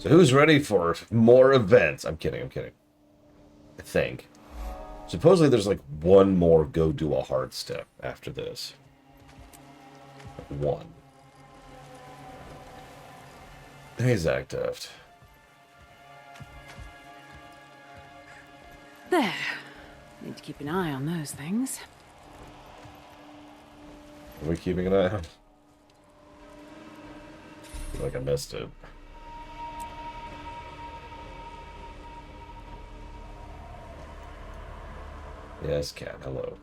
So who's ready for more events? I'm kidding, I'm kidding. I think. Supposedly there's like one more go do a hard step after this. One. Hey, Zach Deft. There. Need to keep an eye on those things. Are we keeping an eye on? I feel like I missed it. Yes, cat, hello.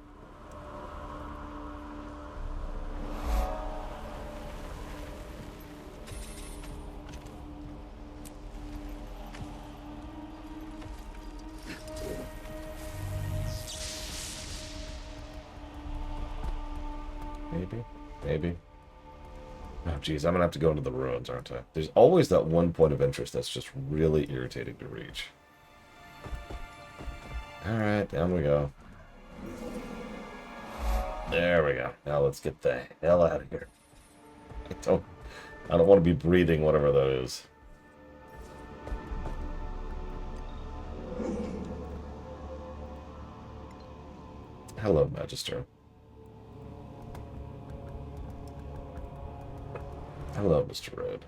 Maybe. Maybe. Oh, geez, I'm gonna have to go into the ruins, aren't I? There's always that one point of interest that's just really irritating to reach. Alright, down we go. There we go. Now let's get the hell out of here. I don't want to be breathing whatever that is. Hello, Magister. Hello, Mr. Red.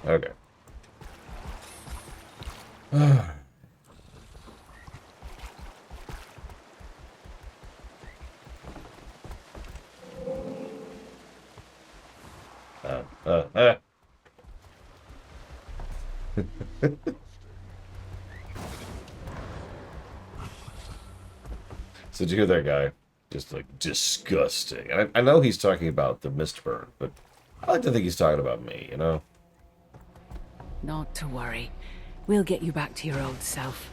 There. Okay. uh. So did you hear that guy? Just like disgusting. And I know he's talking about the Mistburn, but I like to think he's talking about me, you know? Not to worry. We'll get you back to your old self.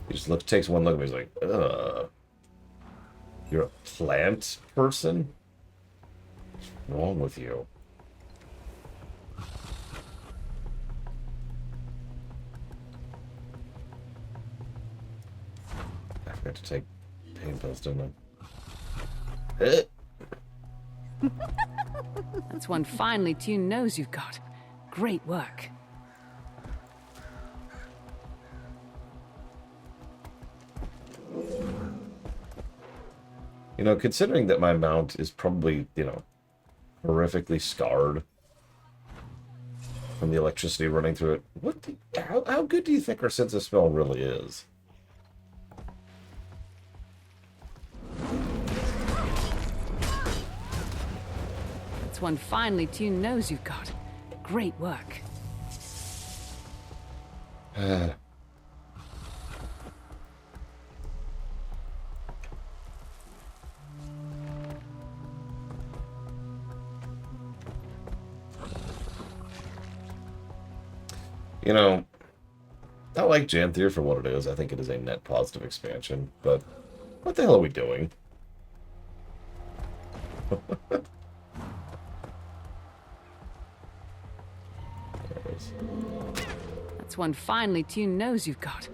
He just takes one look at me, he's like, ugh. You're a plant person? What's wrong with you? I forgot to take pain pills, didn't I? That's one finely tuned nose you've got. Great work. You know, considering that my mount is probably, you know, horrifically scarred from the electricity running through it, how good do you think our sense of smell really is? That's one finely tuned nose you've got. Great work. You know, I like Janthir for what it is. I think it is a net positive expansion, but what the hell are we doing? That's one finely tuned nose you've got.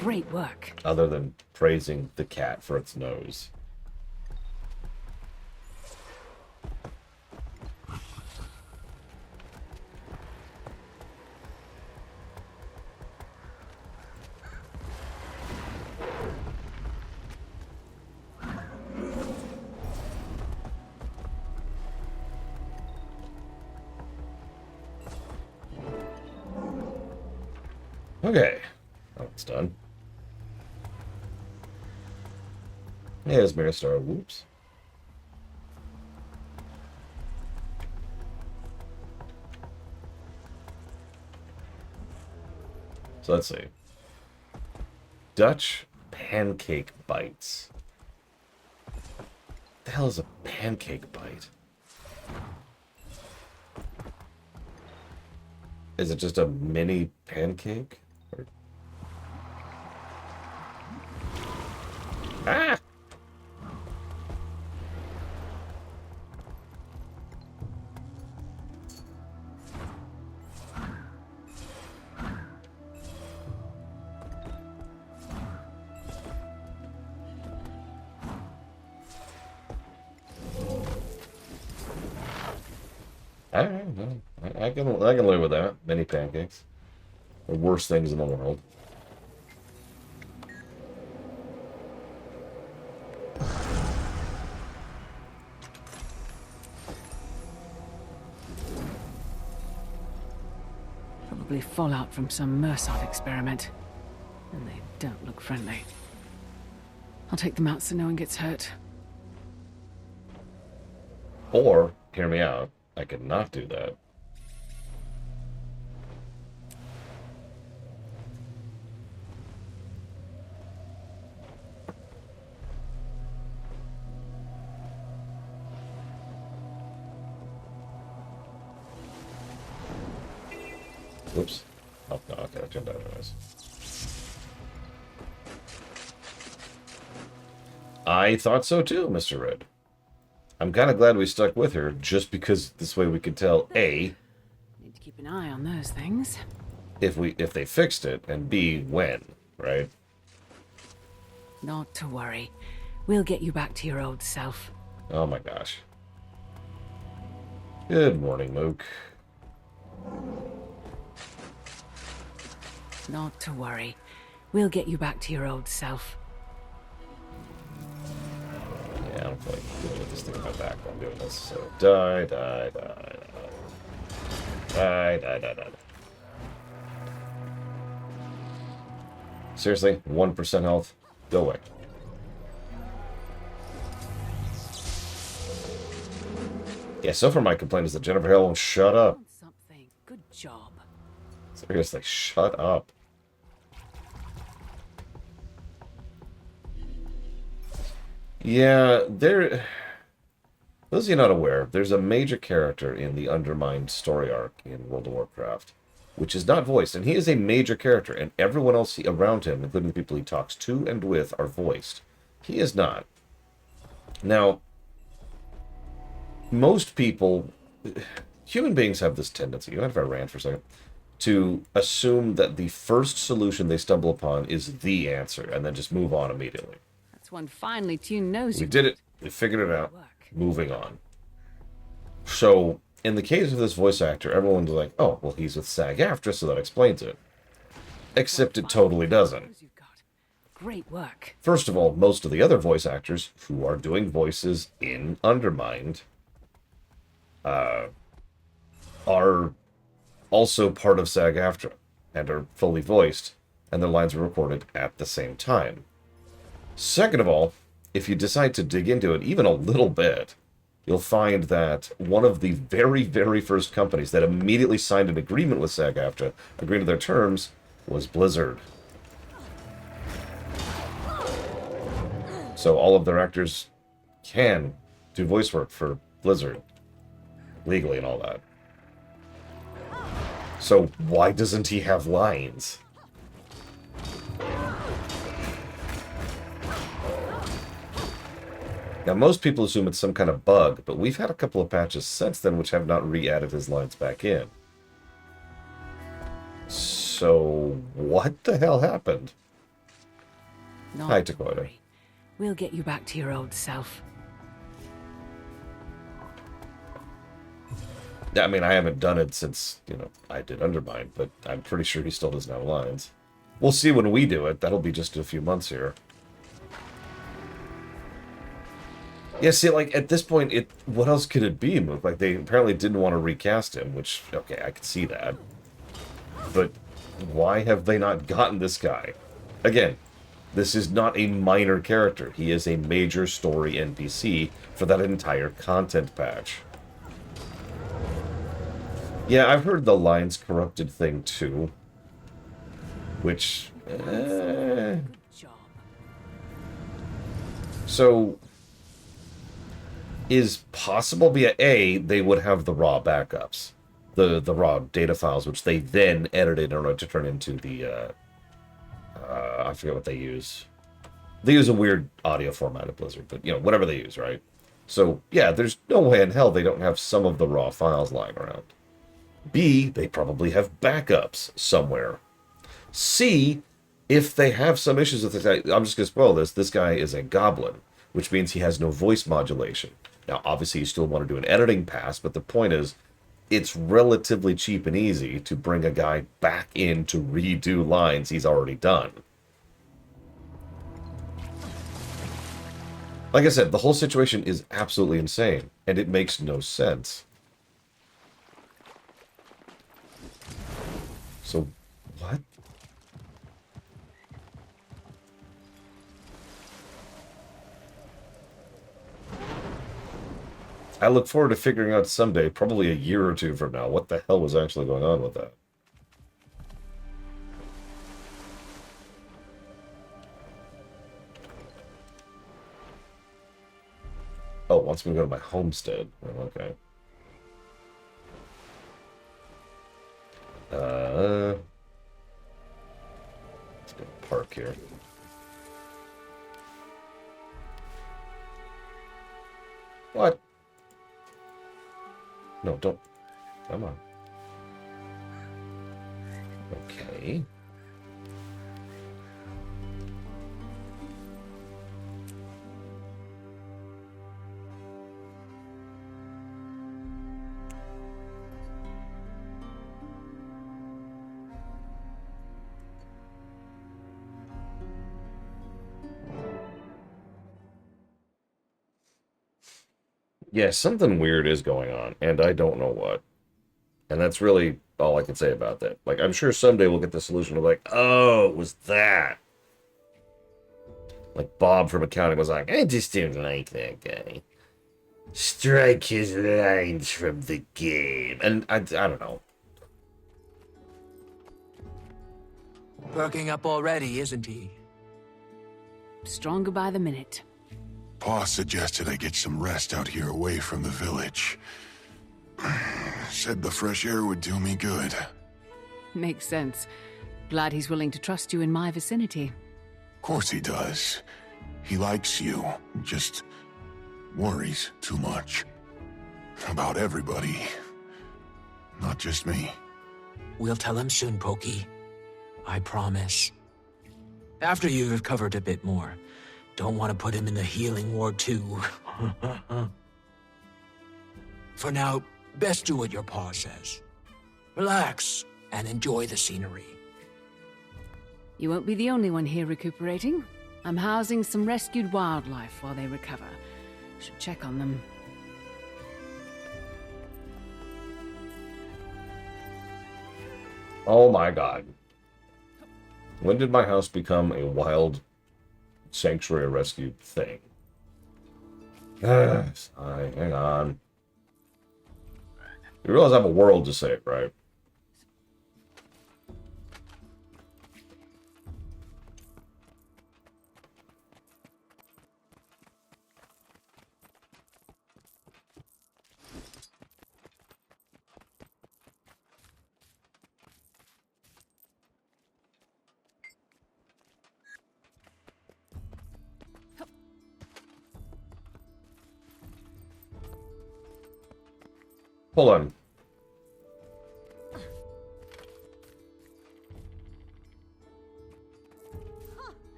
Great work. Other than praising the cat for its nose. Okay. Oh, it's done. Hey, there's Miristar. Whoops. So let's see. Dutch pancake bites. What the hell is a pancake bite? Is it just a mini pancake? Or... Ah! I can live with that. Many pancakes. The worst things in the world. Probably fallout from some Mersov experiment. And they don't look friendly. I'll take them out so no one gets hurt. Or, hear me out, I could not do that. Whoops. Oh, no, okay, I turned out anyways. I thought so too, Mr. Red. I'm kind of glad we stuck with her, just because this way we could tell, A, Need to keep an eye on those things. if they fixed it, and B, when, right? Not to worry. We'll get you back to your old self. Oh my gosh. Good morning, Mook. Not to worry. We'll get you back to your old self. Yeah, I don't feel like dealing with this thing on my back while I'm doing this, so die, die, die, die. Die, die, die, die. Seriously, 1% health? Go away. Yeah, so far my complaint is that Jennifer Hale won't shut up. Something. Good job. Seriously, shut up. Yeah, those of you not aware, there's a major character in the Undermined story arc in World of Warcraft, which is not voiced, and he is a major character, and everyone else around him, including the people he talks to and with, are voiced. He is not. Now, most people, human beings have this tendency, you mind if I rant for a second, to assume that the first solution they stumble upon is the answer, and then just move on immediately. That's one finely tuned nose. We did it. We figured it out. Moving on. So, in the case of this voice actor, everyone's like, oh, well, he's with SAG-AFTRA, so that explains it. Except it totally doesn't. Great work. First of all, most of the other voice actors who are doing voices in Undermined are also part of SAG-AFTRA and are fully voiced, and their lines were recorded at the same time. Second of all, if you decide to dig into it even a little bit, you'll find that one of the very, very first companies that immediately signed an agreement with SAG-AFTRA, agreeing to their terms, was Blizzard. So all of their actors can do voice work for Blizzard, legally and all that. So why doesn't he have lines? Now, most people assume it's some kind of bug, but we've had a couple of patches since then which have not re-added his lines back in. So, what the hell happened? Hi, Dakota. We'll get you back to your old self. I mean, I haven't done it since, I did Undermine, but I'm pretty sure he still doesn't have lines. We'll see when we do it. That'll be just a few months here. Yeah, see, like, at this point, what else could it be, Mook? Like, they apparently didn't want to recast him, which, okay, I could see that. But why have they not gotten this guy? Again, this is not a minor character. He is a major story NPC for that entire content patch. Yeah, I've heard the lines corrupted thing, too. Which, So, is possible via A, they would have the raw backups. The raw data files, which they then edited in order to turn into the, I forget what they use. They use a weird audio format at Blizzard, but, whatever they use, right? So, yeah, there's no way in hell they don't have some of the raw files lying around. B, they probably have backups somewhere. C, if they have some issues with this guy, I'm just going to spoil this, this guy is a goblin, which means he has no voice modulation. Now, obviously, you still want to do an editing pass, but the point is, it's relatively cheap and easy to bring a guy back in to redo lines he's already done. Like I said, the whole situation is absolutely insane, and it makes no sense. So, what? I look forward to figuring out someday, probably a year or two from now, what the hell was actually going on with that. Oh, it wants me to go to my homestead. Oh, okay. Let's go park here. What? No, don't. Come on. Okay. Yeah, something weird is going on, and I don't know what. And that's really all I can say about that. Like, I'm sure someday we'll get the solution of like, oh, it was that. Like Bob from accounting was like, I just don't like that guy. Strike his lines from the game. And I don't know. Perking up already, isn't he? Stronger by the minute. Pa suggested I get some rest out here away from the village. Said the fresh air would do me good. Makes sense. Glad he's willing to trust you in my vicinity. Of course he does. He likes you, just worries too much. About everybody. Not just me. We'll tell him soon, Pokey. I promise. After you've recovered a bit more. Don't want to put him in the healing ward too. For now, best do what your paw says. Relax and enjoy the scenery. You won't be the only one here recuperating. I'm housing some rescued wildlife while they recover. Should check on them. Oh my god. When did my house become a wild sanctuary rescue thing? Hang on. You realize I have a world to save, right? Hold on.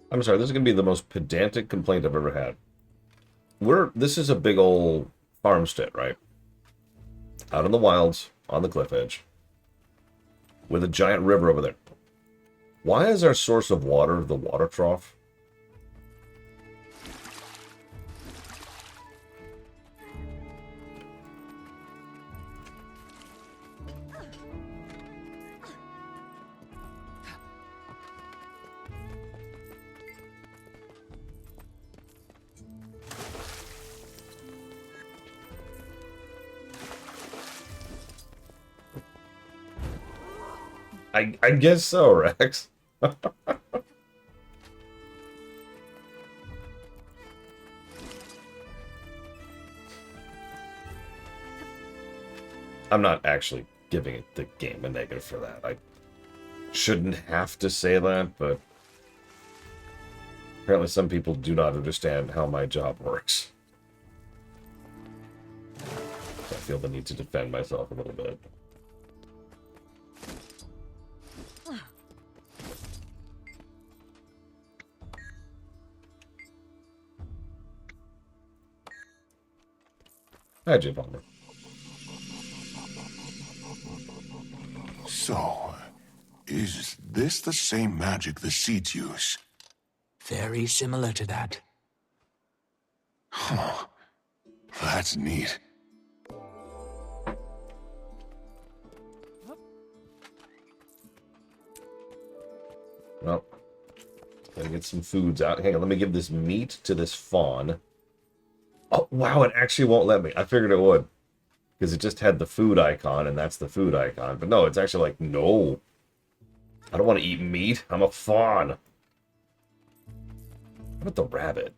I'm sorry, this is going to be the most pedantic complaint I've ever had. This is a big old farmstead, right? Out in the wilds, on the cliff edge. With a giant river over there. Why is our source of water the water trough? I guess so, Rex. I'm not actually giving it the game a negative for that. I shouldn't have to say that, but apparently some people do not understand how my job works. So I feel the need to defend myself a little bit. Hi, Jim Palmer. So, is this the same magic the Seeds use? Very similar to that. Huh. That's neat. Well, gotta get some foods out. Hang on, let me give this meat to this fawn. Oh, wow, it actually won't let me. I figured it would. Because it just had the food icon, and that's the food icon. But no, it's actually like, no. I don't want to eat meat. I'm a fawn. How about the rabbit?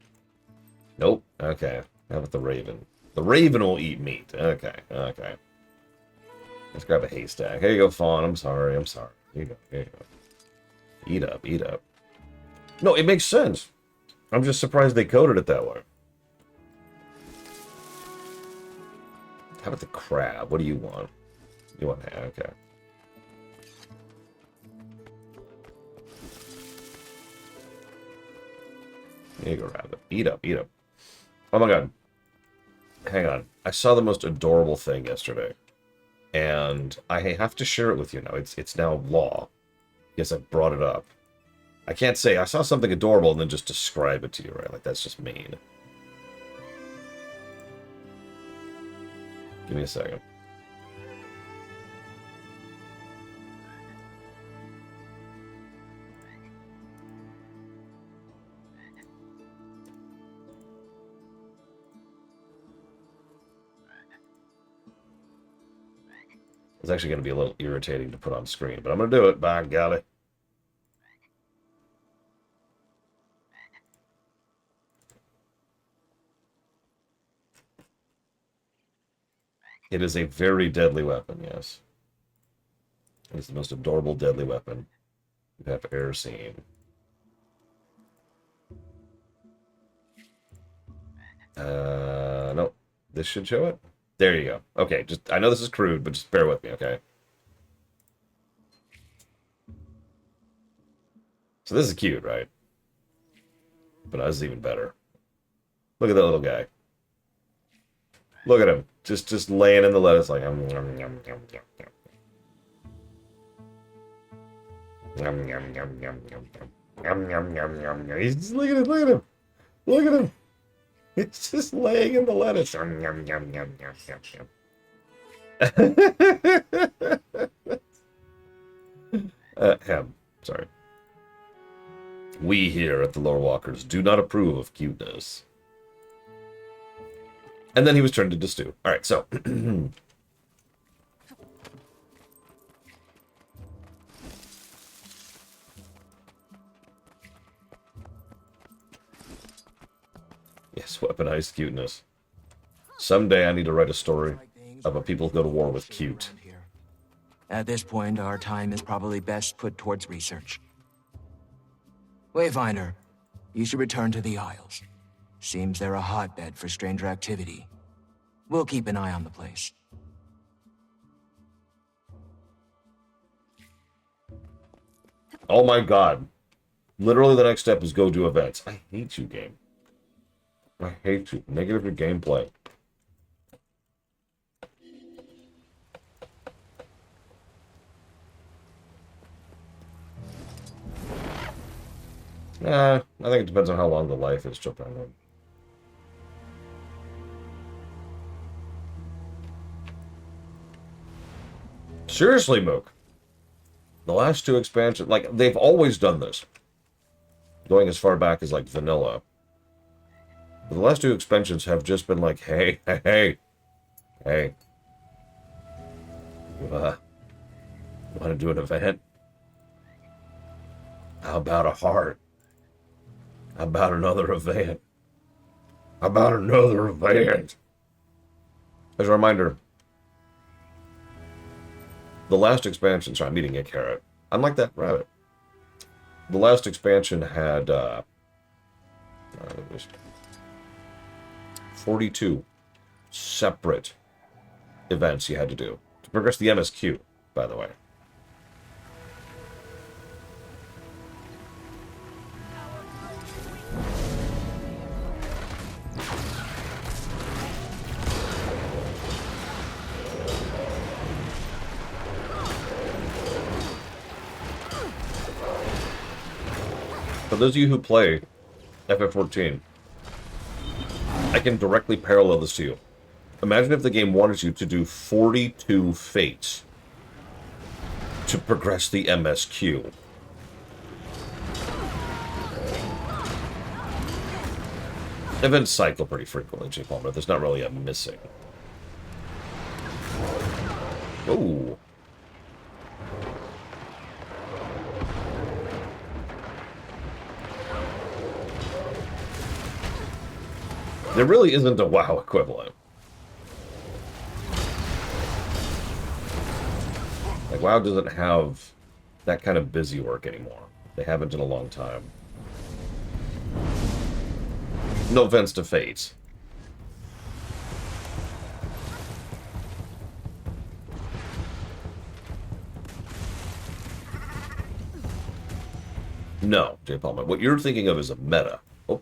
Nope. Okay. How about the raven? The raven will eat meat. Okay. Okay. Let's grab a haystack. Here you go, fawn. I'm sorry. I'm sorry. Here you go. Here you go. Eat up. Eat up. No, it makes sense. I'm just surprised they coded it that way. How about the crab? What do you want? You want that? Okay. Here you go, rabbit. Eat up. Eat up. Oh my god. Hang on. I saw the most adorable thing yesterday. And I have to share it with you now. It's now law. Yes, I brought it up. I can't say I saw something adorable and then just describe it to you, right? Like, that's just mean. Give me a second. It's actually going to be a little irritating to put on screen, but I'm going to do it. By golly. It is a very deadly weapon, yes. It's the most adorable deadly weapon you have ever seen. No. This should show it. There you go. Okay, just I know this is crude, but just bear with me, okay? So this is cute, right? But this is even better. Look at that little guy. Look at him. Just laying in the lettuce like yum yum yum yum yum yum. Yum yum yum yum yum yum yum yum yum yum. He's just look at him, look at him. Look at him. He's just laying in the lettuce. Yum yum yum yum yum yum yum. Him. Sorry. We here at the Lore Walkers do not approve of cuteness. And then he was turned into stew. Alright, so. Yes, weaponized cuteness. Someday I need to write a story about people who go to war with cute. At this point, our time is probably best put towards research. Wayfinder, you should return to the Isles. Seems they're a hotbed for stranger activity. We'll keep an eye on the place. Oh my god. Literally the next step is go do events. I hate you, game. I hate you. Negative your gameplay. I think it depends on how long the life is, Japan. Seriously, Mook. The last two expansions, like, they've always done this. Going as far back as, like, vanilla. But the last two expansions have just been like, hey, hey, hey. Hey. You want to do an event? How about a heart? How about another event? How about another event? As a reminder, the last expansion, sorry, I'm eating a carrot. Unlike that rabbit. The last expansion had 42 separate events you had to do to progress the MSQ, by the way. For those of you who play FF14, I can directly parallel this to you. Imagine if the game wanted you to do 42 fates to progress the MSQ. Events cycle pretty frequently, J. Palmer. There's not really a missing. Oh. There really isn't a WoW equivalent. Like, WoW doesn't have that kind of busy work anymore. They haven't in a long time. No offense to Fates. No, J. Palmer. What you're thinking of is a meta. Oh,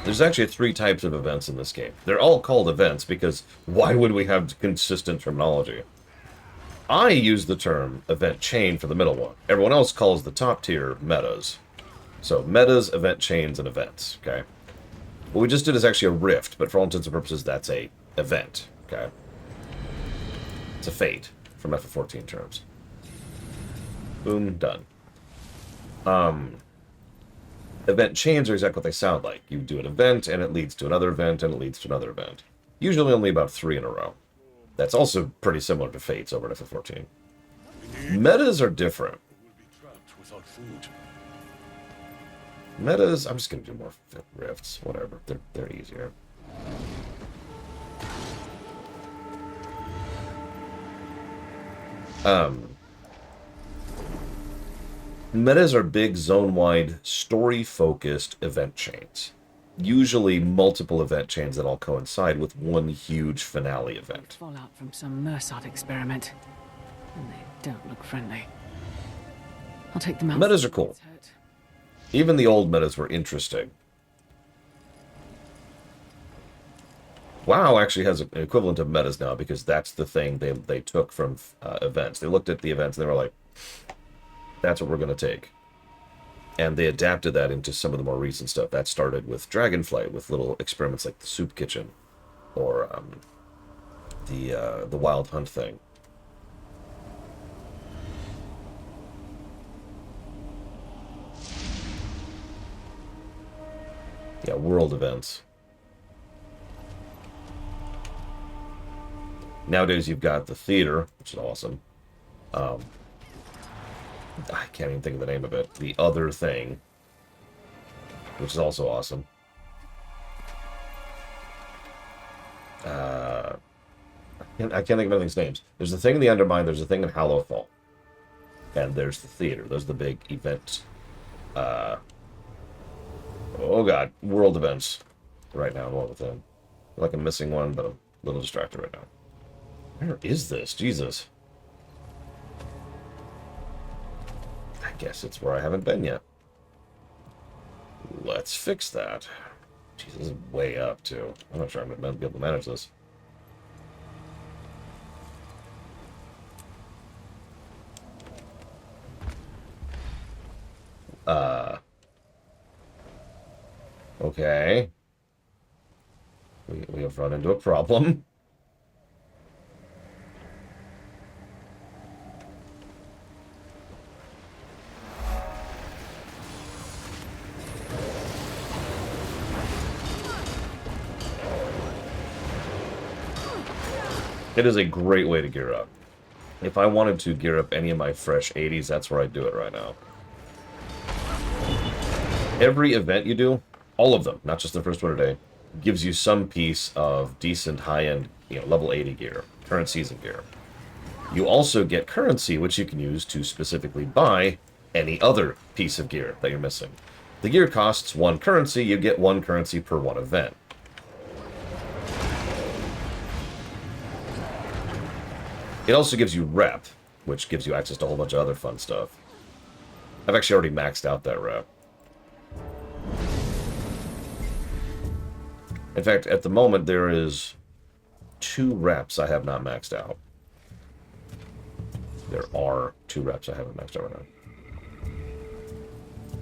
There's actually 3 types of events in this game. They're all called events because why would we have consistent terminology? I use the term event chain for the middle one. Everyone else calls the top tier metas. So metas, event chains, and events, okay? What we just did is actually a rift, but for all intents and purposes, that's a event, okay? It's a fate from FF14 terms. Boom, done. Event chains are exactly what they sound like. You do an event, and it leads to another event, and it leads to another event. Usually only about 3 in a row. That's also pretty similar to Fates over at FF14. Metas are different. Metas, I'm just going to do more rifts, whatever. They're easier. Metas are big, zone-wide, story-focused event chains. Usually multiple event chains that all coincide with one huge finale event. Fallout from some Mersat experiment. And they don't look friendly. I'll take them out. Metas are cool. Even the old metas were interesting. WoW actually has an equivalent of metas now because that's the thing they took from events. They looked at the events and they were like, that's what we're going to take. And they adapted that into some of the more recent stuff. That started with Dragonflight, with little experiments like the Soup Kitchen, or the Wild Hunt thing. Yeah, world events. Nowadays you've got the theater, which is awesome. I can't even think of the name of it. The Other Thing, which is also awesome. I can't think of anything's names. There's a thing in the Undermine, there's a thing in Hallowfall. And there's the theater. Those are the big events. Oh god, world events. Right now, I'm all with them. I feel like I'm missing one, but I'm a little distracted right now. Where is this? Jesus. I guess it's where I haven't been yet. Let's fix that. Jeez, this is way up, too. I'm not sure I'm going to be able to manage this. Okay. We have run into a problem. It is a great way to gear up. If I wanted to gear up any of my fresh 80s, that's where I'd do it right now. Every event you do, all of them, not just the first one a day, gives you some piece of decent high-end, level 80 gear, current season gear. You also get currency, which you can use to specifically buy any other piece of gear that you're missing. The gear costs 1 currency, you get 1 currency per 1 event. It also gives you rep, which gives you access to a whole bunch of other fun stuff. I've actually already maxed out that rep. In fact, at the moment, there is 2 reps I have not maxed out. There are 2 reps I haven't maxed out right now.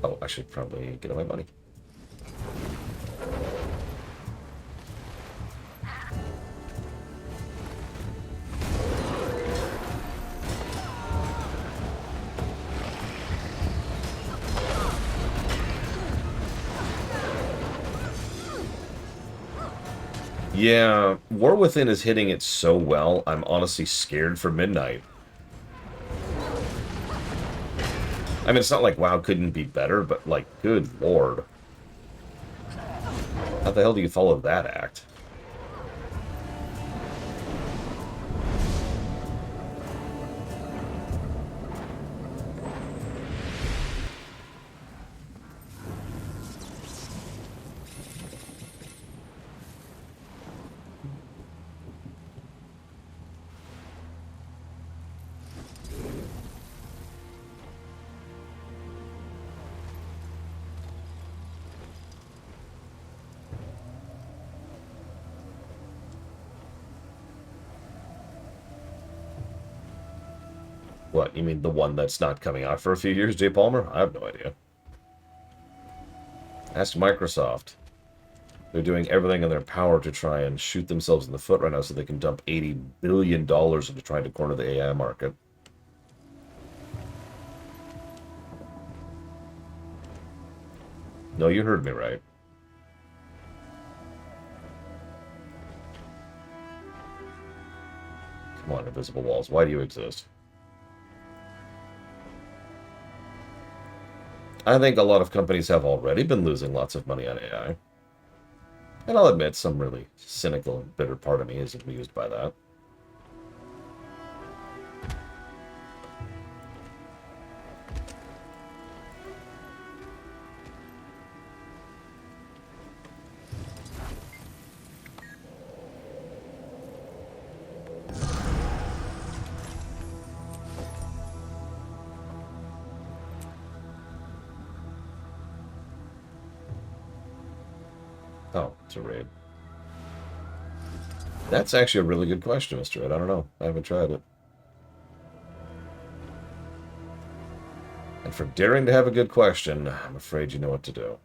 Oh, I should probably get my money. Yeah, War Within is hitting it so well, I'm honestly scared for Midnight. I mean, it's not like WoW couldn't be better, but, like, good lord. How the hell do you follow that act? What, you mean the one that's not coming out for a few years, Jay Palmer? I have no idea. Ask Microsoft. They're doing everything in their power to try and shoot themselves in the foot right now so they can dump $80 billion into trying to corner the AI market. No, you heard me right. Come on, invisible walls. Why do you exist? I think a lot of companies have already been losing lots of money on AI. And I'll admit, some really cynical and bitter part of me is amused by that. Oh, it's a raid. That's actually a really good question, Mr. Ed. I don't know. I haven't tried it. And for daring to have a good question, I'm afraid you know what to do.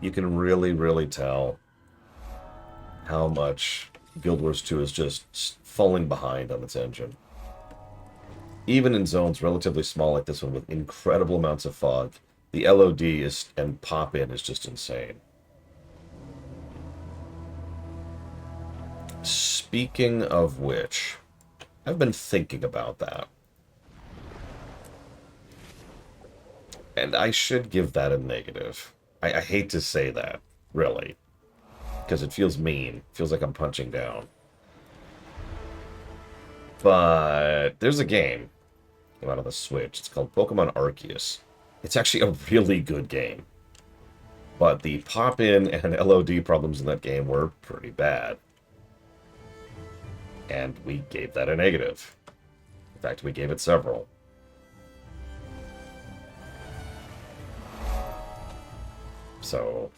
You can really, really tell how much Guild Wars 2 is just falling behind on its engine. Even in zones relatively small like this one with incredible amounts of fog, the LOD is and pop-in is just insane. Speaking of which, I've been thinking about that. And I should give that a negative. I hate to say that, really. Because it feels mean. It feels like I'm punching down. But there's a game. Came out on the Switch. It's called Pokemon Arceus. It's actually a really good game. But the pop-in and LOD problems in that game were pretty bad. And we gave that a negative. In fact, we gave it several. So...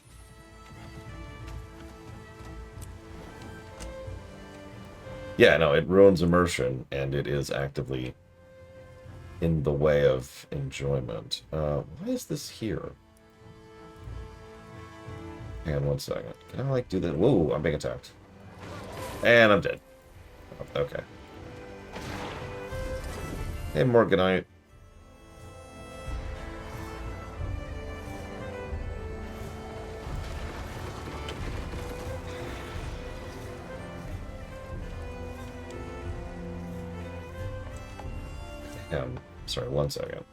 yeah, no, it ruins immersion, and it is actively in the way of enjoyment. Why is this here? Hang on one second. Can I, like, do that? Whoa, I'm being attacked. And I'm dead. Oh, okay. Hey, Morganite. Sorry, one second.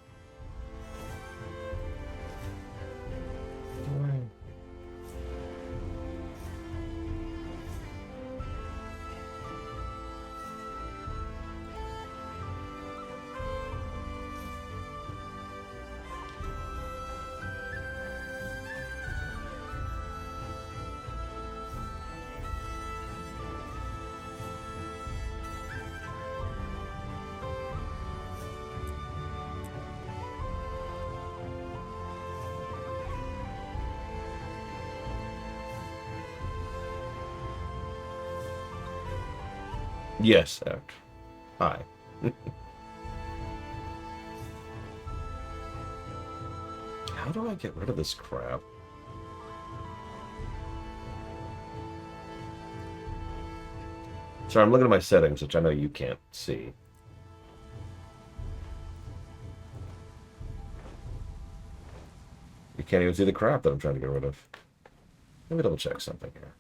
Yes, Act. Hi. How do I get rid of this crap? Sorry, I'm looking at my settings, which I know you can't see. You can't even see the crap that I'm trying to get rid of. Let me double check something here.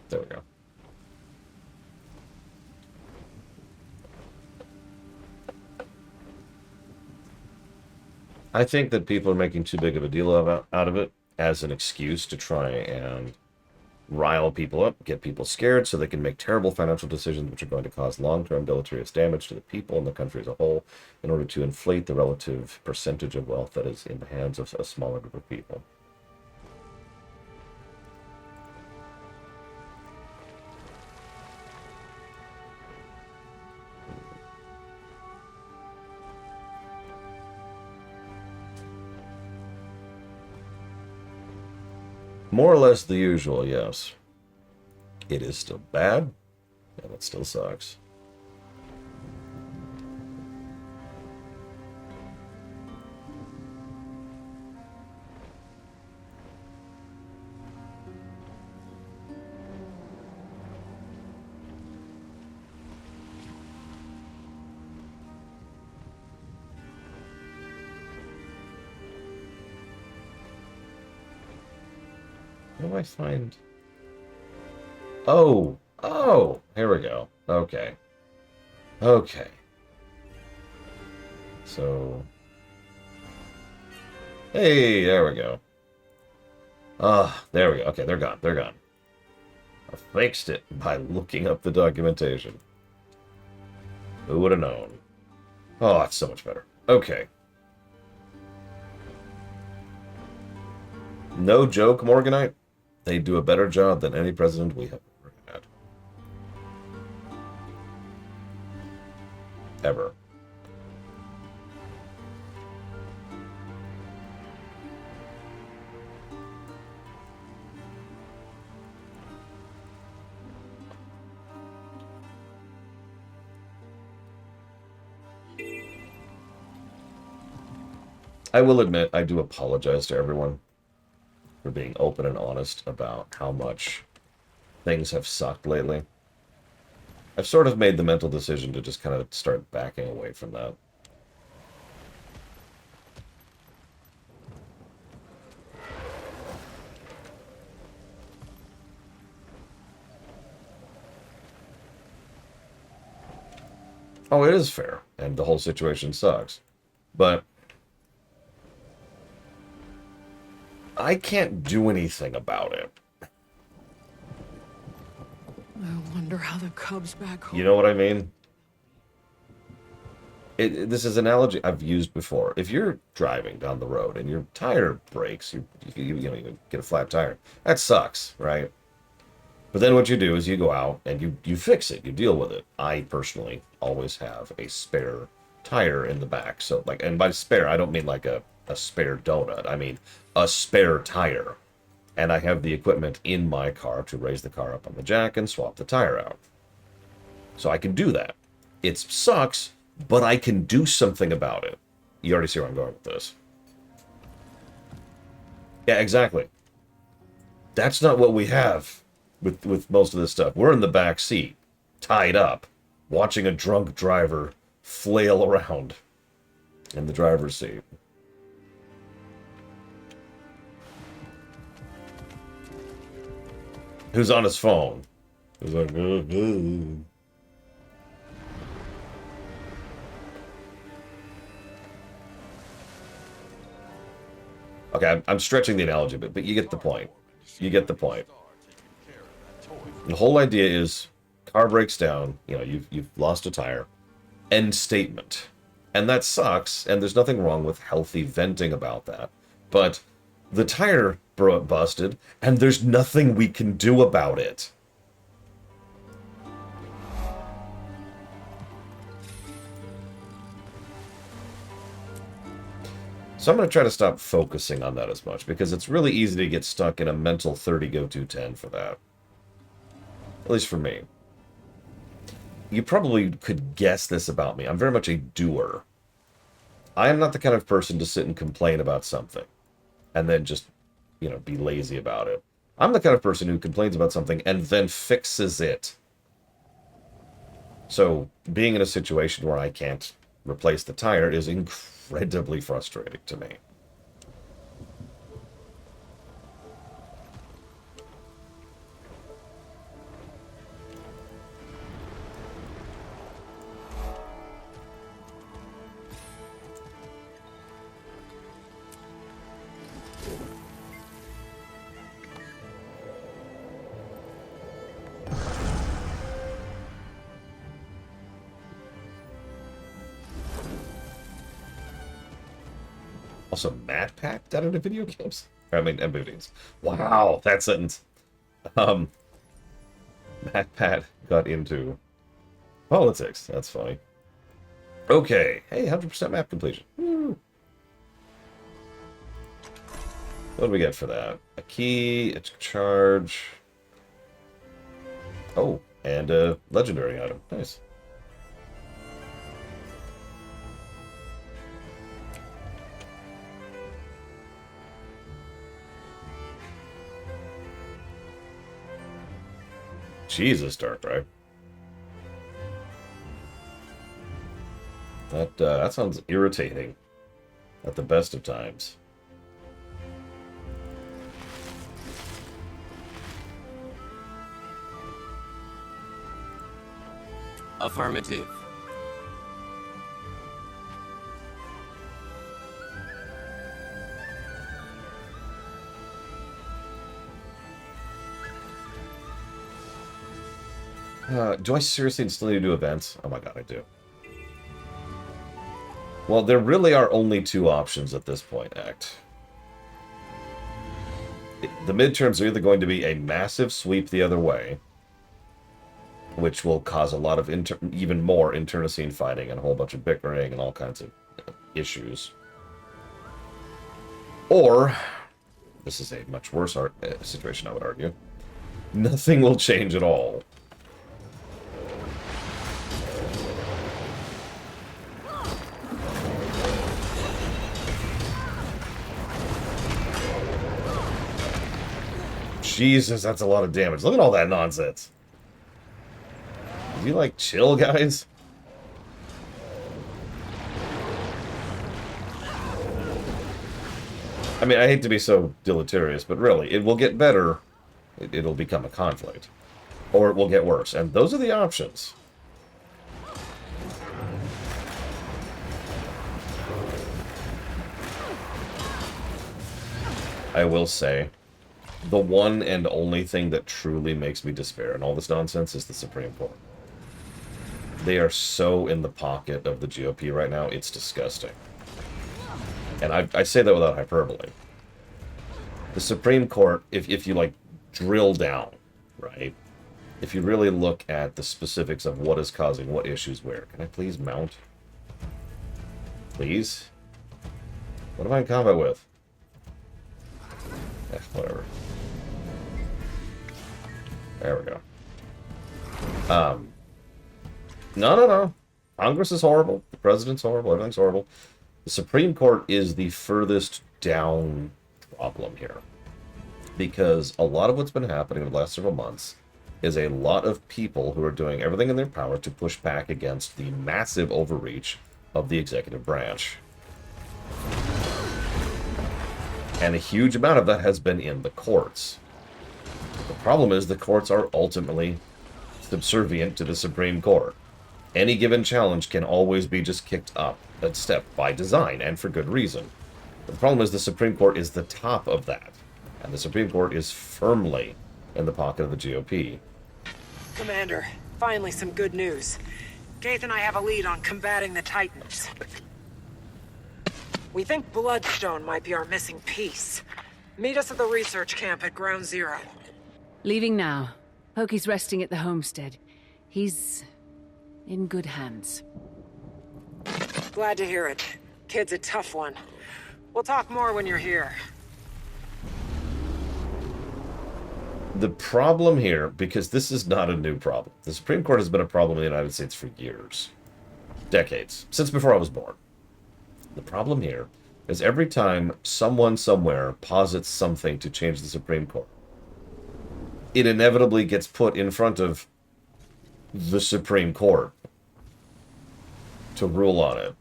There we go. I think that people are making too big of a deal out of it as an excuse to try and rile people up, get people scared so they can make terrible financial decisions which are going to cause long-term deleterious damage to the people and the country as a whole in order to inflate the relative percentage of wealth that is in the hands of a smaller group of people. More or less the usual, yes. It is still bad, and it still sucks. What do I find? Oh, here we go. Okay. Okay. So, hey, there we go. There we go. Okay, they're gone. They're gone. I fixed it by looking up the documentation. Who would have known? Oh, that's so much better. Okay. No joke, Morganite. They do a better job than any president we have ever had. Ever. I will admit, I do apologize to everyone for being open and honest about how much things have sucked lately. I've sort of made the mental decision to just kind of start backing away from that. Oh, it is fair, and the whole situation sucks. But I can't do anything about it. I wonder how the cubs back home. You know what I mean? This is an analogy I've used before. If you're driving down the road and your tire breaks, you get a flat tire. That sucks, right? But then what you do is you go out and you fix it. You deal with it. I personally always have a spare tire in the back. So like, and by spare, I don't mean like a spare donut. I mean a spare tire. And I have the equipment in my car to raise the car up on the jack and swap the tire out. So I can do that. It sucks, but I can do something about it. You already see where I'm going with this. Yeah, exactly. That's not what we have with most of this stuff. We're in the back seat, tied up, watching a drunk driver flail around in the driver's seat. Who's on his phone? Who's like, Okay, I'm stretching the analogy a bit, but you get the point. You get the point. The whole idea is, car breaks down, you've lost a tire, end statement. And that sucks, and there's nothing wrong with healthy venting about that. But the tire busted, and there's nothing we can do about it. So I'm going to try to stop focusing on that as much, because it's really easy to get stuck in a mental 30 go 210 for that. At least for me. You probably could guess this about me. I'm very much a doer. I am not the kind of person to sit and complain about something and then just, you know, be lazy about it. I'm the kind of person who complains about something and then fixes it. So being in a situation where I can't replace the tire is incredibly frustrating to me. Also, Mad Pack got into video games? I mean, and movies. Wow, that sentence. Mad Pat got into politics. That's funny. Okay. Hey, 100% map completion. Woo. What do we get for that? A key, a charge. Oh, and a legendary item. Nice. Jesus, Darkrai. That sounds irritating at the best of times. Affirmative. Do I seriously still need to do events? Oh my god, I do. Well, there really are only two options at this point, Act. The midterms are either going to be a massive sweep the other way, which will cause a lot of even more internecine fighting and a whole bunch of bickering and all kinds of issues. Or, this is a much worse situation, I would argue, nothing will change at all. Jesus, that's a lot of damage. Look at all that nonsense. You like chill, guys? I mean, I hate to be so deleterious, but really, it will get better. It'll become a conflict. Or it will get worse. And those are the options. I will say, the one and only thing that truly makes me despair in all this nonsense is the Supreme Court. They are so in the pocket of the GOP right now, it's disgusting. And I say that without hyperbole. The Supreme Court, if you, like, drill down, right? If you really look at the specifics of what is causing what issues where. Can I please mount? Please? What am I in combat with? Whatever. There we go. No. Congress is horrible. The president's horrible. Everything's horrible. The Supreme Court is the furthest down problem here. Because a lot of what's been happening in the last several months is a lot of people who are doing everything in their power to push back against the massive overreach of the executive branch. And a huge amount of that has been in the courts. The problem is the courts are ultimately subservient to the Supreme Court. Any given challenge can always be just kicked up a step by design, and for good reason. But the problem is the Supreme Court is the top of that. And the Supreme Court is firmly in the pocket of the GOP. Commander, finally some good news. Gaith and I have a lead on combating the Titans. We think Bloodstone might be our missing piece. Meet us at the research camp at Ground Zero. Leaving now. Pokey's resting at the homestead. He's in good hands. Glad to hear it. Kid's a tough one. We'll talk more when you're here. The problem here, because this is not a new problem. The Supreme Court has been a problem in the United States for years. Decades. Since before I was born. The problem here is every time someone somewhere posits something to change the Supreme Court, it inevitably gets put in front of the Supreme Court to rule on it.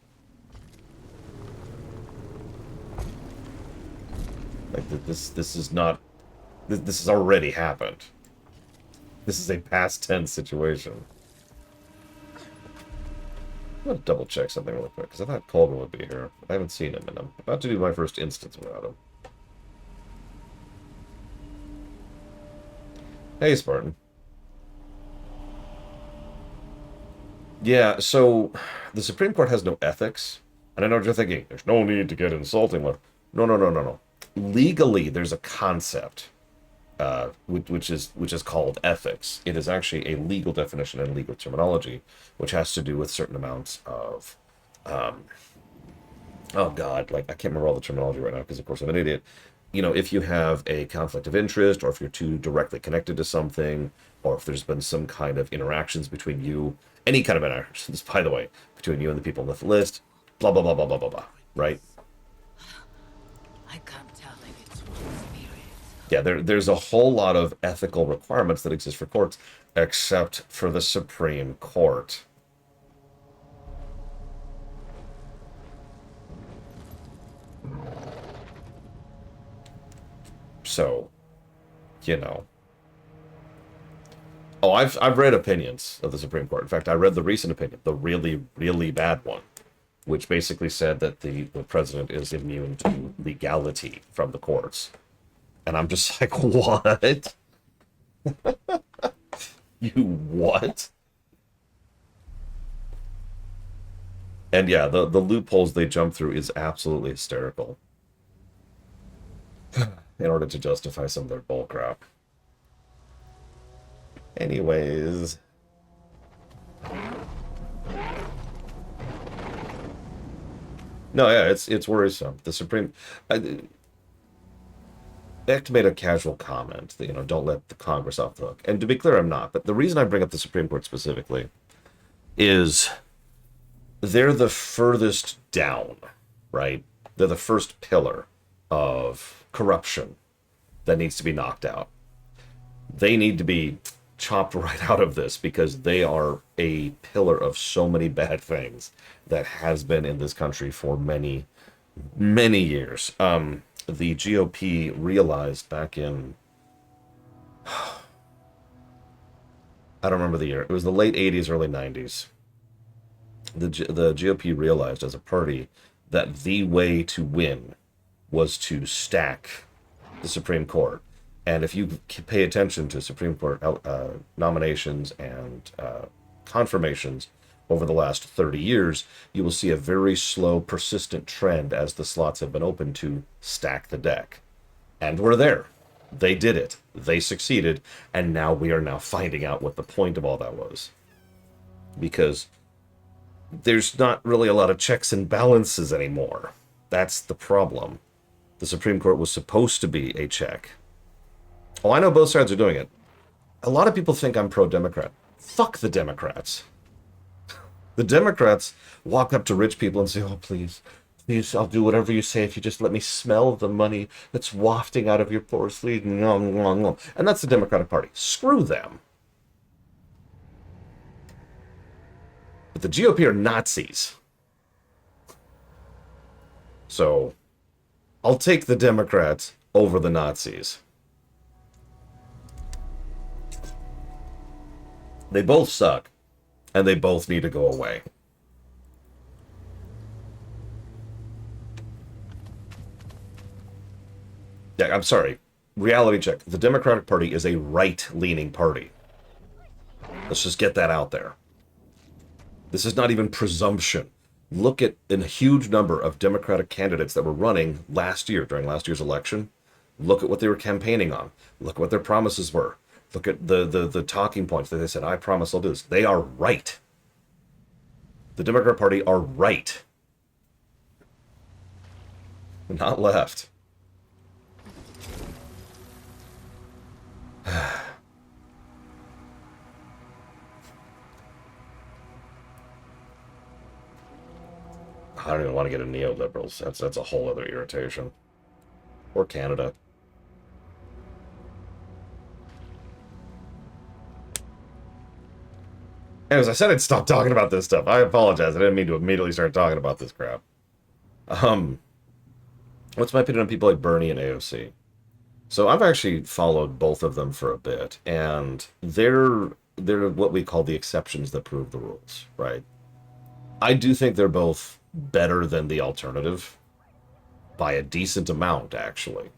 Like, this is not... This has already happened. This is a past tense situation. I'm gonna double check something really quick, because I thought Colgan would be here. I haven't seen him, and I'm about to do my first instance without him. Hey, Spartan. Yeah, so the Supreme Court has no ethics. And I know what you're thinking. There's no need to get insulting. No. Legally, there's a concept, which is called ethics. It is actually a legal definition and legal terminology, which has to do with certain amounts of, oh God, like I can't remember all the terminology right now because of course I'm an idiot. You know, if you have a conflict of interest, or if you're too directly connected to something, or if there's been some kind of interactions between you, any kind of interactions, by the way, between you and the people on the list, blah, blah, blah, blah, blah, blah, blah, right? I can't tell if it's experience. Yeah, there's a whole lot of ethical requirements that exist for courts, except for the Supreme Court. So, you know. Oh, I've read opinions of the Supreme Court. In fact, I read the recent opinion, the really, really bad one, which basically said that the president is immune to legality from the courts. And I'm just like, what? You what? And yeah, the loopholes they jump through is absolutely hysterical. In order to justify some of their bullcrap. Anyways. No, yeah, it's worrisome. The Supreme... Beck made a casual comment that, you know, don't let the Congress off the hook. And to be clear, I'm not. But the reason I bring up the Supreme Court specifically is they're the furthest down, right? They're the first pillar of corruption that needs to be knocked out. They need to be chopped right out of this because they are a pillar of so many bad things that has been in this country for many, many years. The GOP realized back in, I don't remember the year. It was the late 80s, early 90s. The GOP realized as a party that the way to win was to stack the Supreme Court. And if you pay attention to Supreme Court nominations and confirmations over the last 30 years, you will see a very slow, persistent trend as the slots have been open to stack the deck. And we're there. They did it. They succeeded. And now we are now finding out what the point of all that was. Because there's not really a lot of checks and balances anymore. That's the problem. The Supreme Court was supposed to be a check. Oh, I know both sides are doing it. A lot of people think I'm pro-Democrat. Fuck the Democrats. The Democrats walk up to rich people and say, oh, please, I'll do whatever you say if you just let me smell the money that's wafting out of your poor sleeve. And that's the Democratic Party. Screw them. But the GOP are Nazis. So, I'll take the Democrats over the Nazis. They both suck, and they both need to go away. Yeah, I'm sorry. Reality check. The Democratic Party is a right-leaning party. Let's just get that out there. This is not even presumption. Look at a huge number of Democratic candidates that were running last year, during last year's election. Look at what they were campaigning on. Look at what their promises were. Look at the talking points that they said, I promise I'll do this. They are right. The Democrat Party are right. Not left. I don't even want to get into neoliberals. That's a whole other irritation. Or Canada. Anyways, I said I'd stop talking about this stuff. I apologize. I didn't mean to immediately start talking about this crap. What's my opinion on people like Bernie and AOC? So I've actually followed both of them for a bit, and they're what we call the exceptions that prove the rules, right? I do think they're both better than the alternative by a decent amount, actually.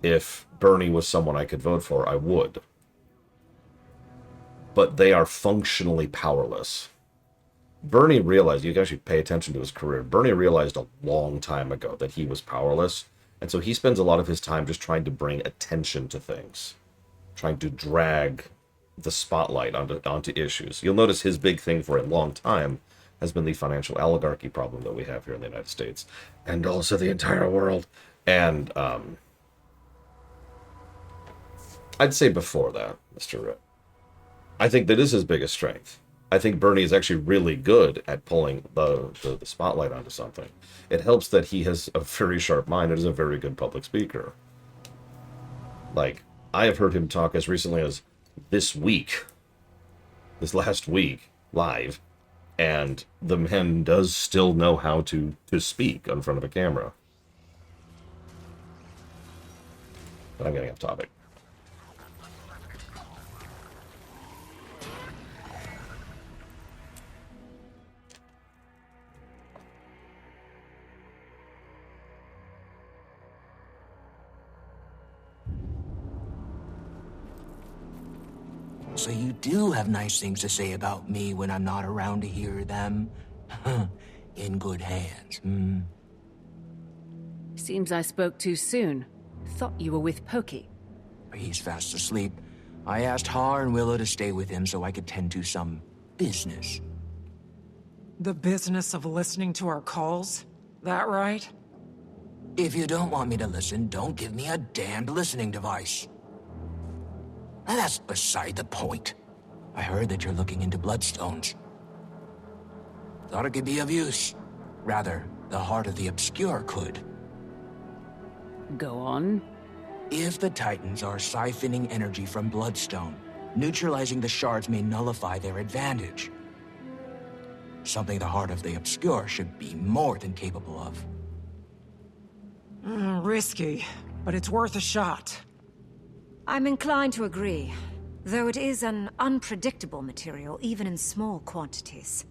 If Bernie was someone I could vote for, I would. But they are functionally powerless. Bernie realized, you can actually pay attention to his career, Bernie realized a long time ago that he was powerless, and so he spends a lot of his time just trying to bring attention to things, trying to drag the spotlight onto issues. You'll notice his big thing for a long time has been the financial oligarchy problem that we have here in the United States, and also the entire world. And I'd say before that, Mr. Ritt, I think that is his biggest strength. I think Bernie is actually really good at pulling the spotlight onto something. It helps that he has a very sharp mind and is a very good public speaker. Like, I have heard him talk as recently as this last week, live, and the man does still know how to speak in front of a camera. But I'm getting off topic. So you do have nice things to say about me when I'm not around to hear them? In good hands, hmm? Seems I spoke too soon. Thought you were with Pokey. He's fast asleep. I asked Har and Willow to stay with him so I could tend to some business. The business of listening to our calls? That right? If you don't want me to listen, don't give me a damned listening device. That's beside the point. I heard that you're looking into bloodstones. Thought it could be of use. Rather, the heart of the obscure could. Go on. If the Titans are siphoning energy from bloodstone, neutralizing the shards may nullify their advantage. Something the heart of the obscure should be more than capable of. Risky, but it's worth a shot. I'm inclined to agree, though it is an unpredictable material, even in small quantities.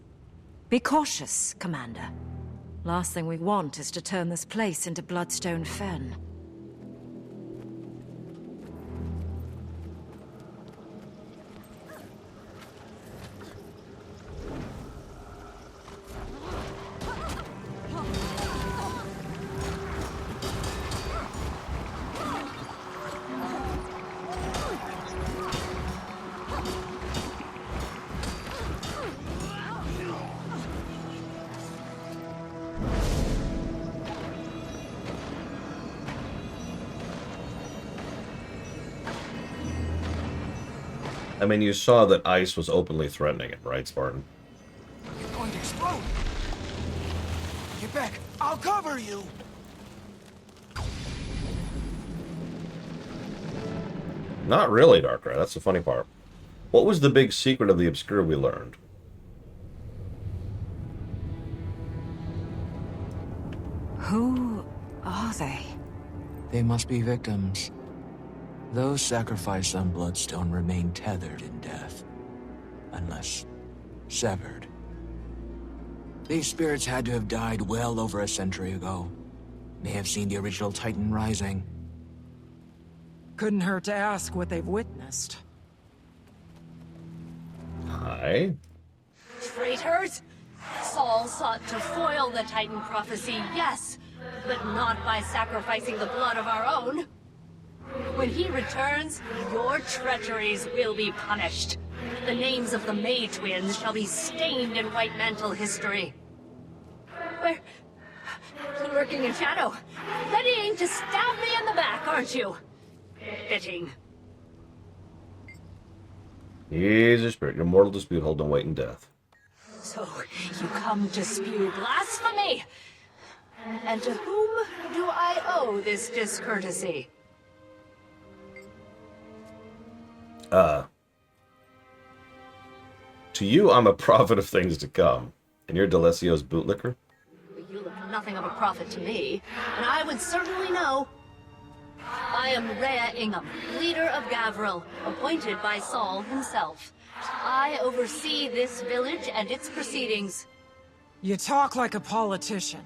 Be cautious, Commander. Last thing we want is to turn this place into Bloodstone Fen. I mean, you saw that Ice was openly threatening it, right, Spartan? You're going to explode! Get back! I'll cover you! Not really, Darkrai. That's the funny part. What was the big secret of the Obscure we learned? Who are they? They must be victims. Those sacrificed on Bloodstone remain tethered in death. Unless severed. These spirits had to have died well over a century ago. May have seen the original Titan rising. Couldn't hurt to ask what they've witnessed. Hi. Traitors? Saul sought to foil the Titan prophecy, yes, but not by sacrificing the blood of our own. When he returns, your treacheries will be punished. The names of the May twins shall be stained in White Mantle history. Where lurking in shadow, readying to stab me in the back, aren't you? Fitting. Easy spirit. Your mortal dispute hold no weight in death. So, you come to spew blasphemy? And to whom do I owe this discourtesy? To you, I'm a prophet of things to come. And you're Delesio's bootlicker? You look nothing of a prophet to me, and I would certainly know. I am Rhea Ingham, leader of Gavril, appointed by Saul himself. I oversee this village and its proceedings. You talk like a politician.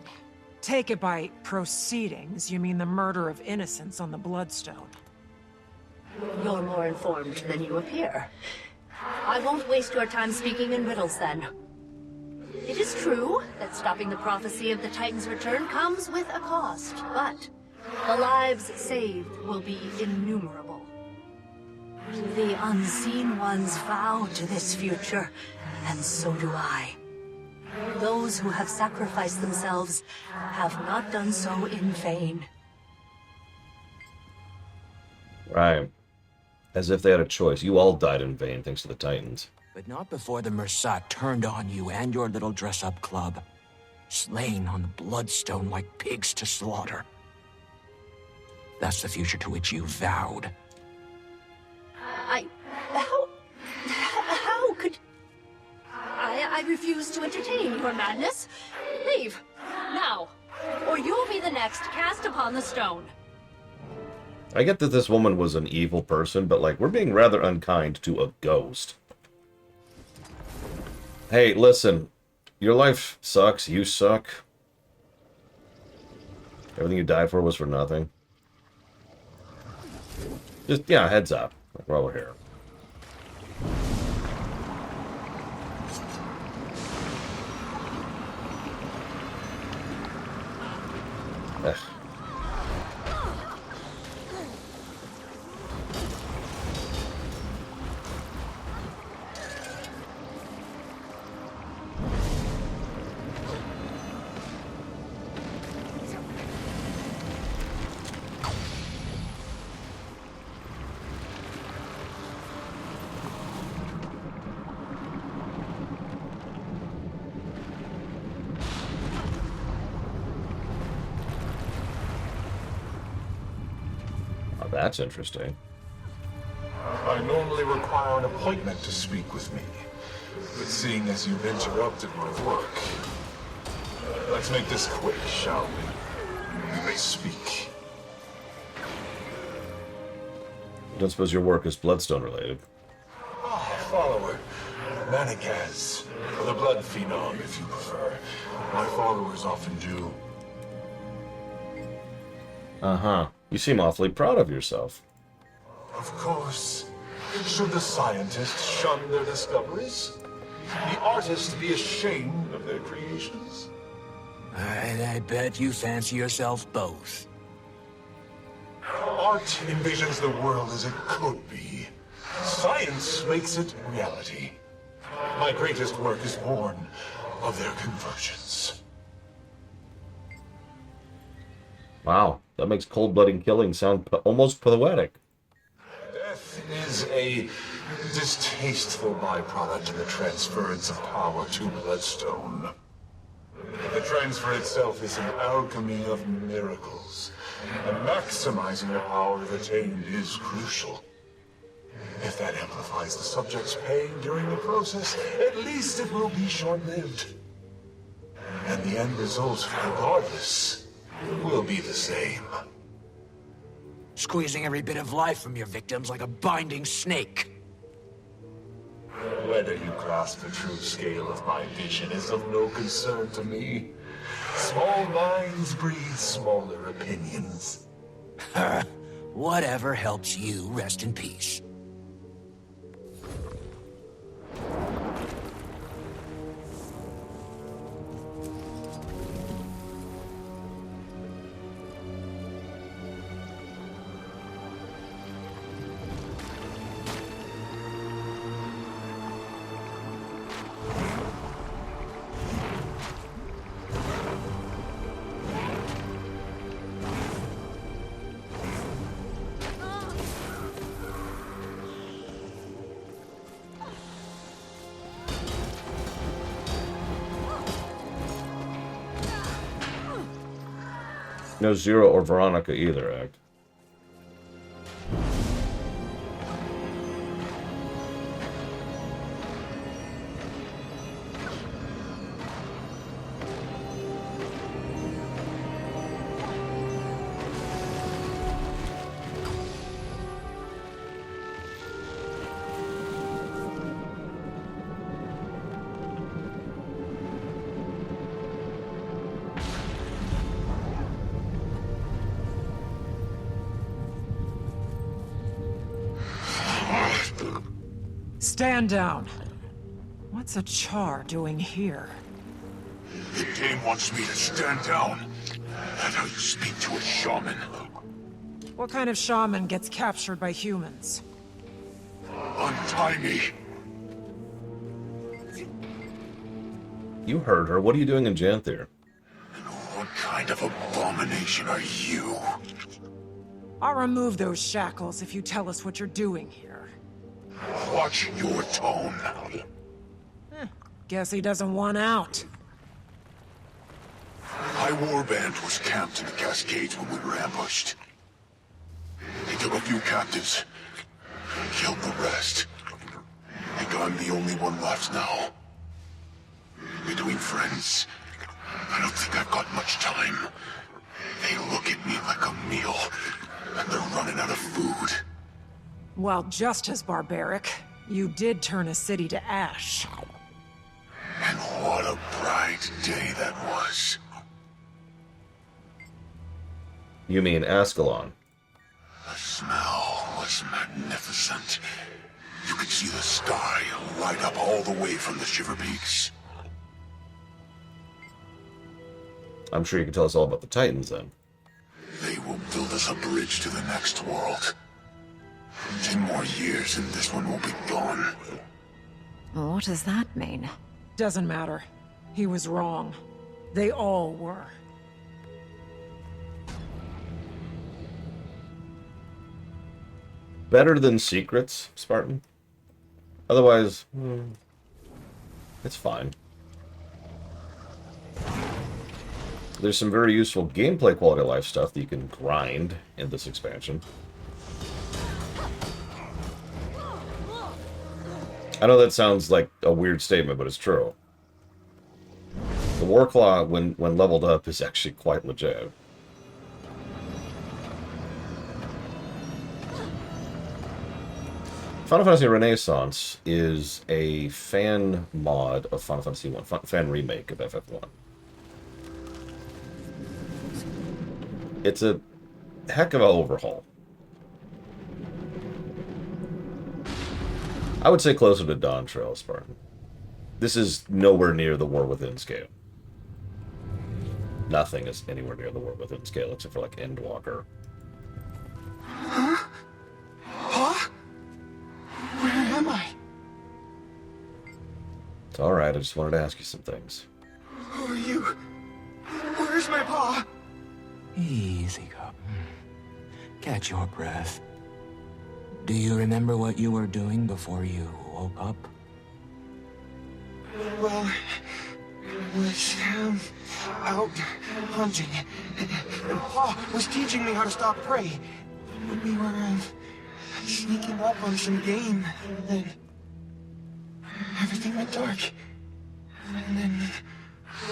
Take it by proceedings, you mean the murder of innocents on the Bloodstone. You're more informed than you appear. I won't waste your time speaking in riddles, then. It is true that stopping the prophecy of the Titan's return comes with a cost, but the lives saved will be innumerable. The unseen ones vow to this future, and so do I. Those who have sacrificed themselves have not done so in vain. Right. As if they had a choice. You all died in vain thanks to the Titans. But not before the Mersat turned on you and your little dress-up club. Slain on the Bloodstone like pigs to slaughter. That's the future to which you vowed. How could... I refuse to entertain your madness. Leave, now, or you'll be the next cast upon the stone. I get that this woman was an evil person, but, like, we're being rather unkind to a ghost. Hey, listen. Your life sucks. You suck. Everything you died for was for nothing. Just, yeah, heads up. While we're here. Ugh. That's interesting. I normally require an appointment to speak with me, but seeing as you've interrupted my work, let's make this quick, shall we? You may speak. I don't suppose your work is Bloodstone related. Follower, Manigaz, or the Blood Phenom, if you prefer. My followers often do. Uh-huh. You seem awfully proud of yourself. Of course. Should the scientist shun their discoveries? The artist be ashamed of their creations? I bet you fancy yourself both. Art envisions the world as it could be. Science makes it reality. My greatest work is born of their convergence. Wow, that makes cold-blooded killing sound almost poetic. Death is a distasteful byproduct in the transference of power to Bloodstone. The transfer itself is an alchemy of miracles, and maximizing the power attained is crucial. If that amplifies the subject's pain during the process, at least it will be short-lived. And the end result, regardless, will be the same. Squeezing every bit of life from your victims like a binding snake. Whether you grasp the true scale of my vision is of no concern to me. Small minds breathe smaller opinions. Whatever helps you rest in peace. No Zero or Veronica either, Act. Stand down. What's a Char doing here? The dame wants me to stand down. That's how you speak to a shaman. What kind of shaman gets captured by humans? Untie me. You heard her. What are you doing in Janthir? What kind of abomination are you? I'll remove those shackles if you tell us what you're doing here. Watch your tone. Guess he doesn't want out. My warband was camped in the Cascades when we were ambushed. They took a few captives, killed the rest. I think I'm the only one left now. Between friends, I don't think I've got much time. They look at me like a meal, and they're running out of food. Well, just as barbaric. You did turn a city to ash. And what a bright day that was. You mean Ascalon? The smell was magnificent. You could see the sky light up all the way from the Shiver Peaks. I'm sure you can tell us all about the Titans then. They will build us a bridge to the next world. 10 more years and this one will be gone. What does that mean? Doesn't matter. He was wrong. They all were. Better than secrets, Spartan. Otherwise, it's fine. There's some very useful gameplay quality of life stuff that you can grind in this expansion. I know that sounds like a weird statement, but it's true. The Warclaw, when leveled up, is actually quite legit. Final Fantasy Renaissance is a fan mod of Final Fantasy 1, fan remake of FF1. It's a heck of an overhaul. I would say closer to Dawn Trail, Spartan. This is nowhere near the War Within scale. Nothing is anywhere near the War Within scale, except for, like, Endwalker. Huh? Huh? Where am I? It's alright, I just wanted to ask you some things. Who are you? Where's my paw? Easy, Cup. Catch your breath. Do you remember what you were doing before you woke up? Well, I was out hunting. And Pa was teaching me how to stop prey. We were sneaking up on some game, and then everything went dark. And then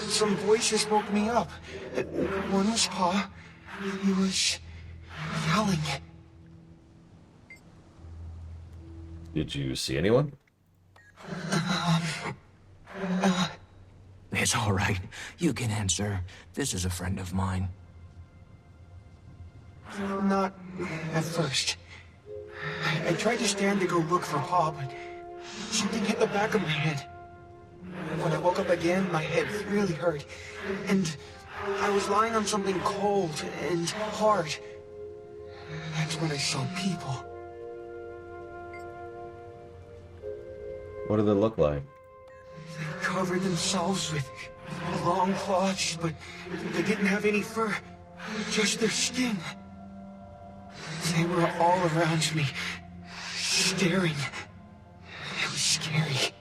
some voices woke me up. One was Pa. He was yelling. Did you see anyone? It's all right. You can answer. This is a friend of mine. Not at first. I tried to stand to go look for Pa, but something hit the back of my head. When I woke up again, my head really hurt. And I was lying on something cold and hard. That's when I saw people. What did they look like? They covered themselves with long cloths, but they didn't have any fur, just their skin. They were all around me, staring. It was scary.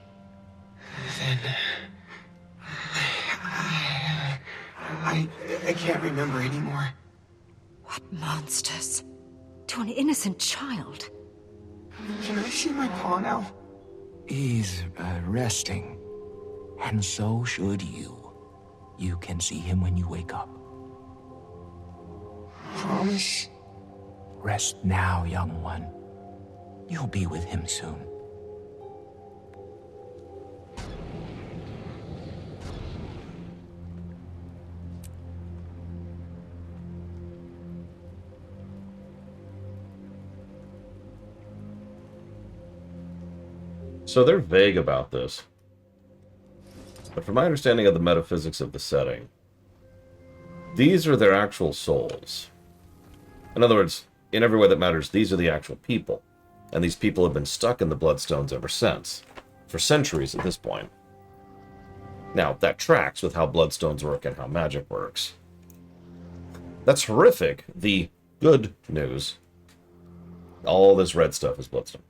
Then... I can't remember anymore. Monsters. To an innocent child. Can I see my paw now? He's resting. And so should you. You can see him when you wake up. Promise? Rest now, young one. You'll be with him soon. So they're vague about this. But from my understanding of the metaphysics of the setting, these are their actual souls. In other words, in every way that matters, these are the actual people. And these people have been stuck in the Bloodstones ever since. For centuries at this point. Now, that tracks with how Bloodstones work and how magic works. That's horrific. The good news. All this red stuff is Bloodstone.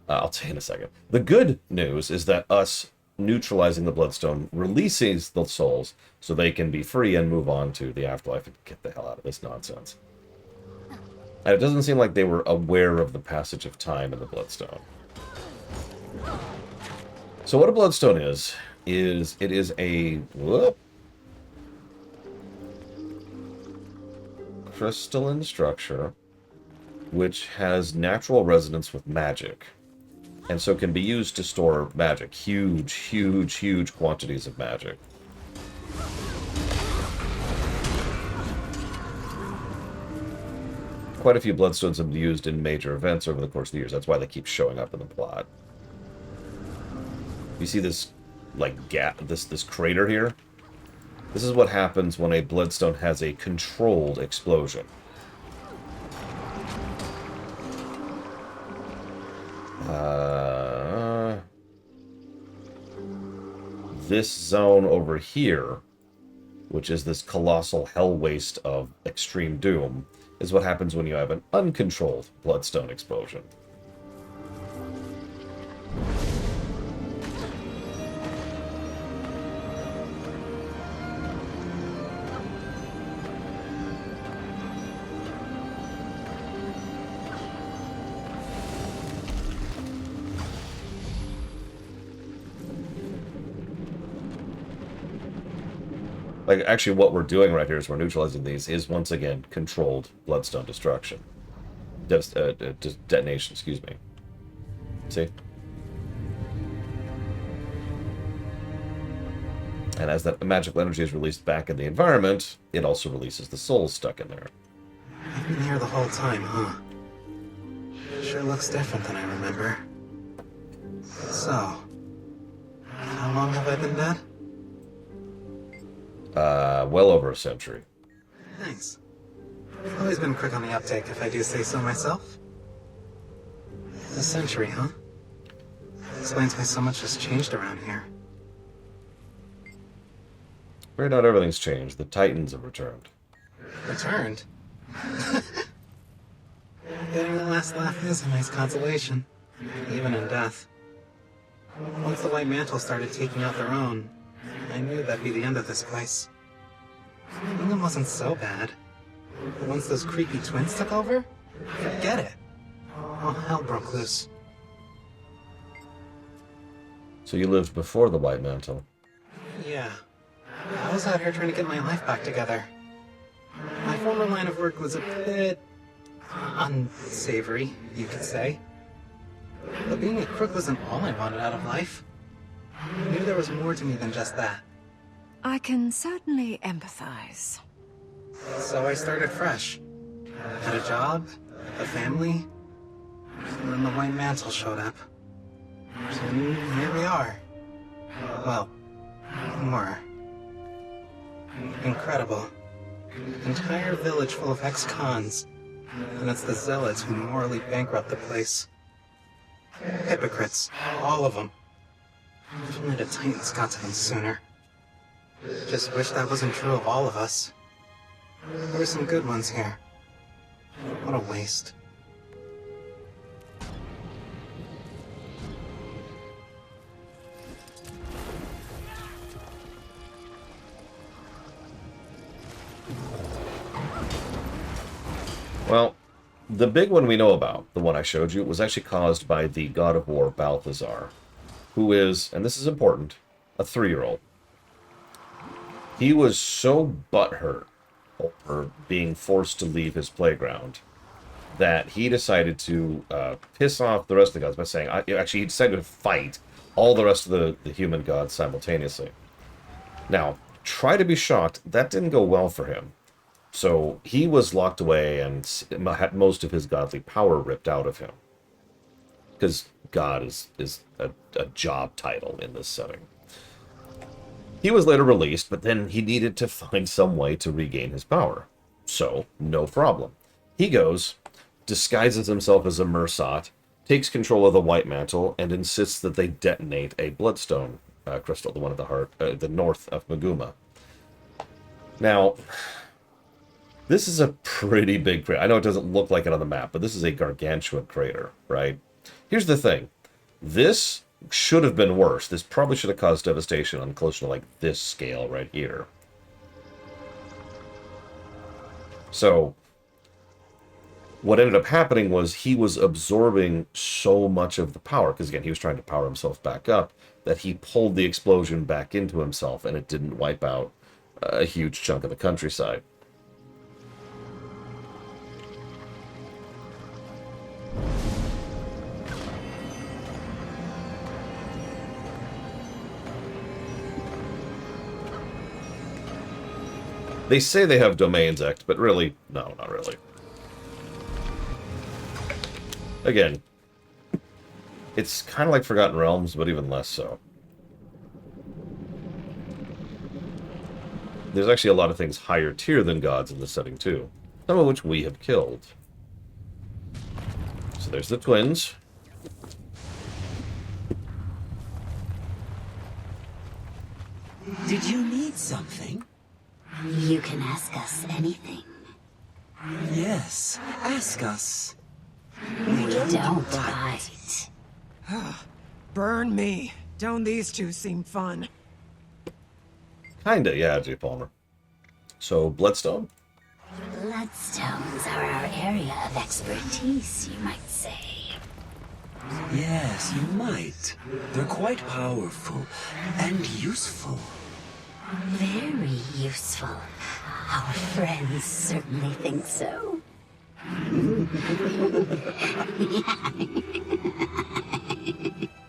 I'll tell you in a second. The good news is that us neutralizing the Bloodstone releases the souls so they can be free and move on to the afterlife and get the hell out of this nonsense. And it doesn't seem like they were aware of the passage of time in the Bloodstone. So what a Bloodstone is it is a crystalline structure which has natural resonance with magic. And so can be used to store magic. Huge, huge, huge quantities of magic. Quite a few Bloodstones have been used in major events over the course of the years. That's why they keep showing up in the plot. You see this, like, gap, this crater here? This is what happens when a Bloodstone has a controlled explosion. This zone over here, which is this colossal hell waste of extreme doom, is what happens when you have an uncontrolled Bloodstone explosion. Like, actually, what we're doing right here is we're neutralizing these is, once again, controlled Bloodstone destruction. Detonation, excuse me. See? And as that magical energy is released back in the environment, it also releases the souls stuck in there. I've been here the whole time, huh? Sure looks different than I remember. So, how long have I been dead? Well over a century. Thanks. I've always been quick on the uptake, if I do say so myself. A century, huh? Explains why so much has changed around here. Right, not everything's changed. The Titans have returned. Returned? Getting the last laugh is a nice consolation, even in death. Once the White Mantle started taking out their own, I knew that'd be the end of this place. England wasn't so bad. But once those creepy twins took over, forget it. All hell broke loose. So you lived before the White Mantle? Yeah. I was out here trying to get my life back together. My former line of work was a bit unsavory, you could say. But being a crook wasn't all I wanted out of life. I knew there was more to me than just that. I can certainly empathize. So I started fresh. Had a job, a family, and then the White Mantle showed up. And here we are. Well, more. Incredible. Entire village full of ex-cons. And it's the zealots who morally bankrupt the place. Hypocrites, all of them. If only the Titans got to them sooner. Just wish that wasn't true of all of us. There were some good ones here. What a waste. the big one we know about, the one I showed you, was actually caused by the god of war, Balthazar, who is, and this is important, a 3-year-old. He was so butthurt over being forced to leave his playground that he decided to piss off the rest of the gods by saying, actually, he decided to fight all the rest of the human gods simultaneously. Now, try to be shocked, that didn't go well for him. So he was locked away and had most of his godly power ripped out of him. Because God is a job title in this setting. He was later released, but then he needed to find some way to regain his power. So, no problem. He goes, disguises himself as a Mersat, takes control of the White Mantle, and insists that they detonate a Bloodstone crystal, the one at the heart, the north of Maguma. Now, this is a pretty big crater. I know it doesn't look like it on the map, but this is a gargantuan crater, right? Here's the thing. This should have been worse. This probably should have caused devastation on close to like this scale right here. So, what ended up happening was he was absorbing so much of the power, because again, he was trying to power himself back up, that he pulled the explosion back into himself, and it didn't wipe out a huge chunk of the countryside. They say they have domains X, but really, no, not really. Again, it's kind of like Forgotten Realms, but even less so. There's actually a lot of things higher tier than gods in this setting, too. Some of which we have killed. So there's the twins. Did you need something? You can ask us anything. Yes, ask us. We don't bite. Burn me. Don't these two seem fun? Kinda, yeah, J. Palmer. So, Bloodstone? Bloodstones are our area of expertise, you might say. Yes, you might. They're quite powerful and useful. Very useful. Our friends certainly think so.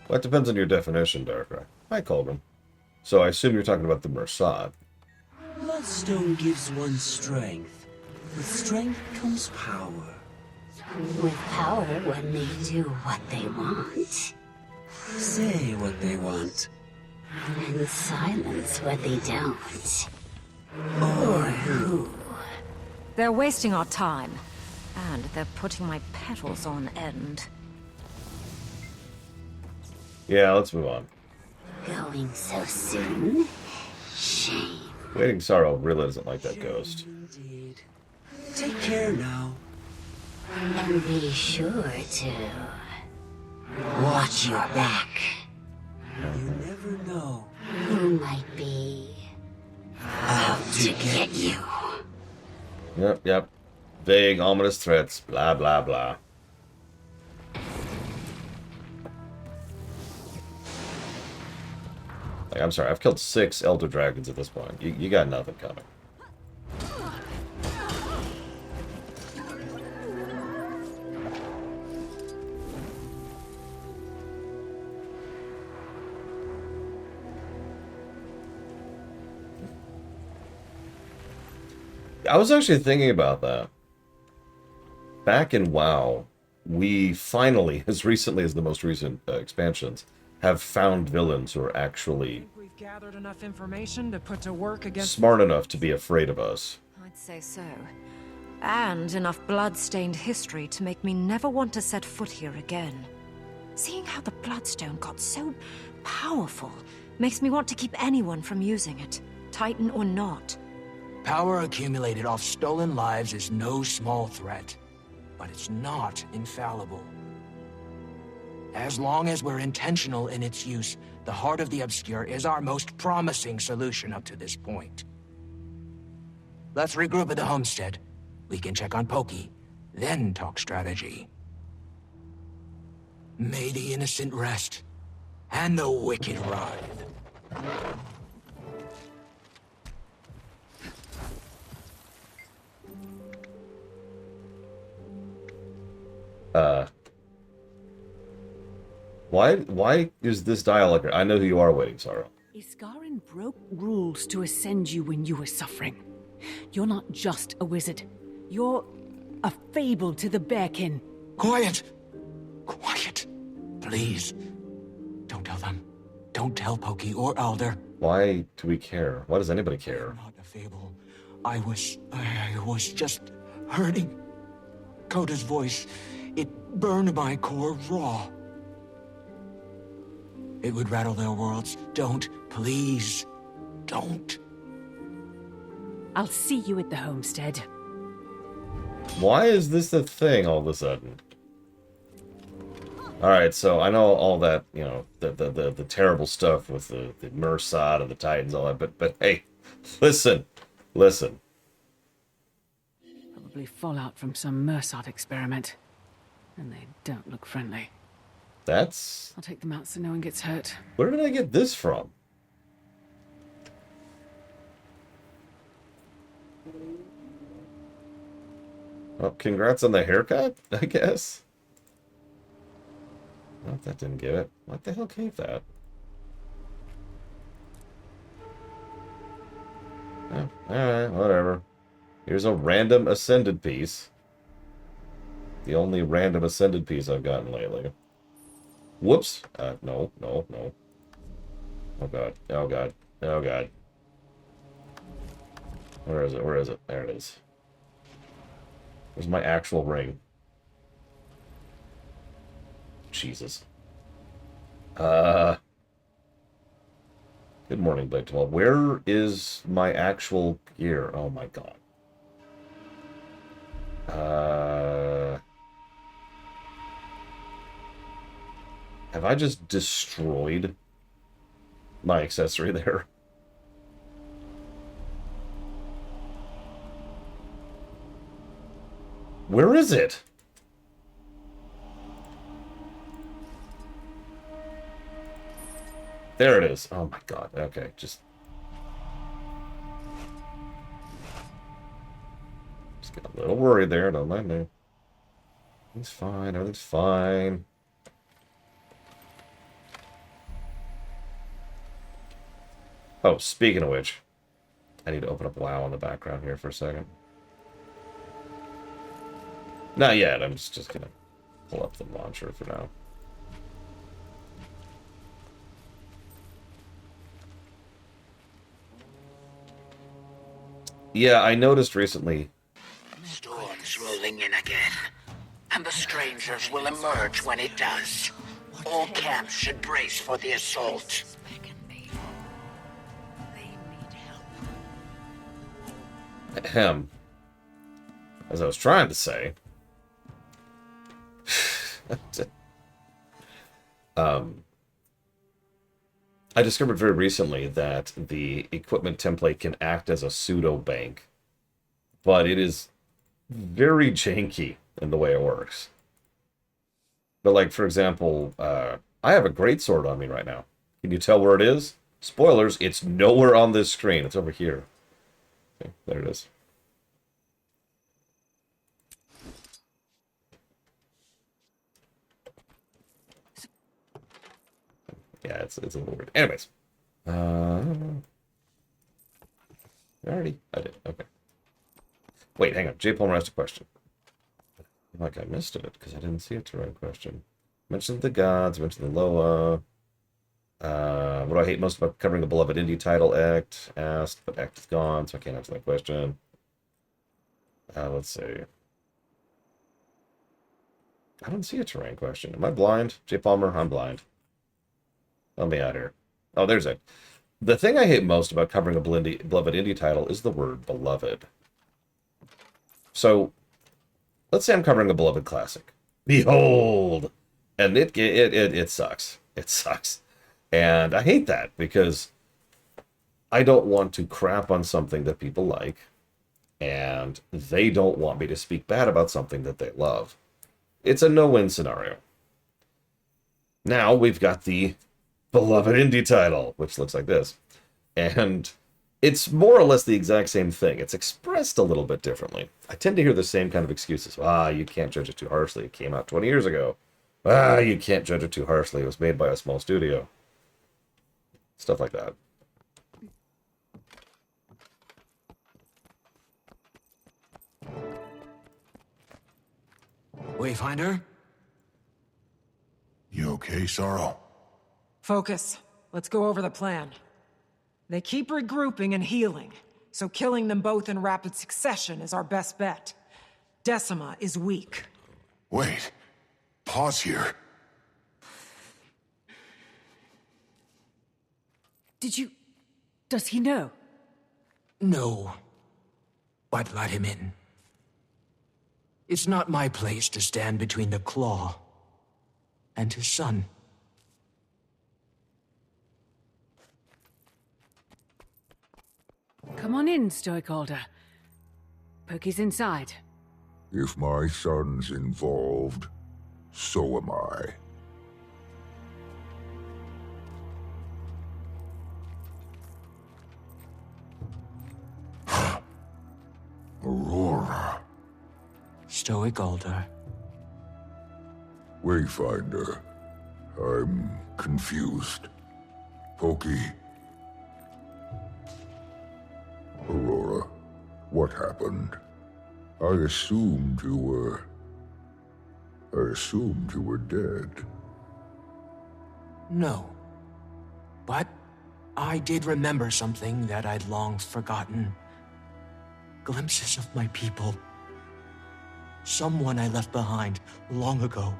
Well, that depends on your definition, Darkrai. Hi, Colgan. So I assume you're talking about the Mersat. Bloodstone gives one strength. With strength comes power. With power, one may do what they want. Say what they want. And silence what they don't. Or who? They're wasting our time. And they're putting my petals on end. Yeah, let's move on. Going so soon? Shame. Waiting Sorrow really doesn't like that ghost. Indeed. Take care now. And be sure to... Watch your back. You never know. Who might be... out to get you. Yep. Vague, ominous threats, blah, blah, blah. Like, I'm sorry, I've killed 6 Elder Dragons at this point. You got nothing coming. I was actually thinking about that. Back in WoW, we finally, as recently as the most recent expansions, have found villains who are actually We've gathered enough information to put to work against... smart enough to be afraid of us. I'd say so. And enough blood-stained history to make me never want to set foot here again. Seeing how the Bloodstone got so powerful makes me want to keep anyone from using it, Titan or not. Power accumulated off stolen lives is no small threat, but it's not infallible. As long as we're intentional in its use, the Heart of the Obscure is our most promising solution up to this point. Let's regroup at the homestead. We can check on Pokey, then talk strategy. May the innocent rest, and the wicked writhe. Why is this dialogue? I know who you are, waiting, Sorrow. Iskarin broke rules to ascend you when you were suffering. You're not just a wizard. You're a fable to the Bearkin. Quiet! Quiet! Please. Don't tell them. Don't tell Pokey or Alder. Why do we care? Why does anybody care? Not a fable. I was just hurting. Coda's voice, it burned my core raw. It would rattle their worlds. Don't, please, don't. I'll see you at the homestead. Why is this a thing all of a sudden? Alright, so I know all that, you know, the terrible stuff with the Mersod and the Titans, all that, but hey, listen. Probably fallout from some Mersod experiment. And they don't look friendly. That's... I'll take them out so no one gets hurt. Where did I get this from? Well, congrats on the haircut, I guess. Well, that didn't give it. What the hell gave that? Oh, alright, whatever. Here's a random ascended piece. The only random ascended piece I've gotten lately. Whoops. No. Oh god. Oh god. Oh god. Where is it? Where is it? There it is. Where's my actual ring? Jesus. Good morning, Blake 12. Where is my actual gear? Oh my god. Have I just destroyed my accessory there? Where is it? There it is. Oh my god. Okay, just get a little worried there. Don't mind me. Everything's fine. Everything's fine. Oh, speaking of which, I need to open up WoW in the background here for a second. Not yet. I'm just gonna pull up the launcher for now. Yeah, I noticed recently. Storm's rolling in again, and the strangers will emerge when it does. All camps should brace for the assault. Ahem. As I was trying to say. I discovered very recently that the equipment template can act as a pseudo bank, but it is very janky in the way it works. But like, for example, I have a greatsword on me right now. Can you tell where it is? Spoilers, it's nowhere on this screen. It's over here. Okay, there it is. Yeah, it's a little weird. Anyways. I did. Okay. Wait, hang on. J. Palmer asked a question. Like I missed it, because I didn't see it to write a question. Mentioned the gods, mentioned the Loa. What do I hate most about covering a beloved indie title? Act asked, but Act is gone, so I can't answer that question. Let's see. I don't see a terrain question. Am I blind? J. Palmer, I'm blind. Let me out here. Oh, there's it. The thing I hate most about covering a beloved indie title is the word beloved. So, let's say I'm covering a beloved classic. Behold! And it sucks. It sucks. And I hate that because I don't want to crap on something that people like. and they don't want me to speak bad about something that they love. It's a no-win scenario. Now we've got the beloved indie title, which looks like this. And it's more or less the exact same thing. It's expressed a little bit differently. I tend to hear the same kind of excuses. You can't judge it too harshly. It came out 20 years ago. You can't judge it too harshly. It was made by a small studio. Stuff like that. Wayfinder? You okay, Sorrow? Focus. Let's go over the plan. They keep regrouping and healing, so killing them both in rapid succession is our best bet. Decima is weak. Wait. Pause here. Does he know? No. But let him in. It's not my place to stand between the Claw and his son. Come on in, Stoic Alder. Pokey's inside. If my son's involved, so am I. Aurora. Stoic Alder. Wayfinder. I'm confused. Pokey. Aurora, what happened? I assumed you were dead. No. But I did remember something that I'd long forgotten. Glimpses of my people. Someone I left behind long ago.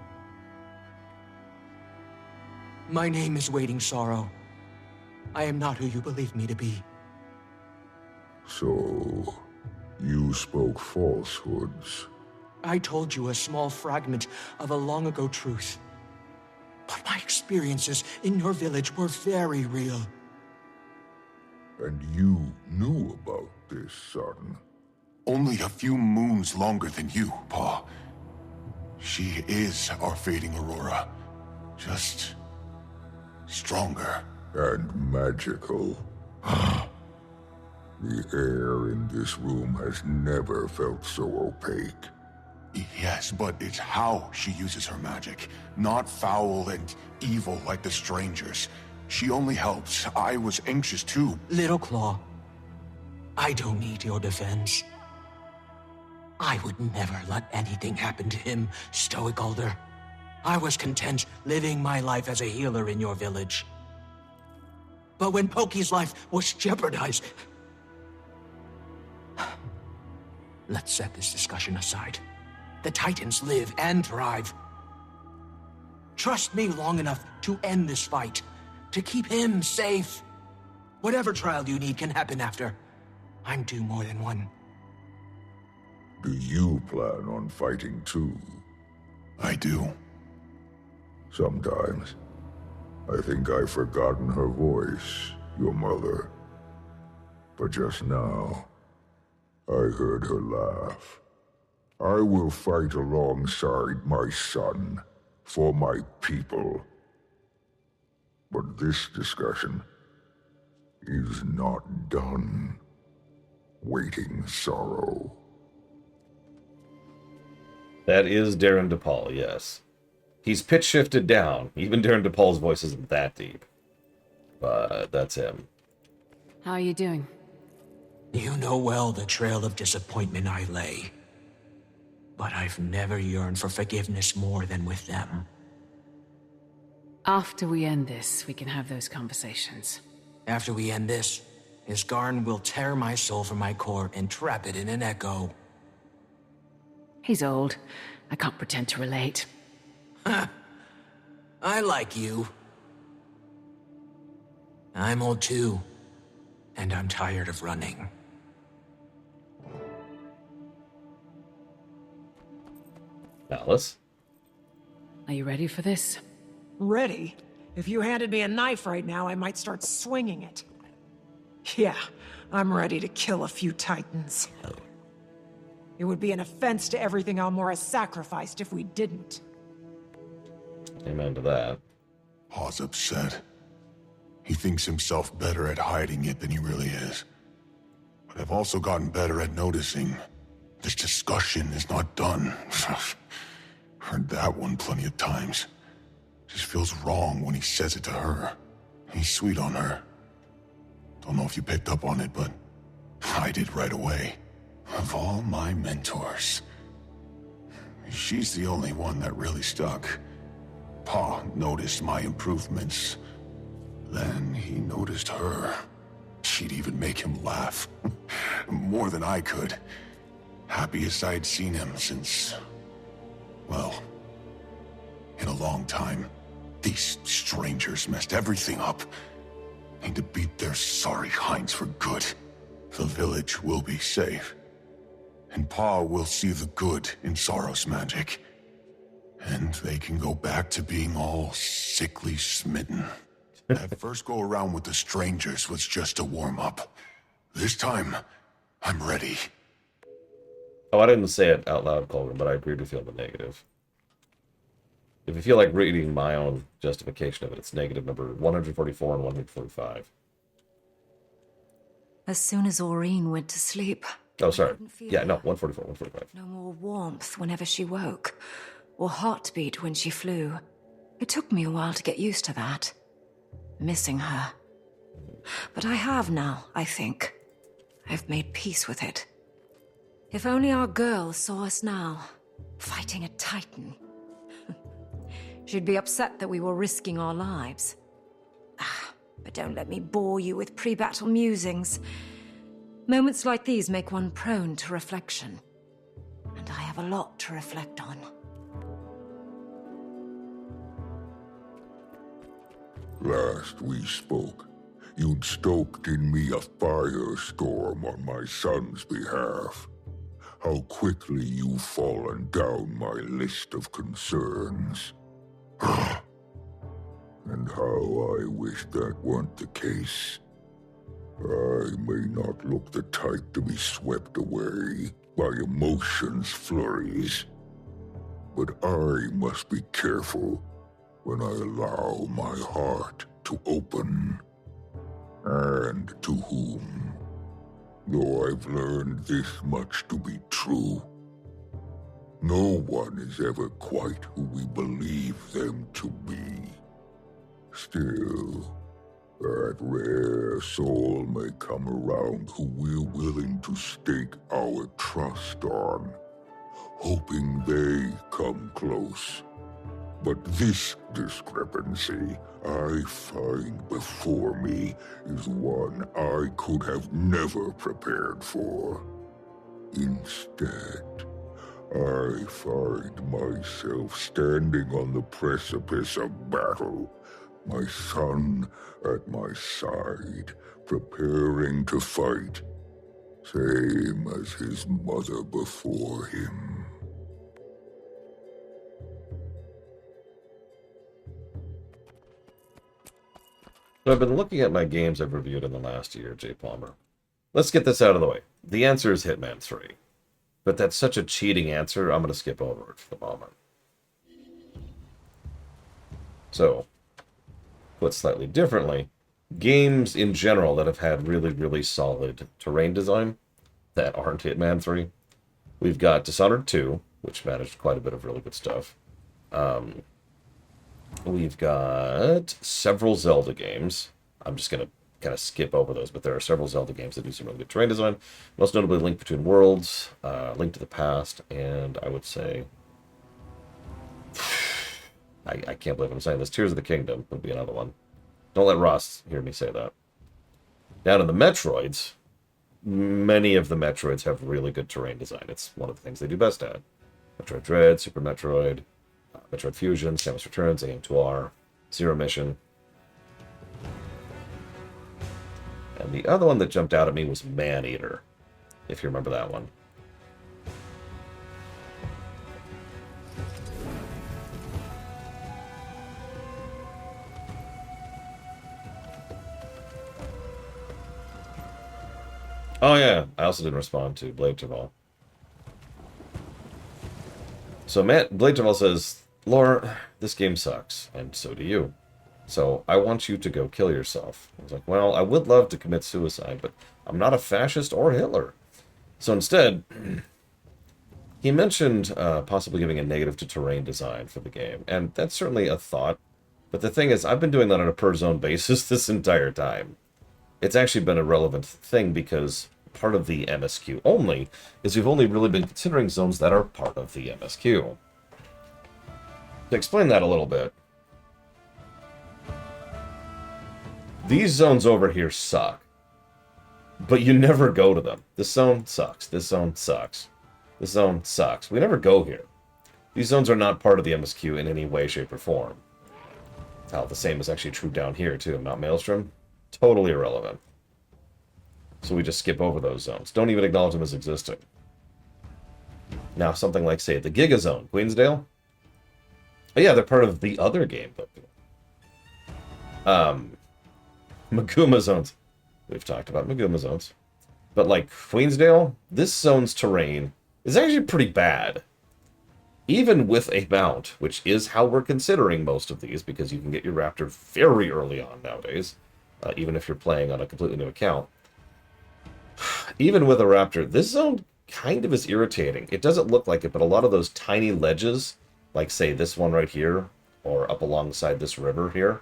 My name is Waiting Sorrow. I am not who you believe me to be. So, you spoke falsehoods. I told you a small fragment of a long-ago truth. But my experiences in your village were very real. And you knew about this, son? Only a few moons longer than you, Pa. She is our fading Aurora. Just stronger. And magical. The air in this room has never felt so opaque. Yes, but it's how she uses her magic. Not foul and evil like the strangers. She only helps. I was anxious too. Little Claw, I don't need your defense. I would never let anything happen to him, Stoic Alder. I was content living my life as a healer in your village. But when Pokey's life was jeopardized... Let's set this discussion aside. The Titans live and thrive. Trust me long enough to end this fight, to keep him safe. Whatever trial you need can happen after. I'm due more than one. Do you plan on fighting too? I do. Sometimes, I think I've forgotten her voice, your mother. But just now, I heard her laugh. I will fight alongside my son, for my people. But this discussion is not done. Waiting Sorrow. That is Darren DePaul, yes. He's pitch shifted down. Even Darren DePaul's voice isn't that deep. But that's him. How are you doing? You know well the trail of disappointment I lay. But I've never yearned for forgiveness more than with them. After we end this, we can have those conversations. After we end this, Isgarn will tear my soul from my core and trap it in an echo. He's old. I can't pretend to relate. I like you. I'm old too, and I'm tired of running. Alice? Are you ready for this? Ready? If you handed me a knife right now, I might start swinging it. Yeah, I'm ready to kill a few Titans. It would be an offense to everything Almora sacrificed if we didn't. Amen to that. Pa's upset. He thinks himself better at hiding it than he really is. But I've also gotten better at noticing this discussion is not done. Heard that one plenty of times. Just feels wrong when he says it to her. He's sweet on her. Don't know if you picked up on it, but I did right away. Of all my mentors, she's the only one that really stuck. Pa noticed my improvements. Then he noticed her. She'd even make him laugh. More than I could. Happiest I'd seen him since... well, in a long time. These strangers messed everything up. Need to beat their sorry hinds for good. The village will be safe. And Pa will see the good in Sorrow's magic. And they can go back to being all sickly smitten. That first go around with the strangers was just a warm-up. This time, I'm ready. Oh, I didn't say it out loud, Colvin, but I agree with you on the negative. If you feel like reading my own justification of it, it's negative number 144 and 145. As soon as Aureen went to sleep... Oh, sorry. Yeah, no, 144, 145. No more warmth whenever she woke, or heartbeat when she flew. It took me a while to get used to that. Missing her. But I have now, I think. I've made peace with it. If only our girl saw us now, fighting a Titan. She'd be upset that we were risking our lives. But don't let me bore you with pre-battle musings. Moments like these make one prone to reflection. And I have a lot to reflect on. Last we spoke, you'd stoked in me a firestorm on my son's behalf. How quickly you've fallen down my list of concerns. And how I wish that weren't the case. I may not look the type to be swept away by emotions' flurries, but I must be careful when I allow my heart to open. And to whom? Though I've learned this much to be true. No one is ever quite who we believe them to be. Still, that rare soul may come around who we're willing to stake our trust on, hoping they come close. But this discrepancy I find before me is one I could have never prepared for. Instead, I find myself standing on the precipice of battle, my son at my side, preparing to fight, same as his mother before him. So I've been looking at my games I've reviewed in the last year, Jay Palmer. Let's get this out of the way. The answer is Hitman 3. But that's such a cheating answer, I'm going to skip over it for the moment. So, put slightly differently, games in general that have had really, really solid terrain design that aren't Hitman 3. We've got Dishonored 2, which managed quite a bit of really good stuff. We've got several Zelda games. I'm just going to kind of skip over those, but there are several Zelda games that do some really good terrain design. Most notably Link Between Worlds, Link to the Past, and I would say... I can't believe I'm saying this. Tears of the Kingdom would be another one. Don't let Ross hear me say that. Down in the Metroids, many of the Metroids have really good terrain design. It's one of the things they do best at. Metroid Dread, Super Metroid, Metroid Fusion, Samus Returns, AM2R, Zero Mission. And the other one that jumped out at me was Maneater, if you remember that one. Oh yeah, I also didn't respond to Blade Terval. So Matt Bladejaval says, Laura, this game sucks, and so do you. So I want you to go kill yourself. I was like, well, I would love to commit suicide, but I'm not a fascist or Hitler. So instead, he mentioned possibly giving a negative to terrain design for the game, and that's certainly a thought. But the thing is, I've been doing that on a per-zone basis this entire time. It's actually been a relevant thing because part of the MSQ only is we've only really been considering zones that are part of the MSQ. To explain that a little bit, these zones over here suck, but you never go to them. This zone sucks. This zone sucks. This zone sucks. We never go here. These zones are not part of the MSQ in any way, shape, or form. Hell, the same is actually true down here, too. Mount Maelstrom, totally irrelevant. So we just skip over those zones. Don't even acknowledge them as existing. Now, something like, say, the Giga Zone, Queensdale. Oh, yeah, they're part of the other game, but... Maguma zones. We've talked about Maguma zones. But, like, Queensdale, this zone's terrain is actually pretty bad. Even with a mount, which is how we're considering most of these, because you can get your Raptor very early on nowadays, even if you're playing on a completely new account. Even with a Raptor, this zone kind of is irritating. It doesn't look like it, but a lot of those tiny ledges, like, say, this one right here, or up alongside this river here,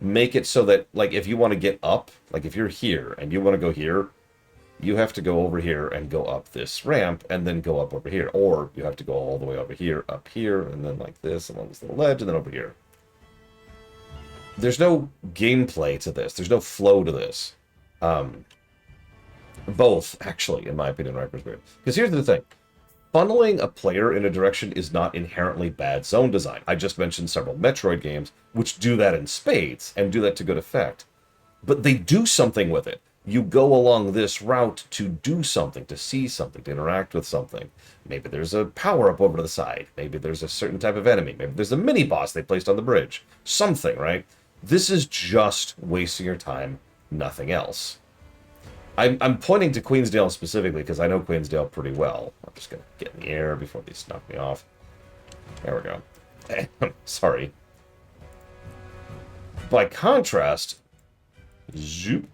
make it so that, like, if you want to get up, like, if you're here and you want to go here, you have to go over here and go up this ramp and then go up over here. Or you have to go all the way over here, up here, and then like this along this little ledge, and then over here. There's no gameplay to this. There's no flow to this. Both, actually, in my opinion, right? Because here's the thing. Funneling a player in a direction is not inherently bad zone design. I just mentioned several Metroid games which do that in spades and do that to good effect. But they do something with it. You go along this route to do something, to see something, to interact with something. Maybe there's a power-up over to the side. Maybe there's a certain type of enemy. Maybe there's a mini-boss they placed on the bridge. Something, right? This is just wasting your time, nothing else. I'm pointing to Queensdale specifically because I know Queensdale pretty well. I'm just going to get in the air before these knock me off. There we go. Sorry. By contrast, zoop.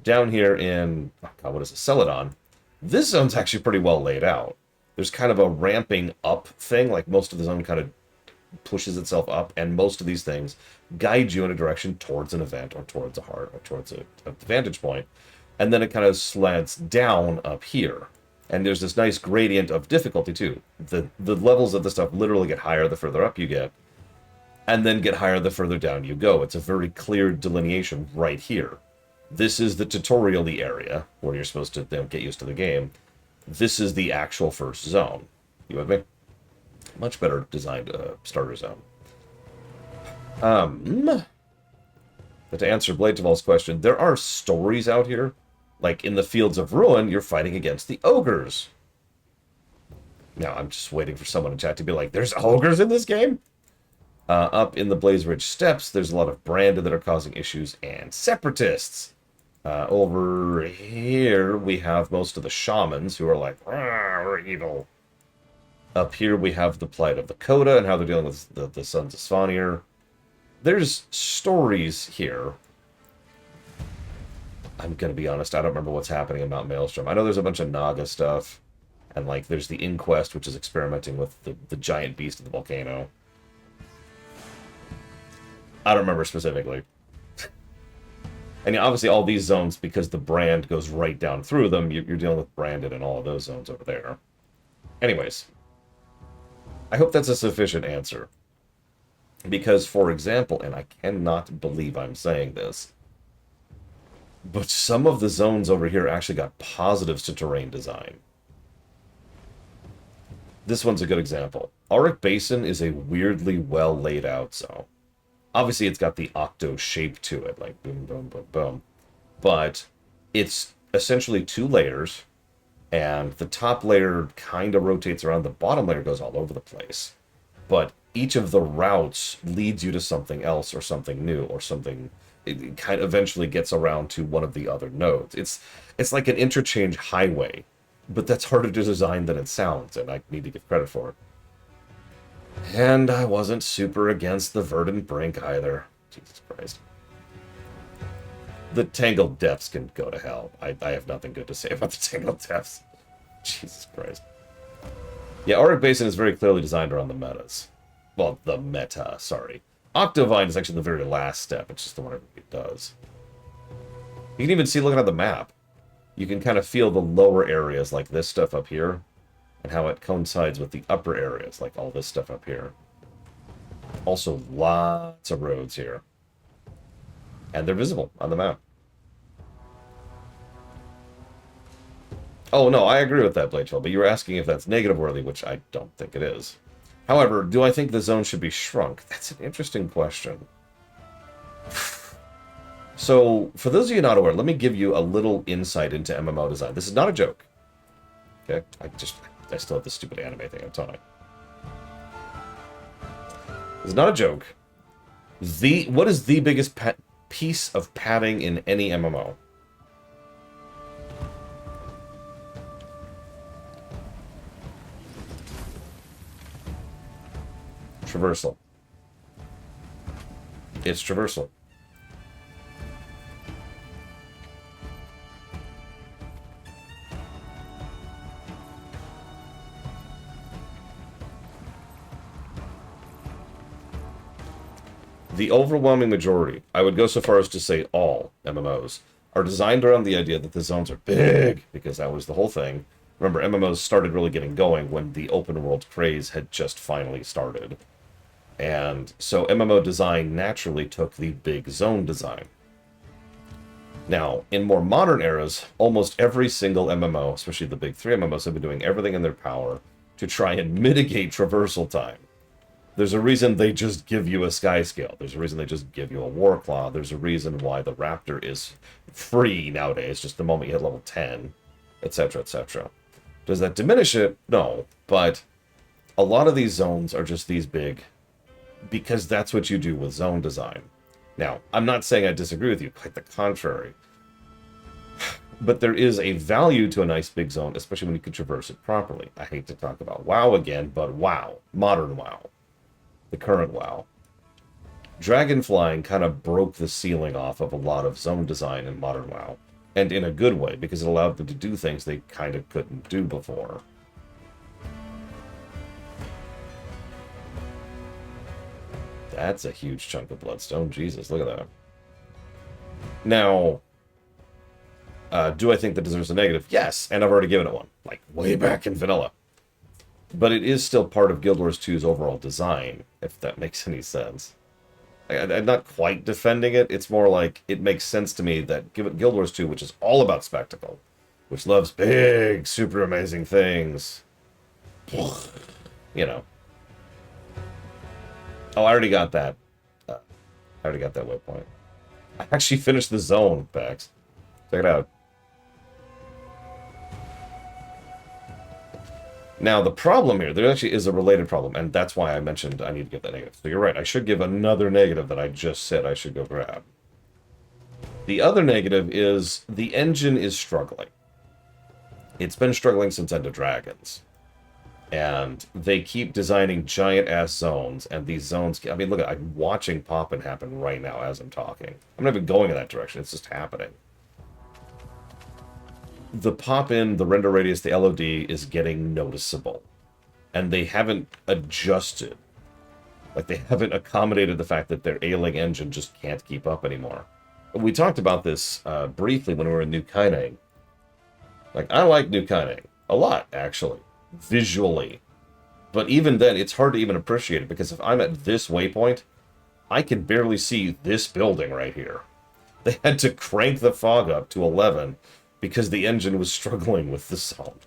Down here in, oh God, what is it, Celadon, this zone's actually pretty well laid out. There's kind of a ramping up thing, like most of the zone kind of pushes itself up, and most of these things guide you in a direction towards an event, or towards a heart, or towards a vantage point, and then it kind of slants down up here. And there's this nice gradient of difficulty, too. The levels of the stuff literally get higher the further up you get, and then get higher the further down you go. It's a very clear delineation right here. This is the tutorial-y area, where you're supposed to get used to the game. This is the actual first zone. You with me? Much better designed starter zone. But to answer Bladejaval's question, there are stories out here. Like, in the Fields of Ruin, you're fighting against the ogres. Now, I'm just waiting for someone in chat to be like, there's ogres in this game? Up in the Blaze Ridge Steppes, there's a lot of Branded that are causing issues, and Separatists. Over here, we have most of the shamans who are like, we're evil. Up here, we have the plight of the Coda and how they're dealing with the Sons of Svanir. There's stories here. I'm going to be honest, I don't remember what's happening in Mount Maelstrom. I know there's a bunch of Naga stuff. And, like, there's the Inquest, which is experimenting with the giant beast of the volcano. I don't remember specifically. And obviously all these zones, because the brand goes right down through them, you're dealing with Branded and all of those zones over there. Anyways, I hope that's a sufficient answer. Because, for example, and I cannot believe I'm saying this, but some of the zones over here actually got positives to terrain design. This one's a good example. Auric Basin is a weirdly well laid out zone. Obviously, it's got the octo shape to it, like boom, boom, boom, boom. But it's essentially 2 layers, and the top layer kind of rotates around, the bottom layer goes all over the place. But each of the routes leads you to something else, or something new, or something... It kind of eventually gets around to one of the other nodes. It's like an interchange highway, but that's harder to design than it sounds, and I need to give credit for it. And I wasn't super against the verdant brink either. Jesus Christ. The Tangled Depths can go to hell. I have nothing good to say about the Tangled Depths. Jesus Christ. Yeah, Auric Basin is very clearly designed around the metas. Well, the meta, sorry. Octovine is actually the very last step. It's just the one everybody does. You can even see, looking at the map, you can kind of feel the lower areas, like this stuff up here, and how it coincides with the upper areas, like all this stuff up here. Also, lots of roads here. And they're visible on the map. Oh, no, I agree with that, Bladefell, but you were asking if that's negative-worthy, which I don't think it is. However, do I think the zone should be shrunk? That's an interesting question. So, for those of you not aware, let me give you a little insight into MMO design. This is not a joke. Okay? I still have this stupid anime thing, I'm telling you. It's not a joke. What is the biggest piece of padding in any MMO? Traversal. It's traversal. The overwhelming majority, I would go so far as to say all MMOs, are designed around the idea that the zones are big, because that was the whole thing. Remember, MMOs started really getting going when the open world craze had just finally started. And so MMO design naturally took the big zone design. Now, in more modern eras, almost every single MMO, especially the big three MMOs, have been doing everything in their power to try and mitigate traversal time. There's a reason they just give you a sky scale. There's a reason they just give you a Warclaw. There's a reason why the Raptor is free nowadays, just the moment you hit level 10, etc., etc. Does that diminish it? No, but a lot of these zones are just these big because that's what you do with zone design. Now, I'm not saying I disagree with you, quite the contrary. But there is a value to a nice big zone, especially when you can traverse it properly. I hate to talk about WoW again, but WoW. Modern WoW. The current WoW. Dragonflying kind of broke the ceiling off of a lot of zone design in modern WoW. And in a good way, because it allowed them to do things they kind of couldn't do before. That's a huge chunk of bloodstone. Jesus, look at that. Now, do I think that deserves a negative? Yes, and I've already given it one. Like, way back in vanilla. But it is still part of Guild Wars 2's overall design, if that makes any sense. I'm not quite defending it. It's more like, it makes sense to me that Guild Wars 2, which is all about spectacle, which loves big, super amazing things, you know. Oh, I already got that. I already got that waypoint. I actually finished the zone, Pax. Check it out. Now, the problem here, there actually is a related problem, and that's why I mentioned I need to give that negative. So you're right, I should give another negative that I just said I should go grab. The other negative is the engine is struggling. It's been struggling since End of Dragons. And they keep designing giant-ass zones, and these zones... I mean, look, I'm watching Poppin' happen right now as I'm talking. I'm not even going in that direction, it's just happening. The pop-in, the render radius, the LOD is getting noticeable. And they haven't adjusted. Like, they haven't accommodated the fact that their ailing engine just can't keep up anymore. We talked about this briefly when we were in New Kaineng. Like, I like New Kaineng. A lot, actually. Visually. But even then, it's hard to even appreciate it, because if I'm at this waypoint, I can barely see this building right here. They had to crank the fog up to 11 because the engine was struggling with the sound.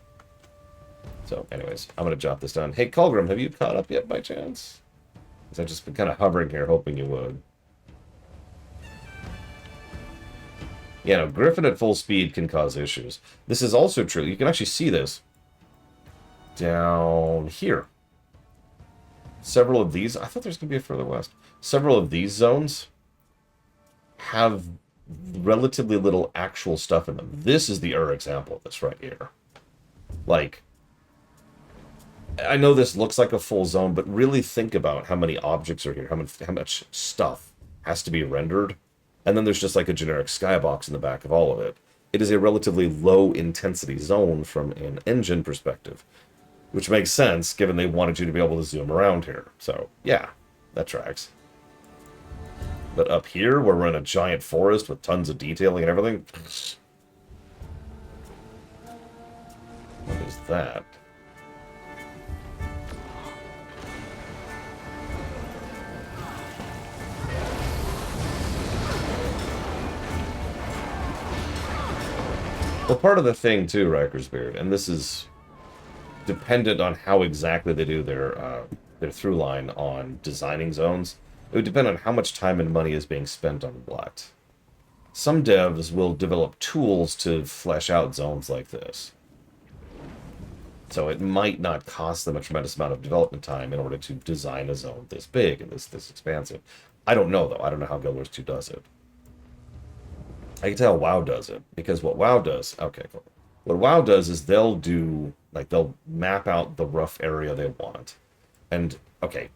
So, anyways, I'm going to jot this down. Hey, Colgrim, have you caught up yet by chance? Because I've just been kind of hovering here, hoping you would. Yeah, no, Griffin at full speed can cause issues. This is also true. You can actually see this down here. Several of these, I thought there's going to be a further west. Several of these zones have relatively little actual stuff in them. This is the example of this right here. Like, I know this looks like a full zone, but really think about how many objects are here, how much stuff has to be rendered, and then there's just like a generic skybox in the back of all of it. It is a relatively low-intensity zone from an engine perspective, which makes sense given they wanted you to be able to zoom around here. So, yeah, that tracks. But up here, where we're in a giant forest with tons of detailing and everything... What is that? Well, part of the thing, too, Riker's Beard, and this is dependent on how exactly they do their through line on designing zones. It would depend on how much time and money is being spent on what. Some devs will develop tools to flesh out zones like this. So it might not cost them a tremendous amount of development time in order to design a zone this big and this expansive. I don't know, though. I don't know how Guild Wars 2 does it. I can tell WoW does it, because what WoW does... Okay, cool. What WoW does is they'll do... Like, they'll map out the rough area they want. And, okay,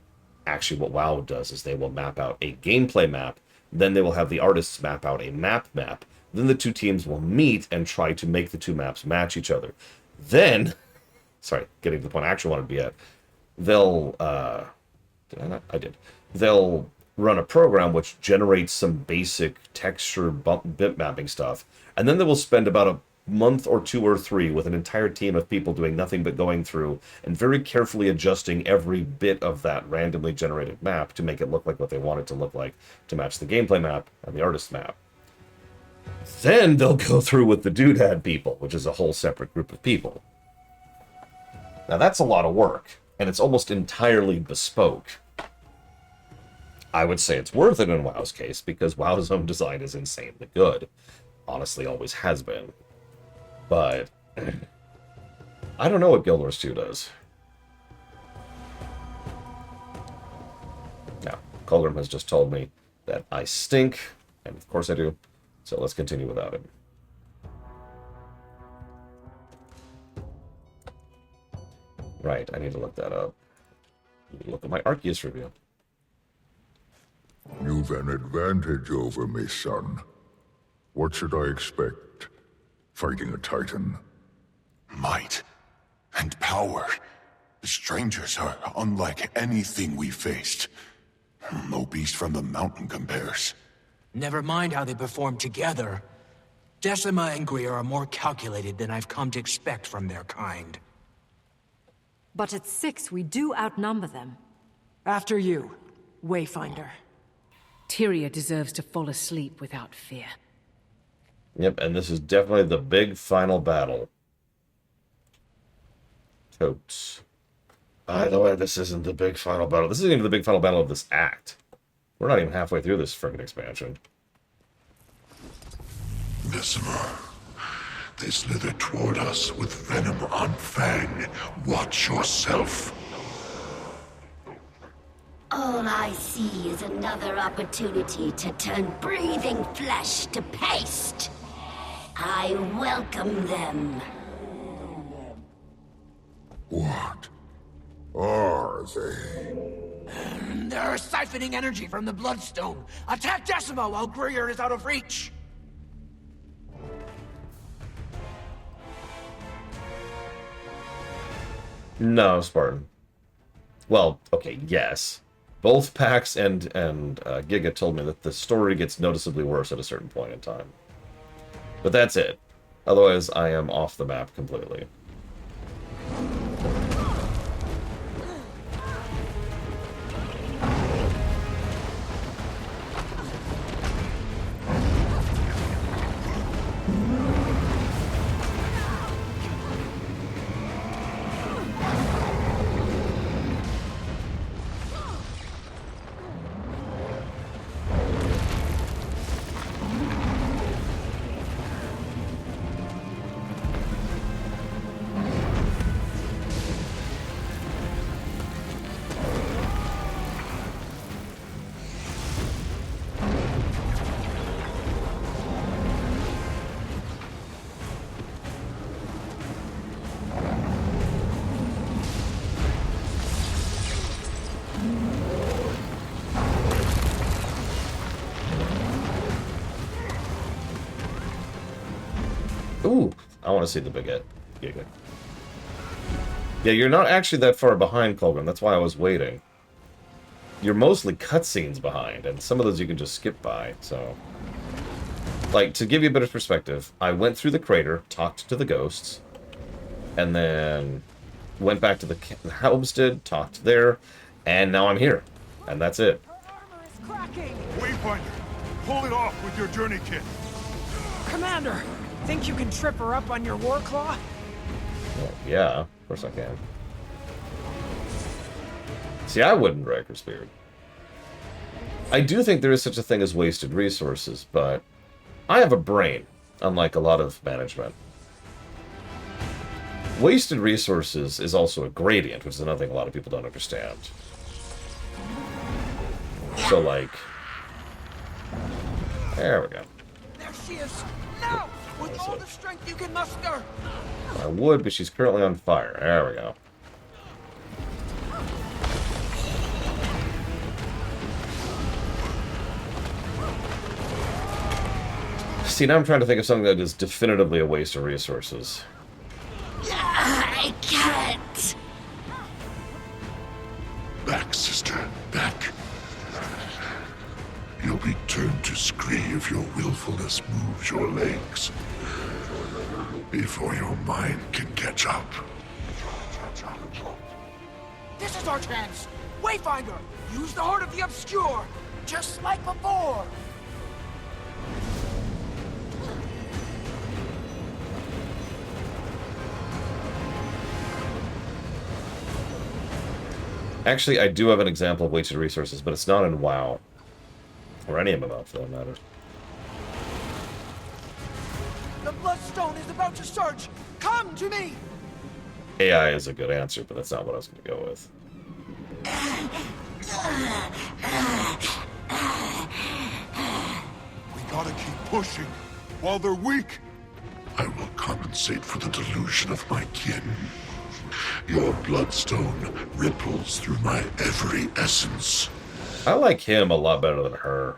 actually what WoW does is they will map out a gameplay map, then they will have the artists map out a map. Then the two teams will meet and try to make the two maps match each other. Then... Sorry, getting to the point I actually wanted to be at. They'll... Did I not? I did. They'll run a program which generates some basic texture bit mapping stuff, and then they will spend about a month or 2 or 3 with an entire team of people doing nothing but going through and very carefully adjusting every bit of that randomly generated map to make it look like what they want it to look like to match the gameplay map and the artist map. Then they'll go through with the doodad people, which is a whole separate group of people. Now that's a lot of work, and it's almost entirely bespoke. I would say it's worth it in WoW's case, because WoW's own design is insanely good. Honestly, always has been. But I don't know what Guild Wars 2 does. Now, Colgrim has just told me that I stink, and of course I do, so let's continue without him. Right, I need to look that up. Look at my Arceus review. You've an advantage over me, son. What should I expect? Fighting a Titan? Might and power. The strangers are unlike anything we faced. No beast from the mountain compares. Never mind how they perform together. Decima and Greer are more calculated than I've come to expect from their kind. But at 6, we do outnumber them. After you, Wayfinder. Tyria deserves to fall asleep without fear. Yep, and this is definitely the big final battle. Totes. By the way, this isn't the big final battle. This isn't even the big final battle of this act. We're not even halfway through this friggin' expansion. Decima, they slither toward us with venom on fang. Watch yourself. All I see is another opportunity to turn breathing flesh to paste. I welcome them. What are they? They're siphoning energy from the Bloodstone. Attack Decima while Greer is out of reach. No, Spartan. Well, okay, yes. Both Pax and Giga told me that the story gets noticeably worse at a certain point in time. But that's it. Otherwise, I am off the map completely. Ooh, I want to see the Giga. Yeah, you're not actually that far behind, Colgan. That's why I was waiting. You're mostly cutscenes behind, and some of those you can just skip by, so... Like, to give you a bit of perspective, I went through the crater, talked to the ghosts, and then went back to the homestead, talked there, and now I'm here. And that's it. Wayfinder, pull it off with your journey kit. Commander, think you can trip her up on your war claw? Well, yeah, of course I can. See, I wouldn't break her spirit. I do think there is such a thing as wasted resources, but I have a brain, unlike a lot of management. Wasted resources is also a gradient, which is another thing a lot of people don't understand. So, like... There we go. There she is! Now! With all the strength you can muster! I would, but she's currently on fire. There we go. See, now I'm trying to think of something that is definitively a waste of resources. I can't. Back, sister, back. You'll be turned to scree if your willfulness moves your legs. Before your mind can catch up. This is our chance! Wayfinder! Use the Heart of the Obscure! Just like before! Actually, I do have an example of wasted resources, but it's not in WoW. Or any MMO, for that matter. The Bloodstone is about to surge! Come to me! AI is a good answer, but that's not what I was going to go with. We gotta keep pushing while they're weak. I will compensate for the delusion of my kin. Your bloodstone ripples through my every essence. I like him a lot better than her.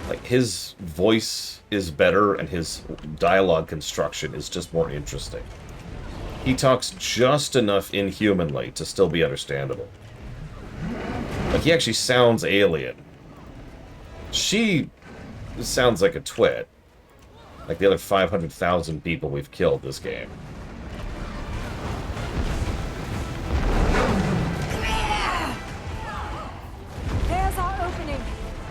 Like, his voice is better, and his dialogue construction is just more interesting. He talks just enough inhumanly to still be understandable. Like, he actually sounds alien. She sounds like a twit. Like the other 500,000 people we've killed this game. There's our opening.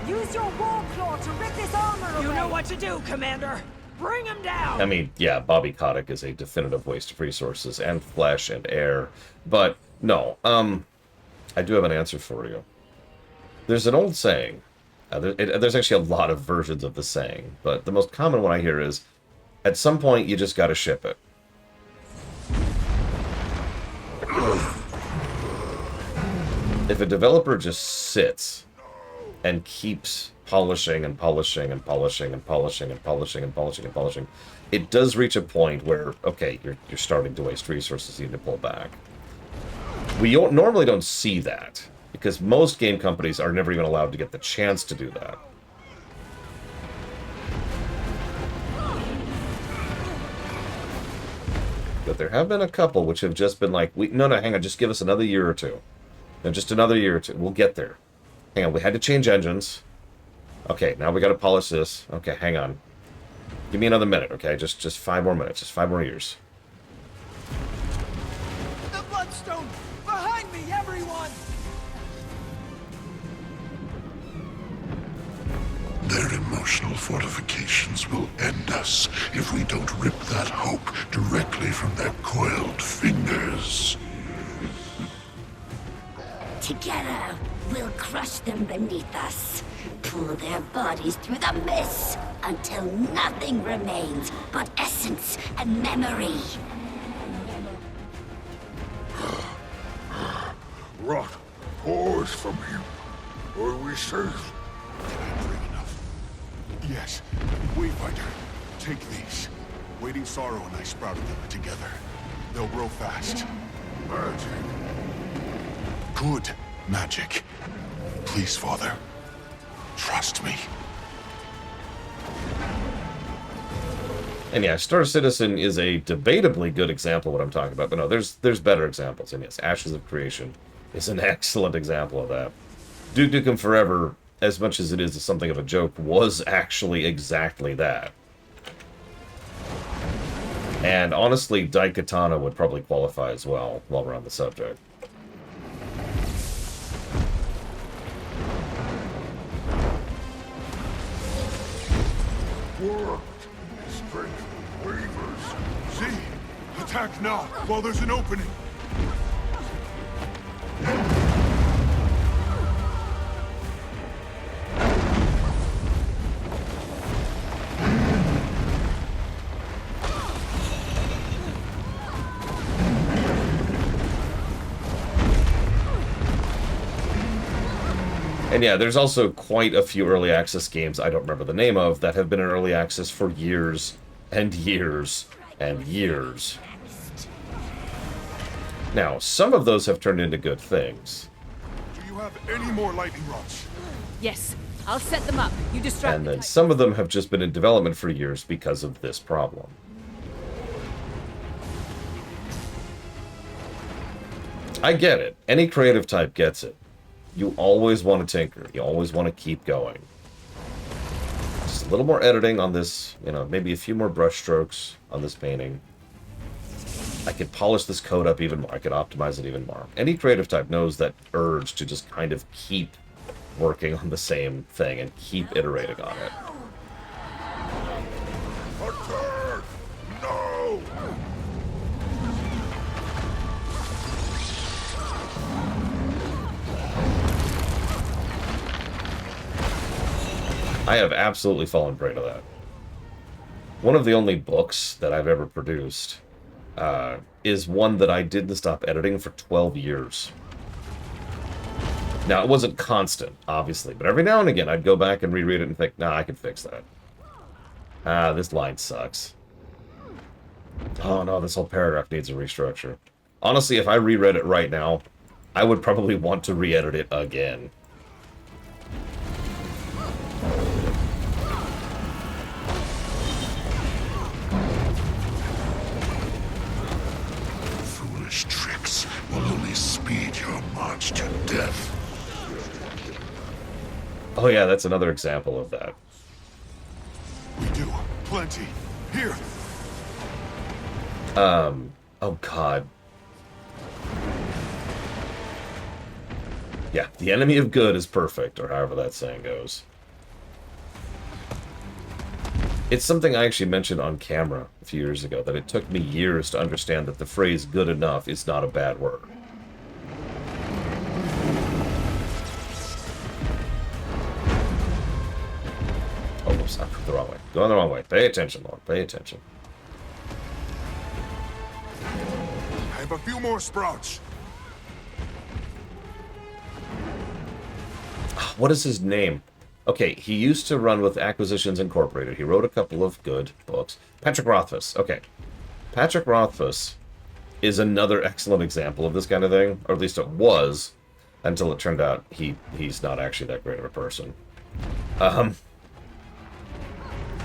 Use your war claw to rip this armor away. You know what to do, Commander. Bring him down. I mean, yeah, Bobby Kotick is a definitive waste of resources and flesh and air. But, no, I do have an answer for you. There's an old saying. There's actually a lot of versions of the saying, but the most common one I hear is, at some point, you just gotta ship it. If a developer just sits and keeps polishing and polishing and polishing and polishing and polishing and polishing and polishing, it does reach a point where, okay, you're starting to waste resources, you need to pull back. We normally don't see that, because most game companies are never even allowed to get the chance to do that. But there have been a couple which have just been like, no, hang on, just give us another year or two. No, just another year or two. We'll get there. Hang on, we had to change engines. Okay, now we got to polish this. Okay, hang on. Give me another minute, okay? Just 5 more minutes. Just 5 more years. The Bloodstone! Behind me, everyone! Their emotional fortifications will end us if we don't rip that hope directly from their coiled fingers. Together, we'll crush them beneath us. Pull their bodies through the mist until nothing remains but essence and memory. Rot pours from him. Are we safe? Yes. Wayfinder, take these. Waiting Sorrow and I sprouted them together. They'll grow fast. Magic. Good magic. Please, Father. Trust me. And yeah, Star Citizen is a debatably good example of what I'm talking about. But no, there's better examples. And yes, Ashes of Creation is an excellent example of that. Duke Nukem Forever, as much as it is something of a joke, was actually exactly that. And honestly, Daikatana would probably qualify as well, while we're on the subject. Worked. Strength wavers. See? Attack now, while there's an opening. And yeah, there's also quite a few early access games I don't remember the name of that have been in early access for years and years and years. Now, some of those have turned into good things. Do you have any more lightning rods? Yes, I'll set them up. You distract And then some of them have just been in development for years because of this problem. I get it. Any creative type gets it. You always want to tinker. You always want to keep going. Just a little more editing on this, you know, maybe a few more brush strokes on this painting. I could polish this code up even more. I could optimize it even more. Any creative type knows that urge to just kind of keep working on the same thing and keep iterating on it. Attack! No! I have absolutely fallen prey to that. One of the only books that I've ever produced is one that I didn't stop editing for 12 years. Now, it wasn't constant, obviously, but every now and again I'd go back and reread it and think, nah, I can fix that. Ah, this line sucks. Oh no, this whole paragraph needs a restructure. Honestly, if I reread it right now, I would probably want to re-edit it again. Foolish tricks will only speed your march to death. Oh yeah, that's another example of that. We do. Plenty. Here. Oh god. Yeah, the enemy of good is perfect, or however that saying goes. It's something I actually mentioned on camera a few years ago, that it took me years to understand that the phrase good enough is not a bad word. Oh, whoops, I put the wrong way. Going the wrong way. Pay attention, Lord. Pay attention. I have a few more sprouts. What is his name? Okay, he used to run with Acquisitions Incorporated. He wrote a couple of good books. Patrick Rothfuss. Okay. Patrick Rothfuss is another excellent example of this kind of thing. Or at least it was, until it turned out he's not actually that great of a person.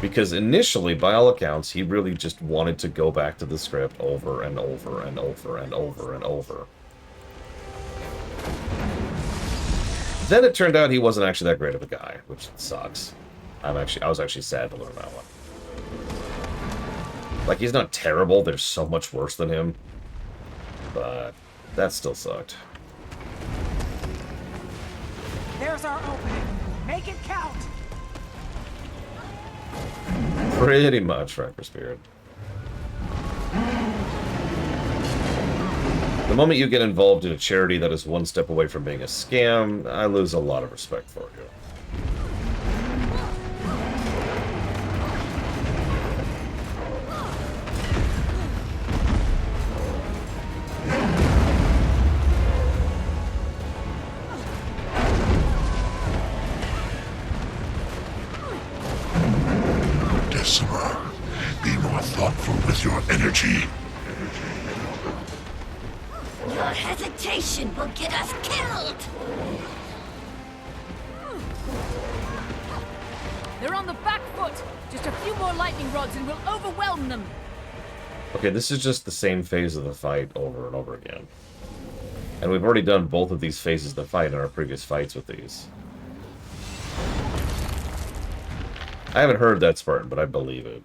Because initially, by all accounts, he really just wanted to go back to the script over and over and over and over and over. Then it turned out he wasn't actually that great of a guy, which sucks. I was actually sad to learn that one. Like, he's not terrible, there's so much worse than him. But that still sucked. There's our opening. Make it count. Pretty much, Fracker Spirit. The moment you get involved in a charity that is one step away from being a scam, I lose a lot of respect for you. Decima, be more thoughtful with your energy. Your hesitation will get us killed! They're on the back foot. Just a few more lightning rods and we'll overwhelm them. Okay, this is just the same phase of the fight over and over again. And we've already done both of these phases of the fight in our previous fights with these. I haven't heard that Spartan, but I believe it.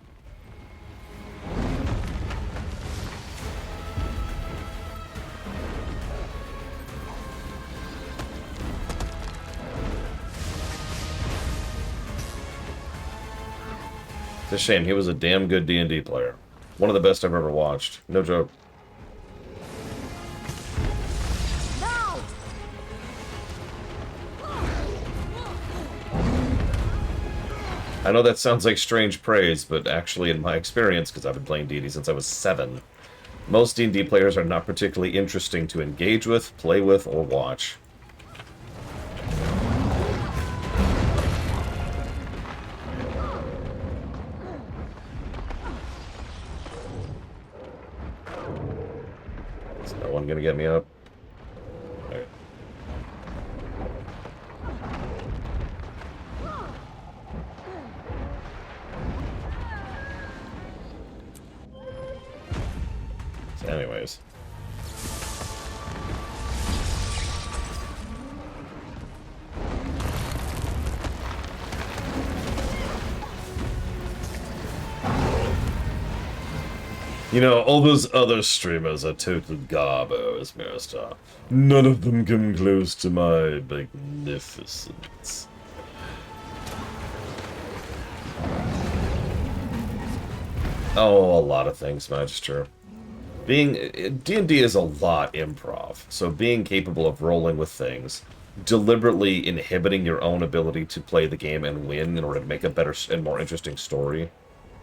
It's a shame. He was a damn good D&D player. One of the best I've ever watched. No joke. I know that sounds like strange praise, but actually in my experience, because I've been playing D&D since I was 7, most D&D players are not particularly interesting to engage with, play with, or watch. Is no one gonna get me up? Okay. So anyways. You know, all those other streamers are total garbos, Mirstar. None of them come close to my magnificence. Oh, a lot of things, Magister. D&D is a lot improv, so being capable of rolling with things, deliberately inhibiting your own ability to play the game and win in order to make a better and more interesting story.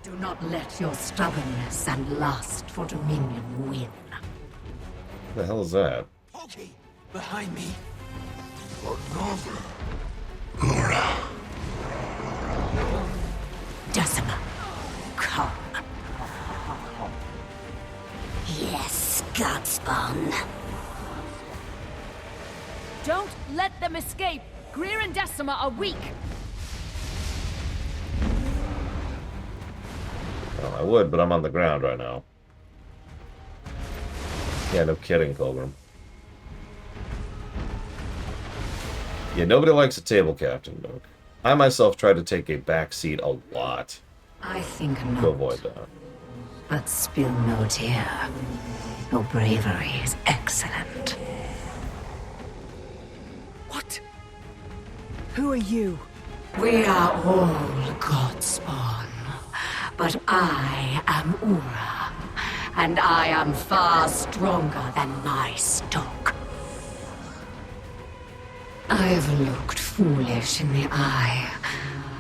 Do not let your stubbornness and lust for dominion win. What the hell is that? Pokey, behind me. Another. Decima, come. Yes, Godspawn. Don't let them escape. Greer and Decima are weak. Well, I would, but I'm on the ground right now. Yeah, no kidding, Colburn. Yeah, nobody likes a table captain, Doc. I myself tried to take a back seat a lot. I think not. To avoid that. But spill no tear. Your bravery is excellent. What? Who are you? We are all Godspawn. But I am Ura, and I am far stronger than my stock. I've looked foolish in the eye.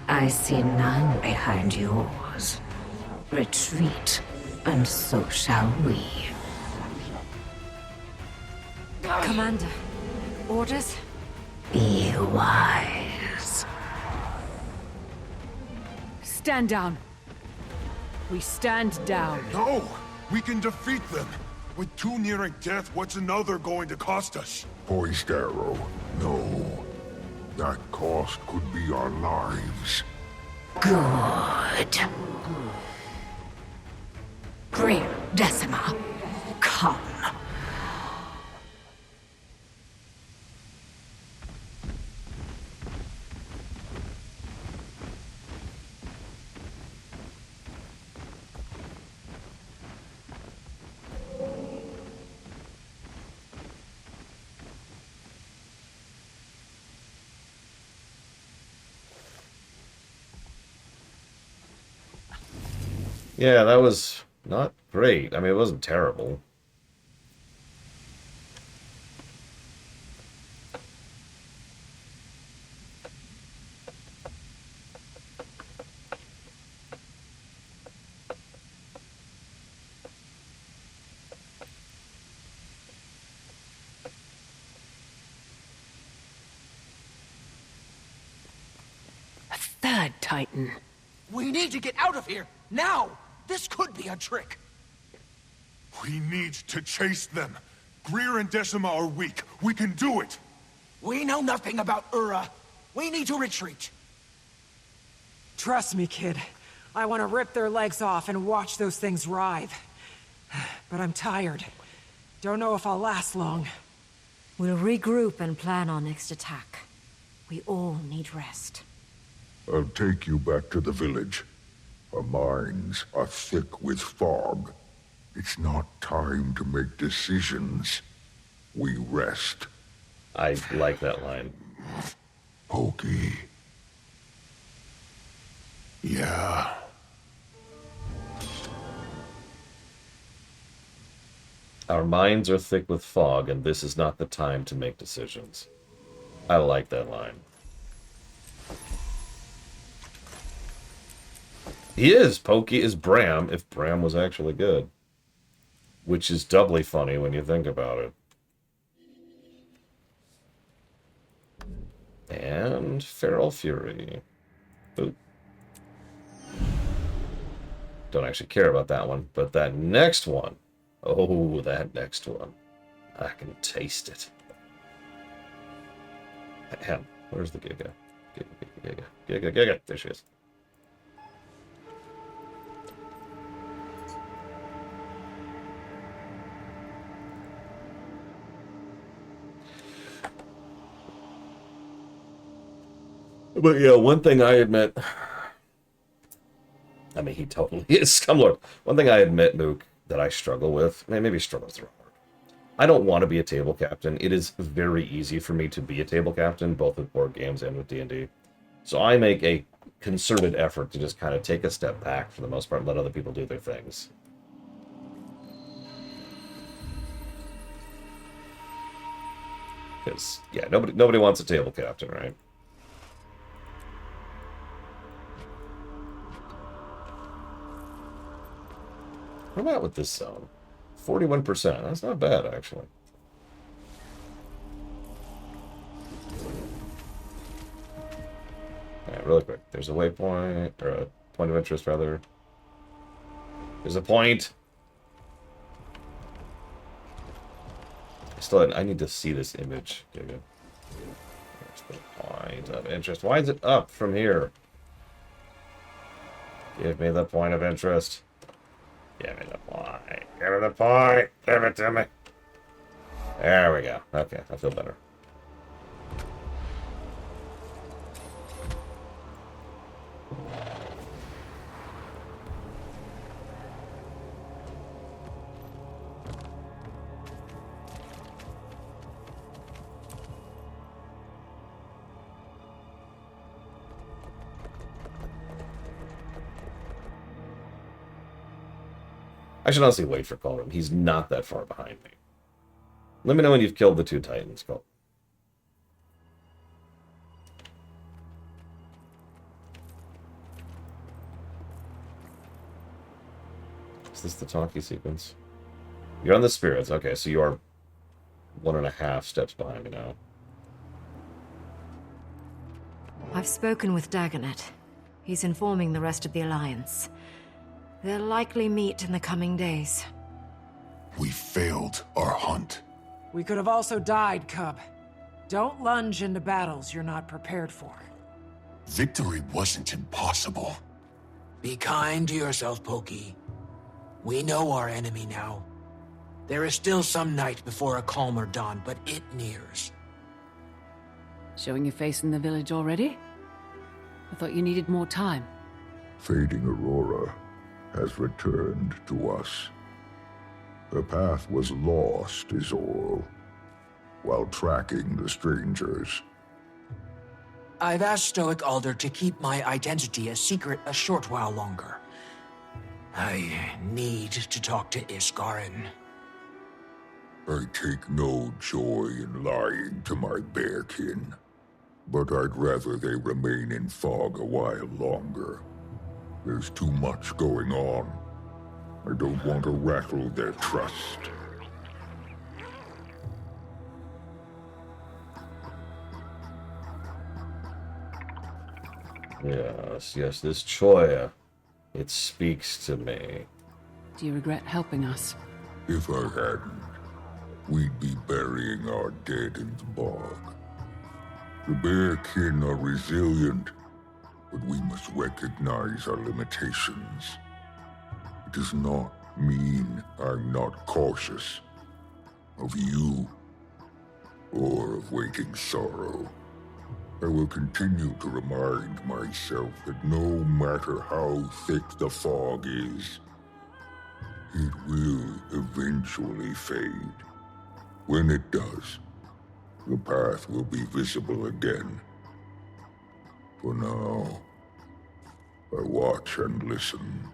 I see none behind yours. Retreat, and so shall we. Commander, orders? Be wise. Stand down. We stand down. No! We can defeat them! With two nearing death, what's another going to cost us? Poised arrow. No. That cost could be our lives. Good. Greer, Decima, come. Yeah, that was not great. I mean, it wasn't terrible. A third Titan. We need to get out of here, now! This could be a trick. We need to chase them. Greer and Decima are weak. We can do it. We know nothing about Ura. We need to retreat. Trust me, kid. I want to rip their legs off and watch those things writhe. But I'm tired. Don't know if I'll last long. We'll regroup and plan our next attack. We all need rest. I'll take you back to the village. Our minds are thick with fog. It's not time to make decisions. We rest. I like that line. Pokey. Yeah. Our minds are thick with fog, and this is not the time to make decisions. I like that line. He is. Pokey is Bram, if Bram was actually good. Which is doubly funny when you think about it. And Feral Fury. Boop. Don't actually care about that one, but that next one. Oh, that next one. I can taste it. Ahem. Where's the Giga? Giga. There she is. But yeah, one thing I admit, I mean, he totally is Scumlord. One thing I admit, Mook, that I struggle with, maybe struggle is the wrong word. I don't want to be a table captain. It is very easy for me to be a table captain, both with board games and with D&D. So I make a concerted effort to just kind of take a step back for the most part and let other people do their things. Because, yeah, nobody wants a table captain, right? What am I at with this zone? 41%. That's not bad, actually. Alright, really quick. There's a waypoint, or a point of interest, rather. There's a point. I need to see this image. There's the point of interest. Why is it up from here? Give me the point of interest. Give me the point. Give me the point. Give it to me. There we go. Okay, I feel better. I should honestly wait for Colm. He's not that far behind me. Let me know when you've killed the two Titans, Colm. Is this the talkie sequence? You're on the spirits. Okay, so you are 1.5 steps behind me now. I've spoken with Dagonet. He's informing the rest of the Alliance. They'll likely meet in the coming days. We failed our hunt. We could have also died, Cub. Don't lunge into battles you're not prepared for. Victory wasn't impossible. Be kind to yourself, Pokey. We know our enemy now. There is still some night before a calmer dawn, but it nears. Showing your face in the village already? I thought you needed more time. Fading Aurora has returned to us. Her path was lost, is all, while tracking the strangers. I've asked Stoic Alder to keep my identity a secret a short while longer. I need to talk to Iskarin. I take no joy in lying to my bearkin, but I'd rather they remain in fog a while longer. There's too much going on. I don't want to rattle their trust. Yes, this Choya. It speaks to me. Do you regret helping us? If I hadn't, we'd be burying our dead in the bog. The bearkin are resilient. but we must recognize our limitations. It does not mean I'm not cautious of you or of waking sorrow. I will continue to remind myself that no matter how thick the fog is, it will eventually fade. When it does, the path will be visible again. For now, I watch and listen.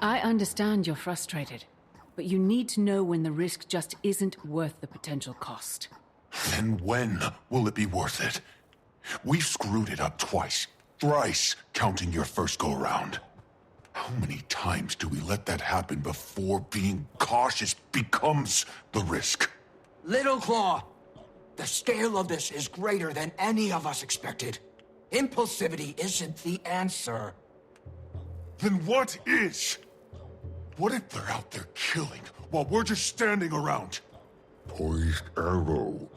I understand you're frustrated, but you need to know when the risk just isn't worth the potential cost. Then when will it be worth it? We've screwed it up twice, thrice, counting your first go-around. How many times do we let that happen before being cautious becomes the risk? Little Claw, the scale of this is greater than any of us expected. Impulsivity isn't the answer. Then what is? What if they're out there killing while we're just standing around? Poised arrow.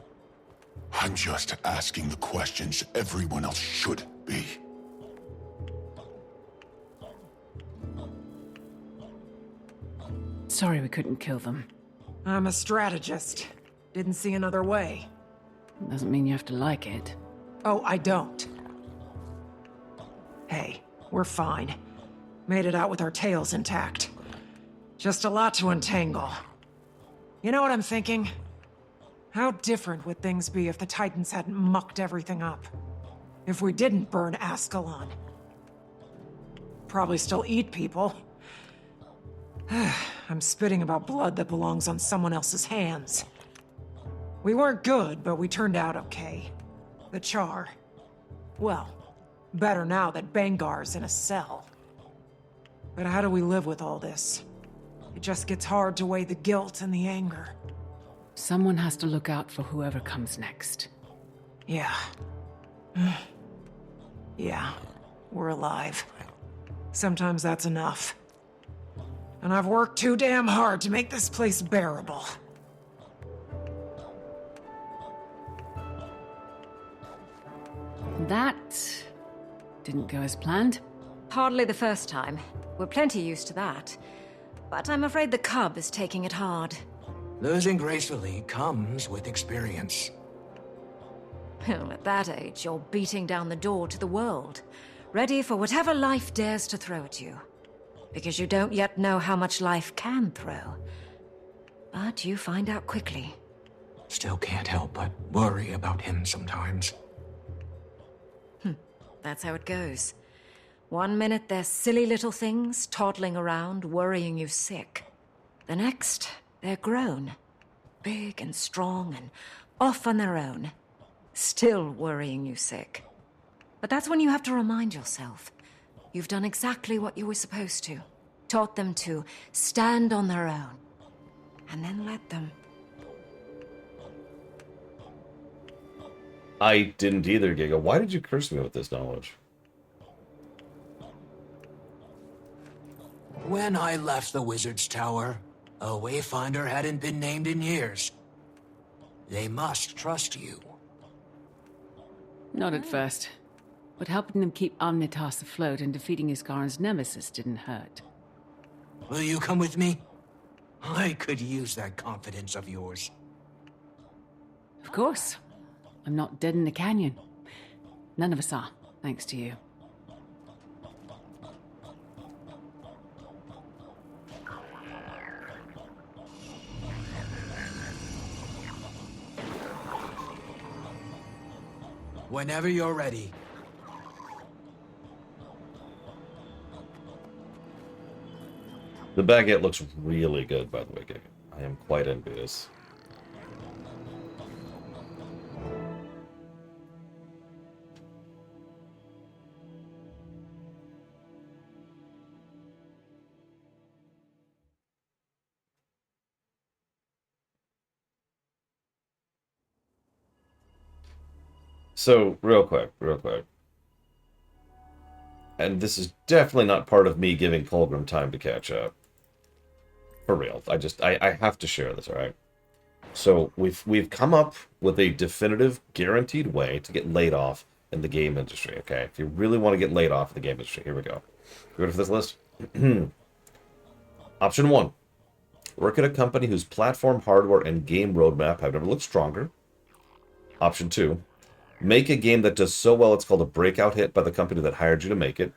I'm just asking the questions everyone else should be. Sorry we couldn't kill them. I'm a strategist. Didn't see another way. Doesn't mean you have to like it. Oh, I don't. Hey, we're fine. Made it out with our tails intact. Just a lot to untangle. You know what I'm thinking? How different would things be if the Titans hadn't mucked everything up? If we didn't burn Ascalon? Probably still eat people. I'm spitting about blood that belongs on someone else's hands. We weren't good, but we turned out okay. The Char. Well, better now that Bangar's in a cell. But how do we live with all this? It just gets hard to weigh the guilt and the anger. Someone has to look out for whoever comes next. Yeah. Yeah, we're alive. Sometimes that's enough. And I've worked too damn hard to make this place bearable. That didn't go as planned. Hardly the first time. We're plenty used to that. But I'm afraid the cub is taking it hard. Losing gracefully comes with experience. Well, at that age, you're beating down the door to the world, ready for whatever life dares to throw at you. Because you don't yet know how much life can throw. But you find out quickly. Still can't help but worry about him sometimes. That's how it goes. One minute they're silly little things, toddling around, worrying you sick. The next, they're grown. Big and strong and off on their own. Still worrying you sick. But that's when you have to remind yourself. You've done exactly what you were supposed to. Taught them to stand on their own. And then let them. I didn't either, Giga. Why did you curse me with this knowledge? When I left the Wizard's Tower, a Wayfinder hadn't been named in years. They must trust you. Not at first. But helping them keep Omnitas afloat and defeating Isgaron's nemesis didn't hurt. Will you come with me? I could use that confidence of yours. Of course. I'm not dead in the canyon. None of us are, thanks to you. Whenever you're ready. The baguette looks really good, by the way, Giga. I am quite envious. So, real quick. And this is definitely not part of me giving Colgrim time to catch up. For real. I have to share this, alright? So we've come up with a definitive, guaranteed way to get laid off in the game industry. Okay, if you really want to get laid off in the game industry, here we go. You ready for this list? Option 1. Work at a company whose platform, hardware, and game roadmap have never looked stronger. Option 2. Make a game that does so well it's called a breakout hit by the company that hired you to make it.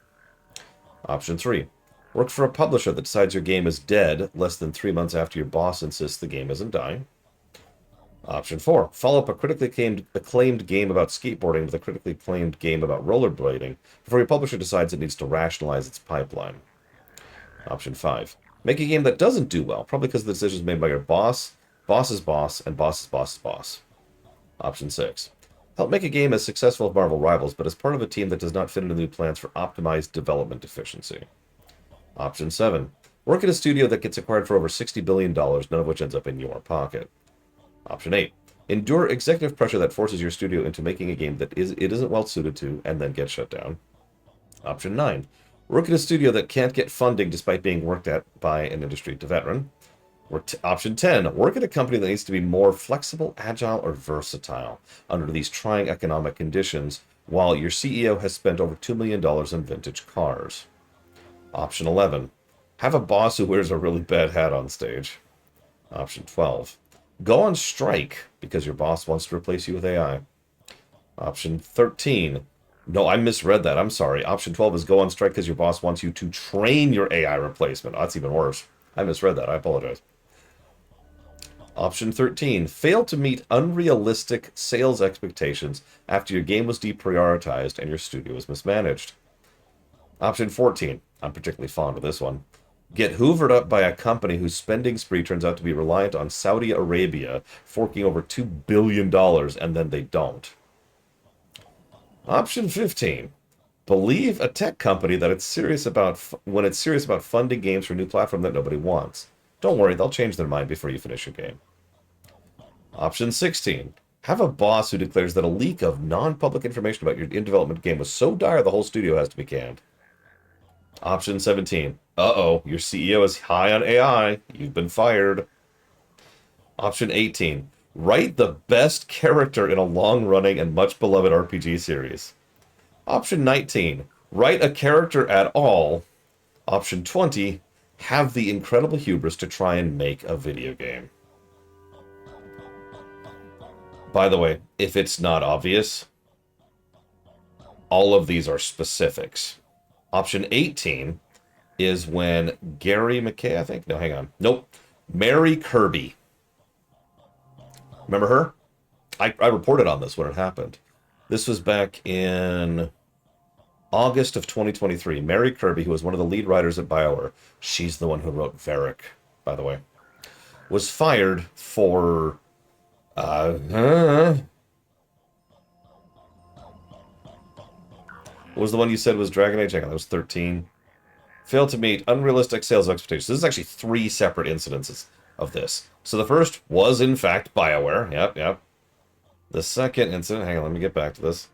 Option 3. Work for a publisher that decides your game is dead less than 3 months after your boss insists the game isn't dying. Option 4. Follow up a critically acclaimed game about skateboarding with a critically acclaimed game about rollerblading before your publisher decides it needs to rationalize its pipeline. Option 5. Make a game that doesn't do well, probably because of the decisions made by your boss, boss's boss, and boss's boss's boss. Option 6. Help make a game as successful as Marvel Rivals, but as part of a team that does not fit into new plans for optimized development efficiency. Option 7. Work at a studio that gets acquired for over $60 billion, none of which ends up in your pocket. Option 8. Endure executive pressure that forces your studio into making a game that it isn't well suited to, and then get shut down. Option 9. Work at a studio that can't get funding despite being worked at by an industry veteran. Option 10. Work at a company that needs to be more flexible, agile, or versatile under these trying economic conditions, while your CEO has spent over $2 million in vintage cars. Option 11. Have a boss who wears a really bad hat on stage. Option 12. Go on strike because your boss wants to replace you with AI. Option 13. No, I misread that. I'm sorry. Option 12 is go on strike because your boss wants you to train your AI replacement. Oh, that's even worse. I misread that. I apologize. Option 13. Fail to meet unrealistic sales expectations after your game was deprioritized and your studio was mismanaged. Option 14. I'm particularly fond of this one. Get hoovered up by a company whose spending spree turns out to be reliant on Saudi Arabia forking over $2 billion, and then they don't. Option 15. Believe a tech company that it's serious about when it's serious about funding games for a new platform that nobody wants. Don't worry, they'll change their mind before you finish your game. Option 16. Have a boss who declares that a leak of non-public information about your in-development game was so dire the whole studio has to be canned. Option 17. Uh-oh, your CEO is high on AI. You've been fired. Option 18. Write the best character in a long-running and much-beloved RPG series. Option 19. Write a character at all. Option 20. Have the incredible hubris to try and make a video game. By the way, if it's not obvious, all of these are specifics. Option 18 is when Gary McKay, I think? No, hang on. Nope. Mary Kirby. Remember her? I reported on this when it happened. This was back in August of 2023. Mary Kirby, who was one of the lead writers at BioWare, she's the one who wrote Varric, by the way, was fired for... What was the one you said was Dragon Age? Hang on, that was 13. Failed to meet unrealistic sales expectations. This is actually 3 separate incidences of this. So the first was, in fact, BioWare. Yep. The second incident, hang on, let me get back to this,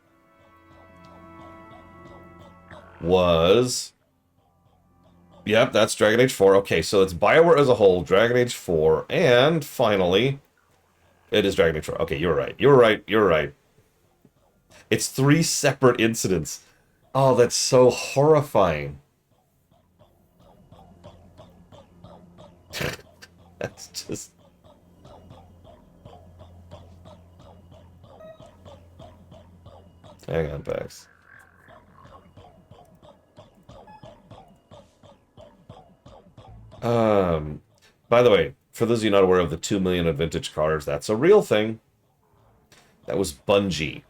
was... Yep, that's Dragon Age 4. Okay, so it's BioWare as a whole, Dragon Age 4, and finally, it is Dragon Age 4. Okay, you're right. It's 3 separate incidents. Oh, that's so horrifying. That's just... Hang on, Pax. By the way, for those of you not aware of the 2 million of vintage cars, that's a real thing. That was Bungie.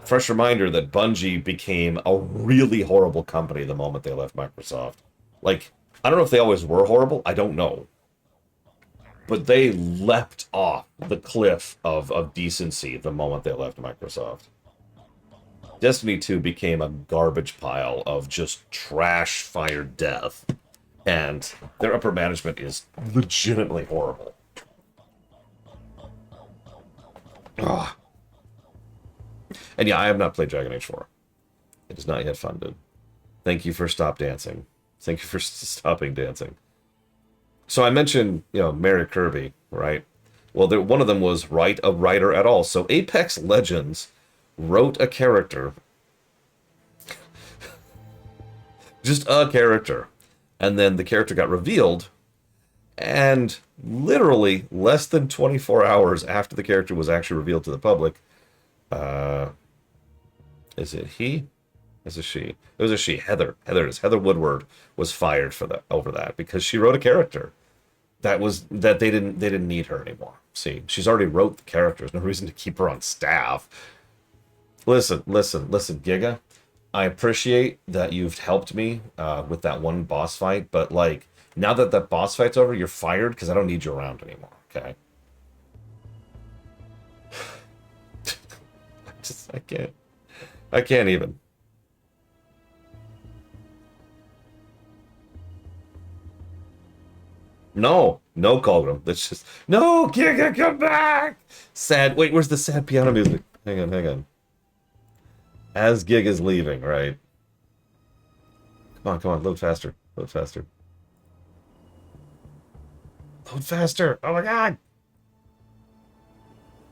Fresh reminder that Bungie became a really horrible company the moment they left Microsoft. Like, I don't know if they always were horrible. I don't know. But they leapt off the cliff of decency the moment they left Microsoft. Destiny 2 became a garbage pile of just trash-fired death. And their upper management is legitimately horrible. Ugh. And yeah, I have not played Dragon Age 4. It is not yet funded. Thank you for stop dancing. Thank you for stopping dancing. So I mentioned, Mary Kirby, right? Well, one of them was write a writer at all. So Apex Legends wrote a character, just a character, and then the character got revealed, and literally less than 24 hours after the character was actually revealed to the public, is it he? Is it she? It was a she. Heather. Heather it is. Heather Woodward was fired for that over that because she wrote a character that they didn't need her anymore. See, she's already wrote the character. There's no reason to keep her on staff. Listen, Giga. I appreciate that you've helped me with that one boss fight, but like now that that boss fight's over, you're fired because I don't need you around anymore. Okay. I can't even. No, Colgrim. That's just no. Giga, come back. Sad. Wait, where's the sad piano music? Hang on. As Gig is leaving, right? Come on, load faster. Load faster. Oh my god.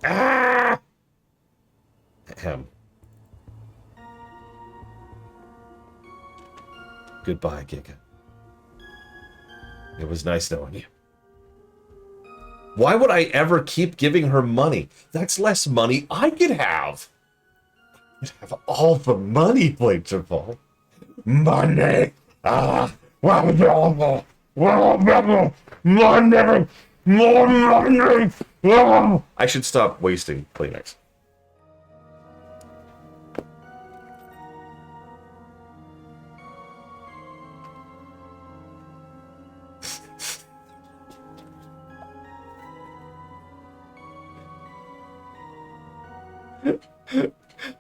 Ah. Ahem. Goodbye, Giga. It was nice knowing you. Why would I ever keep giving her money? That's less money I could have. I'd have all the money, Playtable. Money! Money! More money! I should stop wasting Kleenex.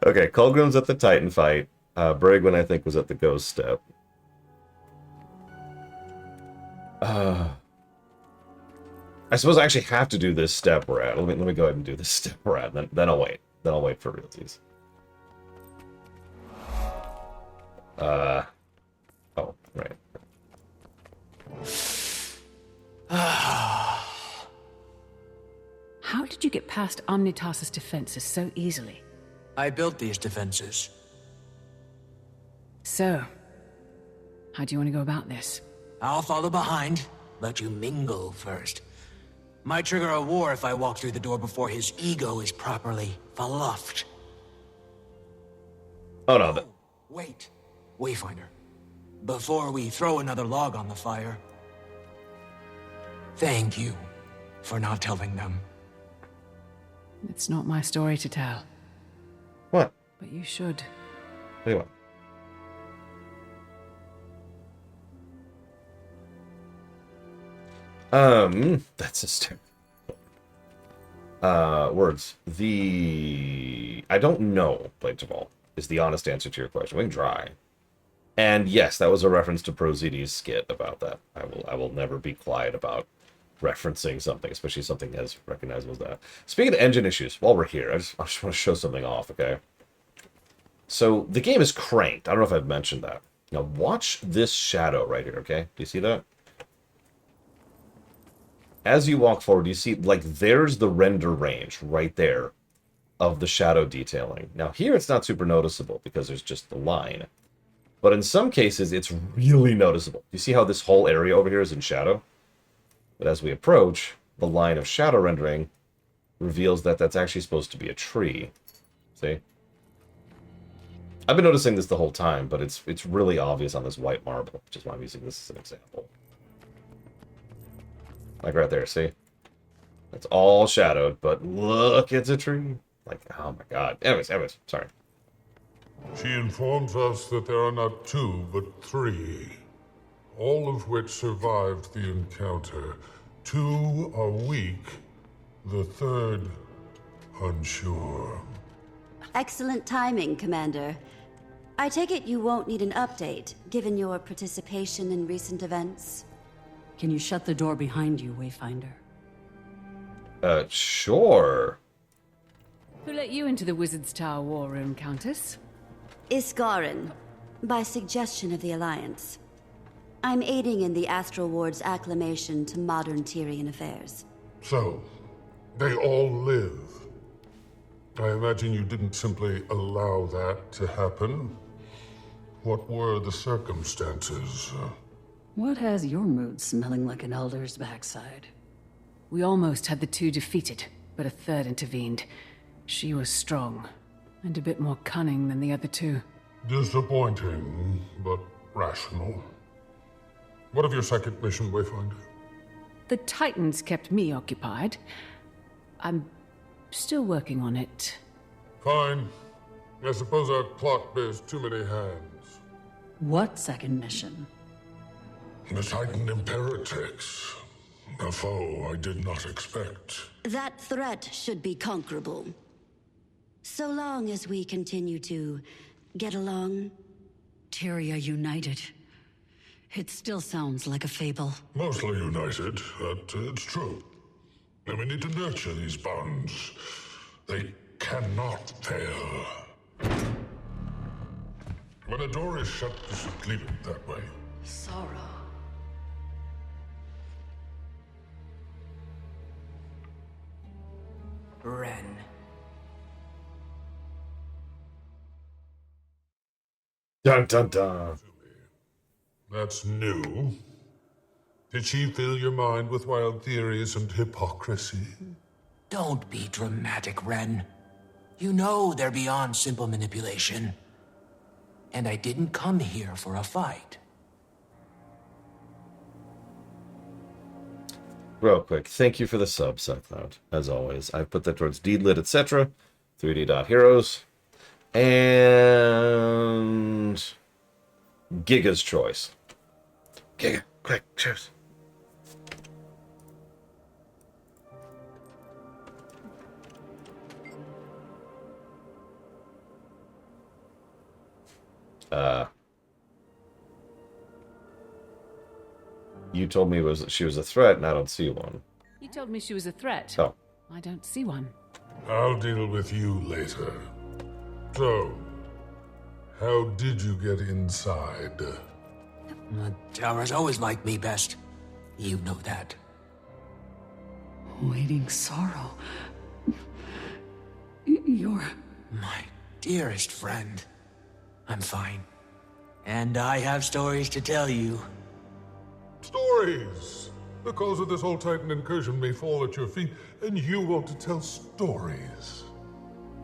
Okay, Colgrim's at the Titan fight. Brigwin, I think, was at the Ghost Step. I suppose I actually have to do this step we're at. Let me go ahead and do this step we're at. Then I'll wait. Then I'll wait for realties. Oh, right. How did you get past Omnitas's defenses so easily? I built these defenses. So, how do you want to go about this? I'll follow behind, let you mingle first. Might trigger a war if I walk through the door before his ego is properly fluffed. Oh no. Wait, Wayfinder. Before we throw another log on the fire, thank you for not telling them. It's not my story to tell. What? But you should. Anyway. That's hysterical. Words. I don't know, Playtable, is the honest answer to your question. We can try. And yes, that was a reference to Proziti's skit about that. I will never be quiet about referencing something, especially something as recognizable as that. Speaking of engine issues, while we're here, I just want to show something off, okay? So the game is cranked. I don't know if I've mentioned that. Now watch this shadow right here, okay? Do you see that? As you walk forward, you see, like, there's the render range right there of the shadow detailing. Now here it's not super noticeable because there's just the line. But in some cases, it's really noticeable. You see how this whole area over here is in shadow? But as we approach, the line of shadow rendering reveals that that's actually supposed to be a tree. See? I've been noticing this the whole time, but it's really obvious on this white marble, which is why I'm using this as an example. Like right there, see? It's all shadowed, but look, it's a tree. Like, oh my god. Anyways, sorry. She informs us that there are not 2, but 3, all of which survived the encounter. 2 are weak, the third unsure. Excellent timing, Commander. I take it you won't need an update, given your participation in recent events? Can you shut the door behind you, Wayfinder? Sure. Who let you into the Wizard's Tower war room, Countess? Iskarin, by suggestion of the Alliance. I'm aiding in the Astral Ward's acclimation to modern Tyrian affairs. So, they all live. I imagine you didn't simply allow that to happen. What were the circumstances? What has your mood smelling like an elder's backside? We almost had the two defeated, but a third intervened. She was strong, and a bit more cunning than the other two. Disappointing, but rational. What of your second mission, Wayfinder? The Titans kept me occupied. I'm still working on it. Fine. I suppose our clock bears too many hands. What second mission? The Titan Imperatrix. A foe I did not expect. That threat should be conquerable. So long as we continue to get along. Tyria united. It still sounds like a fable. Mostly united, but it's true. And we need to nurture these bonds. They cannot fail. When a door is shut, you should leave it that way. Sorrow. Ren. Dun dun dun. That's new. Did she fill your mind with wild theories and hypocrisy? Don't be dramatic, Ren. You know they're beyond simple manipulation. And I didn't come here for a fight. Real quick, thank you for the sub, SoundCloud. As always, I've put that towards Deedlit, etc. 3D.Heroes. And Giga's Choice. Giga, quick, cheers. You told me she was a threat, and I don't see one. You told me she was a threat. Oh. I don't see one. I'll deal with you later. So, how did you get inside? The Towers always liked me best. You know that. Waiting sorrow. You're... My dearest friend. I'm fine. And I have stories to tell you. Stories! The cause of this whole Titan incursion may fall at your feet, and you want to tell stories.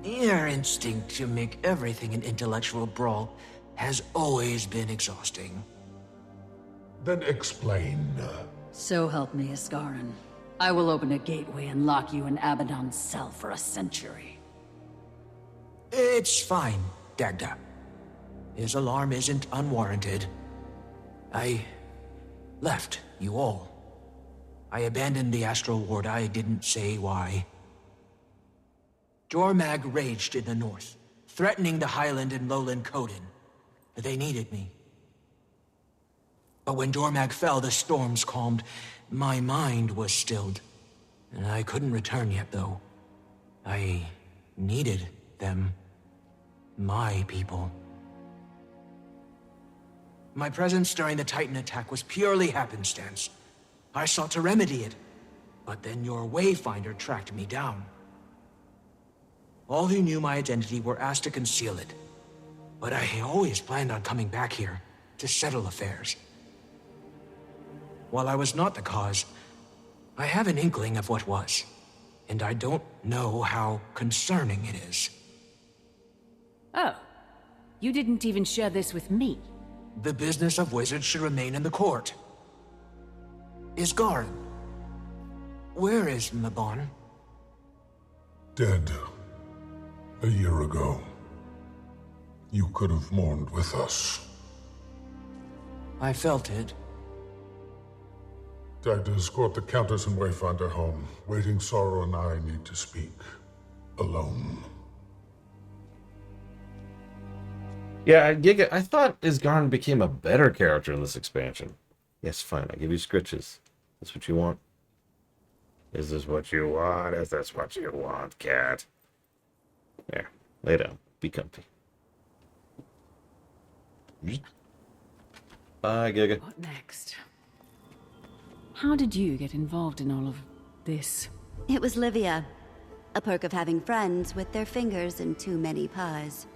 Your instinct to make everything an intellectual brawl has always been exhausting. Then explain. So help me, Iskarin. I will open a gateway and lock you in Abaddon's cell for a century. It's fine, Dagda. His alarm isn't unwarranted. I left you all. I abandoned the Astral Ward. I didn't say why. Jormag raged in the north, threatening the Highland and Lowland Coden. They needed me. But when Jormag fell, the storms calmed. My mind was stilled. And I couldn't return yet, though. I needed them. My people. My presence during the Titan attack was purely happenstance. I sought to remedy it, but then your Wayfinder tracked me down. All who knew my identity were asked to conceal it, but I always planned on coming back here to settle affairs. While I was not the cause, I have an inkling of what was, and I don't know how concerning it is. Oh, you didn't even share this with me. The business of wizards should remain in the court. Isgarin. Where is Mabon? Dead. A year ago. You could have mourned with us. I felt it. Dagda, escort the Countess and Wayfinder home. Waiting Sorrow and I need to speak. Alone. Yeah, Giga, I thought Isgarn became a better character in this expansion. Yes, fine, I'll give you scritches. That's what you want? Is this what you want? Is this what you want, cat? There, lay down. Be comfy. Bye, Giga. What next? How did you get involved in all of this? It was Livia. A perk of having friends with their fingers in too many pies.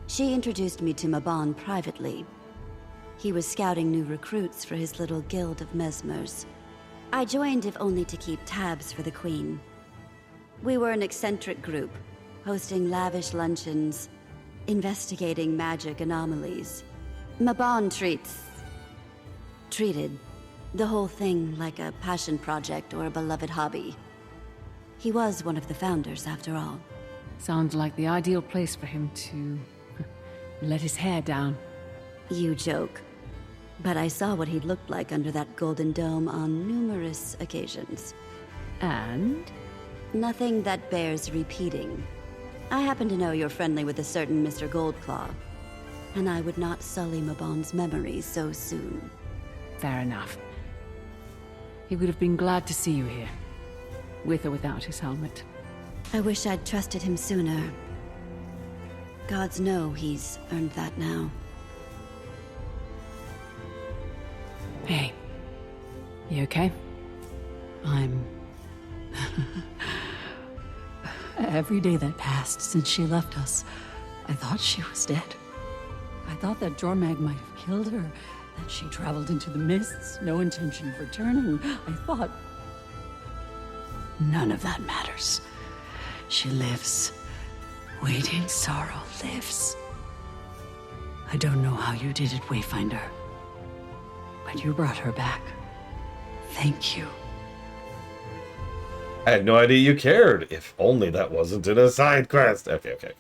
She introduced me to Mabon privately. He was scouting new recruits for his little guild of mesmers. I joined if only to keep tabs for the Queen. We were an eccentric group, hosting lavish luncheons, investigating magic anomalies. Mabon treated the whole thing like a passion project or a beloved hobby. He was one of the founders, after all. Sounds like the ideal place for him to let his hair down. You joke. But I saw what he looked like under that golden dome on numerous occasions. And? Nothing that bears repeating. I happen to know you're friendly with a certain Mr. Goldclaw, and I would not sully Mabon's memory so soon. Fair enough. He would have been glad to see you here, with or without his helmet. I wish I'd trusted him sooner. Gods know he's earned that now. Hey, you okay? I'm... Every day that passed since she left us, I thought she was dead. I thought that Jormag might have killed her, that she traveled into the mists, no intention of returning. I thought... None of that matters. She lives. Waiting sorrow lives. I don't know how you did it, Wayfinder, but you brought her back. Thank you. I had no idea you cared. If only that wasn't in a side quest. Okay.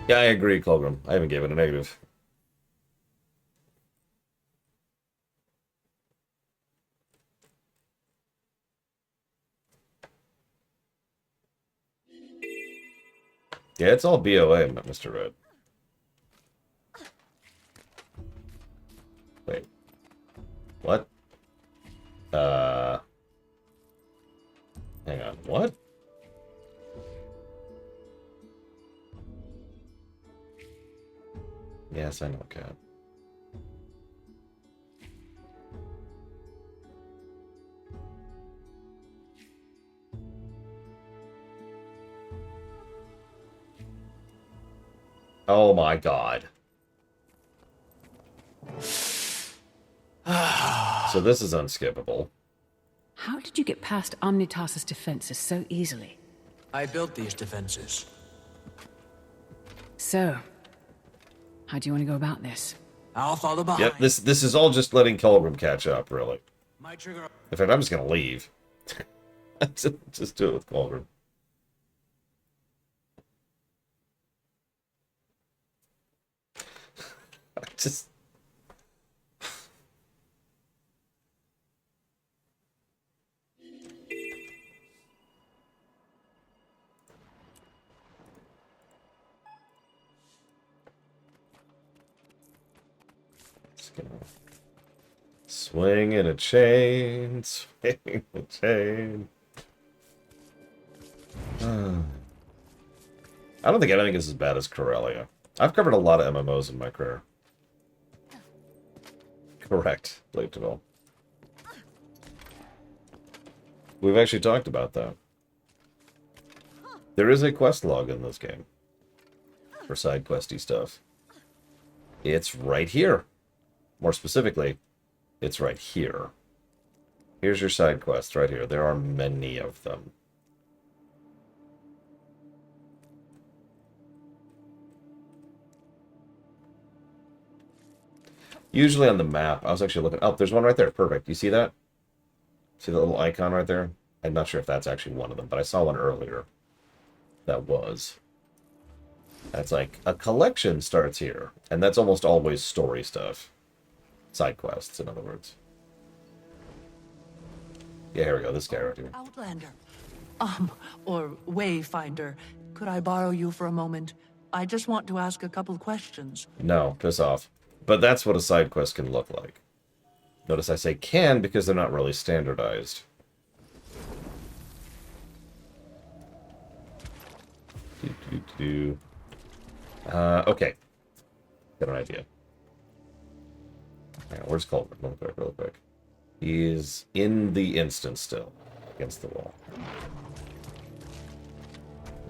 Yeah, I agree, Colgrim. I haven't given a negative. Yeah, it's all BOA, Mr. Red. Wait. What? Hang on. What? Yes, I know, Cat. Oh my god. So this is unskippable. How did you get past Omnitas's defenses so easily? I built these defenses. So, how do you want to go about this? I'll follow behind. Yep, this is all just letting Colgrim catch up, really. My trigger. In fact, I'm just gonna leave. just do it with Colgrim. Just... Swing in a chain, swing in a chain. I don't think anything is as bad as Corellia. I've covered a lot of MMOs in my career. Correct, Blade Devil. We've actually talked about that. There is a quest log in this game for side questy stuff. It's right here. More specifically, it's right here. Here's your side quest right here. There are many of them. Usually on the map, I was actually looking... Oh, there's one right there. Perfect. You see that? See the little icon right there? I'm not sure if that's actually one of them, but I saw one earlier. That was. That's like, a collection starts here. And that's almost always story stuff. Side quests, in other words. Yeah, here we go. This guy right here. Outlander. Or Wayfinder. Could I borrow you for a moment? I just want to ask a couple questions. No, piss off. But that's what a side quest can look like. Notice I say can because they're not really standardized. Okay. Got an idea. Hang on, where's Culver? Real quick, real quick. He's in the instance still, against the wall.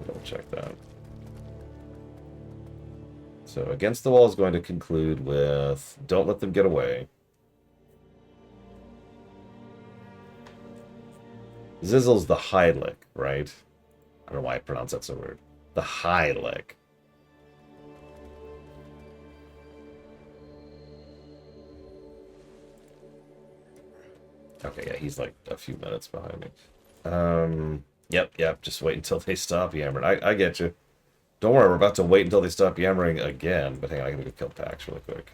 Double check that. So against the wall is going to conclude with don't let them get away. Zizzle's the high lick, right? I don't know why I pronounce that so weird. The high lick. Okay, yeah, he's like a few minutes behind me. Yep, just wait until they stop yammering. I get you. Don't worry, we're about to wait until they stop yammering again. But hang on, I gotta go kill Pax really quick.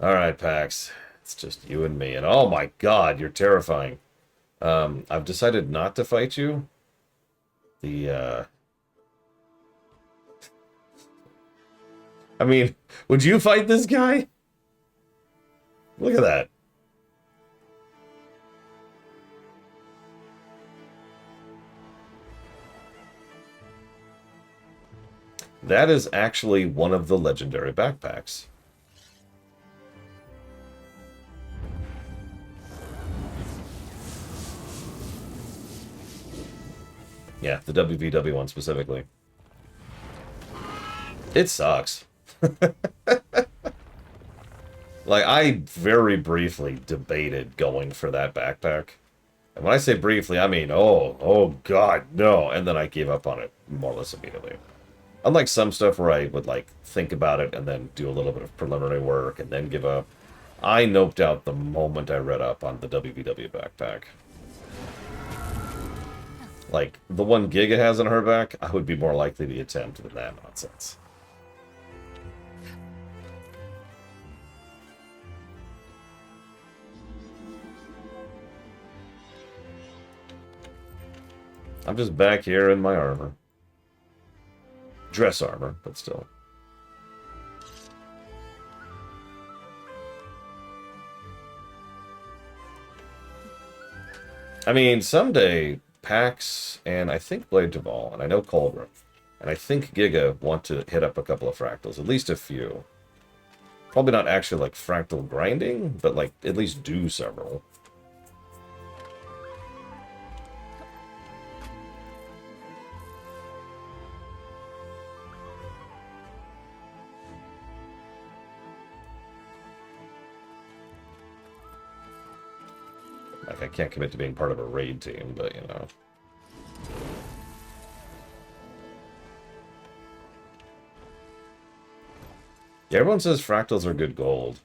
Alright, Pax. It's just you and me. And oh my god, you're terrifying. I've decided not to fight you. I mean, would you fight this guy? Look at that. That is actually one of the legendary backpacks. Yeah, the WVW one specifically. It sucks. Like, I very briefly debated going for that backpack. And when I say briefly, I mean, oh god, no. And then I gave up on it more or less immediately. Unlike some stuff where I would, like, think about it and then do a little bit of preliminary work and then give up, I noped out the moment I read up on the WVW backpack. Like, the one Giga has on her back, I would be more likely to attempt than that nonsense. I'm just back here in my armor. Dress armor, but still. I mean, someday, Pax and I think Blade Duval, and I know Colbert, and I think Giga want to hit up a couple of fractals, at least a few. Probably not actually like fractal grinding, but like at least do several. Like, I can't commit to being part of a raid team, but, you know. Yeah, everyone says fractals are good gold.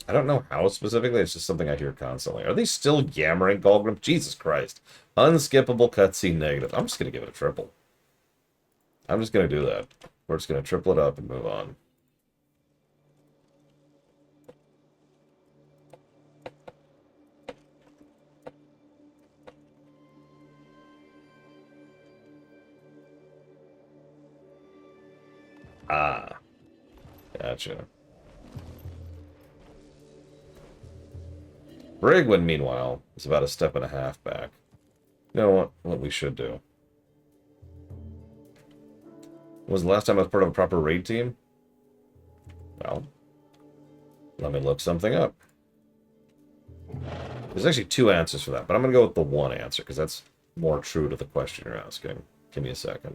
I don't know how specifically, it's just something I hear constantly. Are they still yammering Golgrim? Jesus Christ. Unskippable cutscene negative. I'm just going to give it a triple. I'm just going to do that. We're just going to triple it up and move on. Ah, gotcha. Brigwin, meanwhile, is about a step and a half back. You know what we should do? When was the last time I was part of a proper raid team? Well, let me look something up. There's actually two answers for that, but I'm going to go with the one answer, because that's more true to the question you're asking. Give me a second.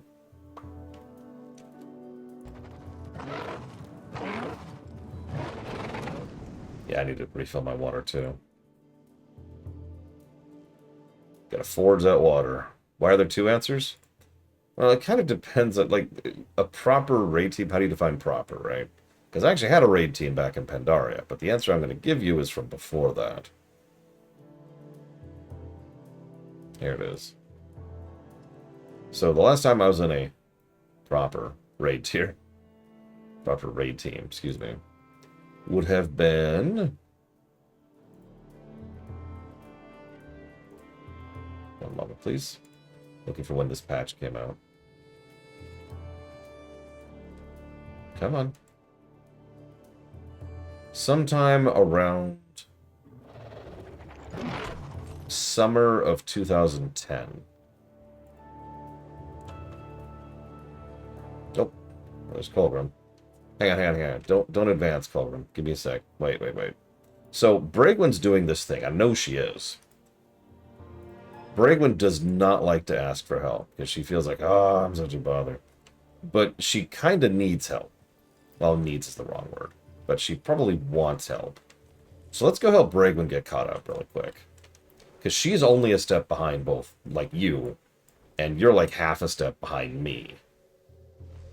Yeah, I need to refill my water, too. Gotta forge that water. Why are there two answers? Well, it kind of depends on, like, a proper raid team. How do you define proper, right? Because I actually had a raid team back in Pandaria, but the answer I'm going to give you is from before that. Here it is. So the last time I was in a proper raid team, excuse me, would have been... One moment, please. Looking for when this patch came out. Come on. Sometime around summer of 2010. Oh, there's Colgrim. Hang on. Don't advance, Culverin. Give me a sec. Wait. So, Bragwin's doing this thing. I know she is. Bragwin does not like to ask for help, because she feels like, oh, I'm such a bother. But she kind of needs help. Well, needs is the wrong word. But she probably wants help. So let's go help Bragwin get caught up really quick. Because she's only a step behind both, like, you, and you're like half a step behind me.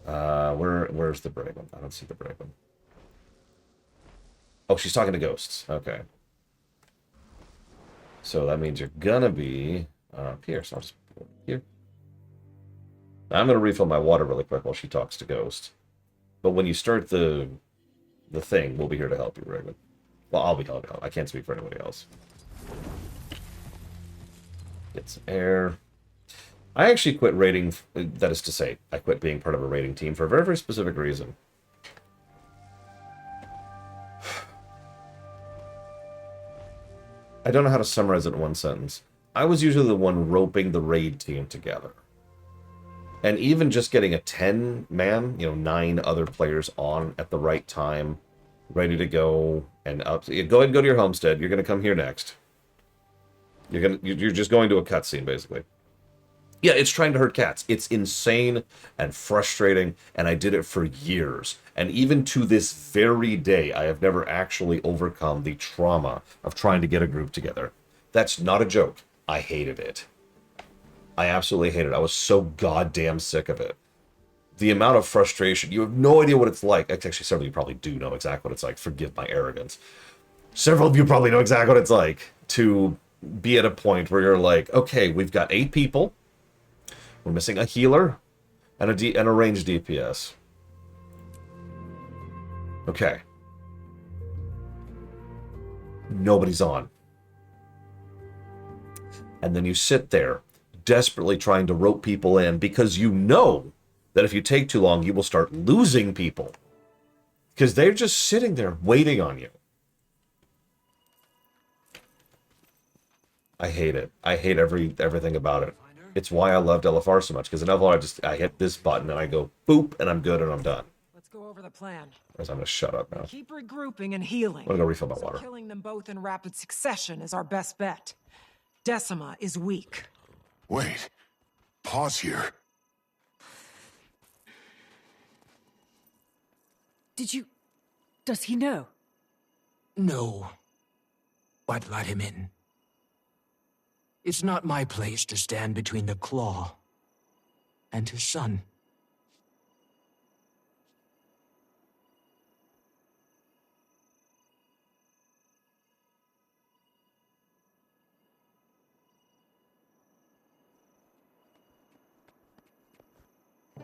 Where's the Bragwin? I don't see the Bragwin. Oh, she's talking to ghosts. Okay. So that means you're gonna be up here. So I'll just put it here. I'm gonna refill my water really quick while she talks to ghosts. But when you start the thing, we'll be here to help you, Bragwin. Well, I'll be helping. I can't speak for anybody else. Get some air. I actually quit raiding, that is to say, I quit being part of a raiding team for a very, very specific reason. I don't know how to summarize it in one sentence. I was usually the one roping the raid team together. And even just getting a 10-man, 9 other players on at the right time, ready to go, and up. Go ahead and go to your homestead. You're going to come here next. You're just going to a cutscene, basically. Yeah, it's trying to herd cats. It's insane and frustrating, and I did it for years. And even to this very day, I have never actually overcome the trauma of trying to get a group together. That's not a joke. I hated it. I absolutely hated it. I was so goddamn sick of it. The amount of frustration, you have no idea what it's like. Actually, several of you probably do know exactly what it's like. Forgive my arrogance. Several of you probably know exactly what it's like to be at a point where you're like, okay, we've got 8 people. We're missing a healer and a ranged DPS. Okay. Nobody's on. And then you sit there, desperately trying to rope people in because you know that if you take too long, you will start losing people. Because they're just sitting there waiting on you. I hate it. I hate everything about it. It's why I loved LFR so much, because in LFR I hit this button and I go boop and I'm good and I'm done. Let's go over the plan. Whereas I'm gonna shut up now. Keep regrouping and healing. I'm gonna go refill my water. Killing them both in rapid succession is our best bet. Decima is weak. Wait. Pause here. Does he know? No. But let him in. It's not my place to stand between the Claw and his son.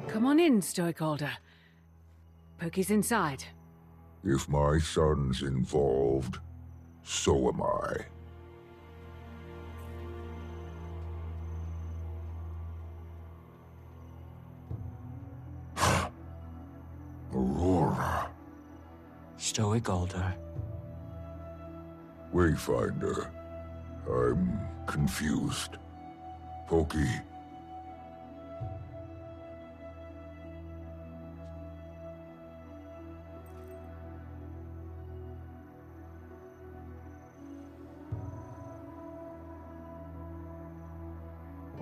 Come on in, Stoic Alder. Pokey's inside. If my son's involved, so am I. Aurora. Stoic Alder. Wayfinder. I'm confused. Pokey.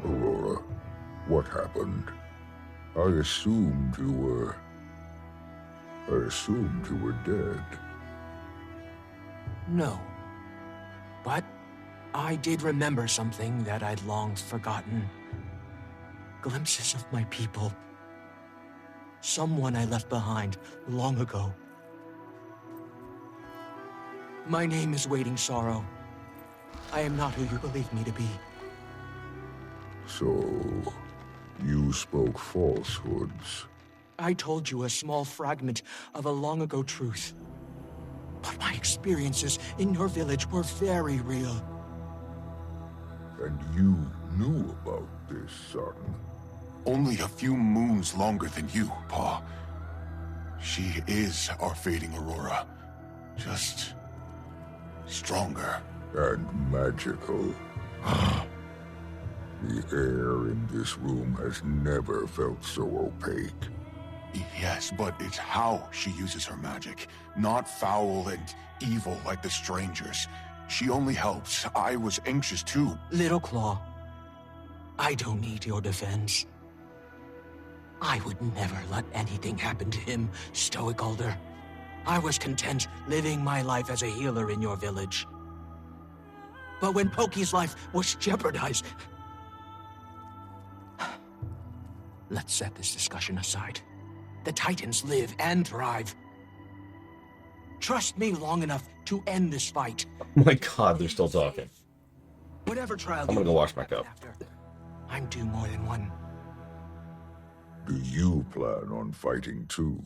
Aurora, what happened? I assumed you were dead. No. But I did remember something that I'd long forgotten. Glimpses of my people. Someone I left behind long ago. My name is Waiting Sorrow. I am not who you believe me to be. So, you spoke falsehoods. I told you a small fragment of a long-ago truth. But my experiences in your village were very real. And you knew about this, son? Only a few moons longer than you, Pa. She is our fading Aurora. Just stronger. And magical. The air in this room has never felt so opaque. Yes, but it's how she uses her magic. Not foul and evil like the strangers. She only helps. I was anxious too. Little Claw, I don't need your defense. I would never let anything happen to him, Stoic Alder. I was content living my life as a healer in your village. But when Poki's life was jeopardized... Let's set this discussion aside. The Titans live and thrive. Trust me long enough to end this fight. Oh my god, they're still talking. Whatever trial I'm gonna go wash my cup. I'm due more than one. Do you plan on fighting too?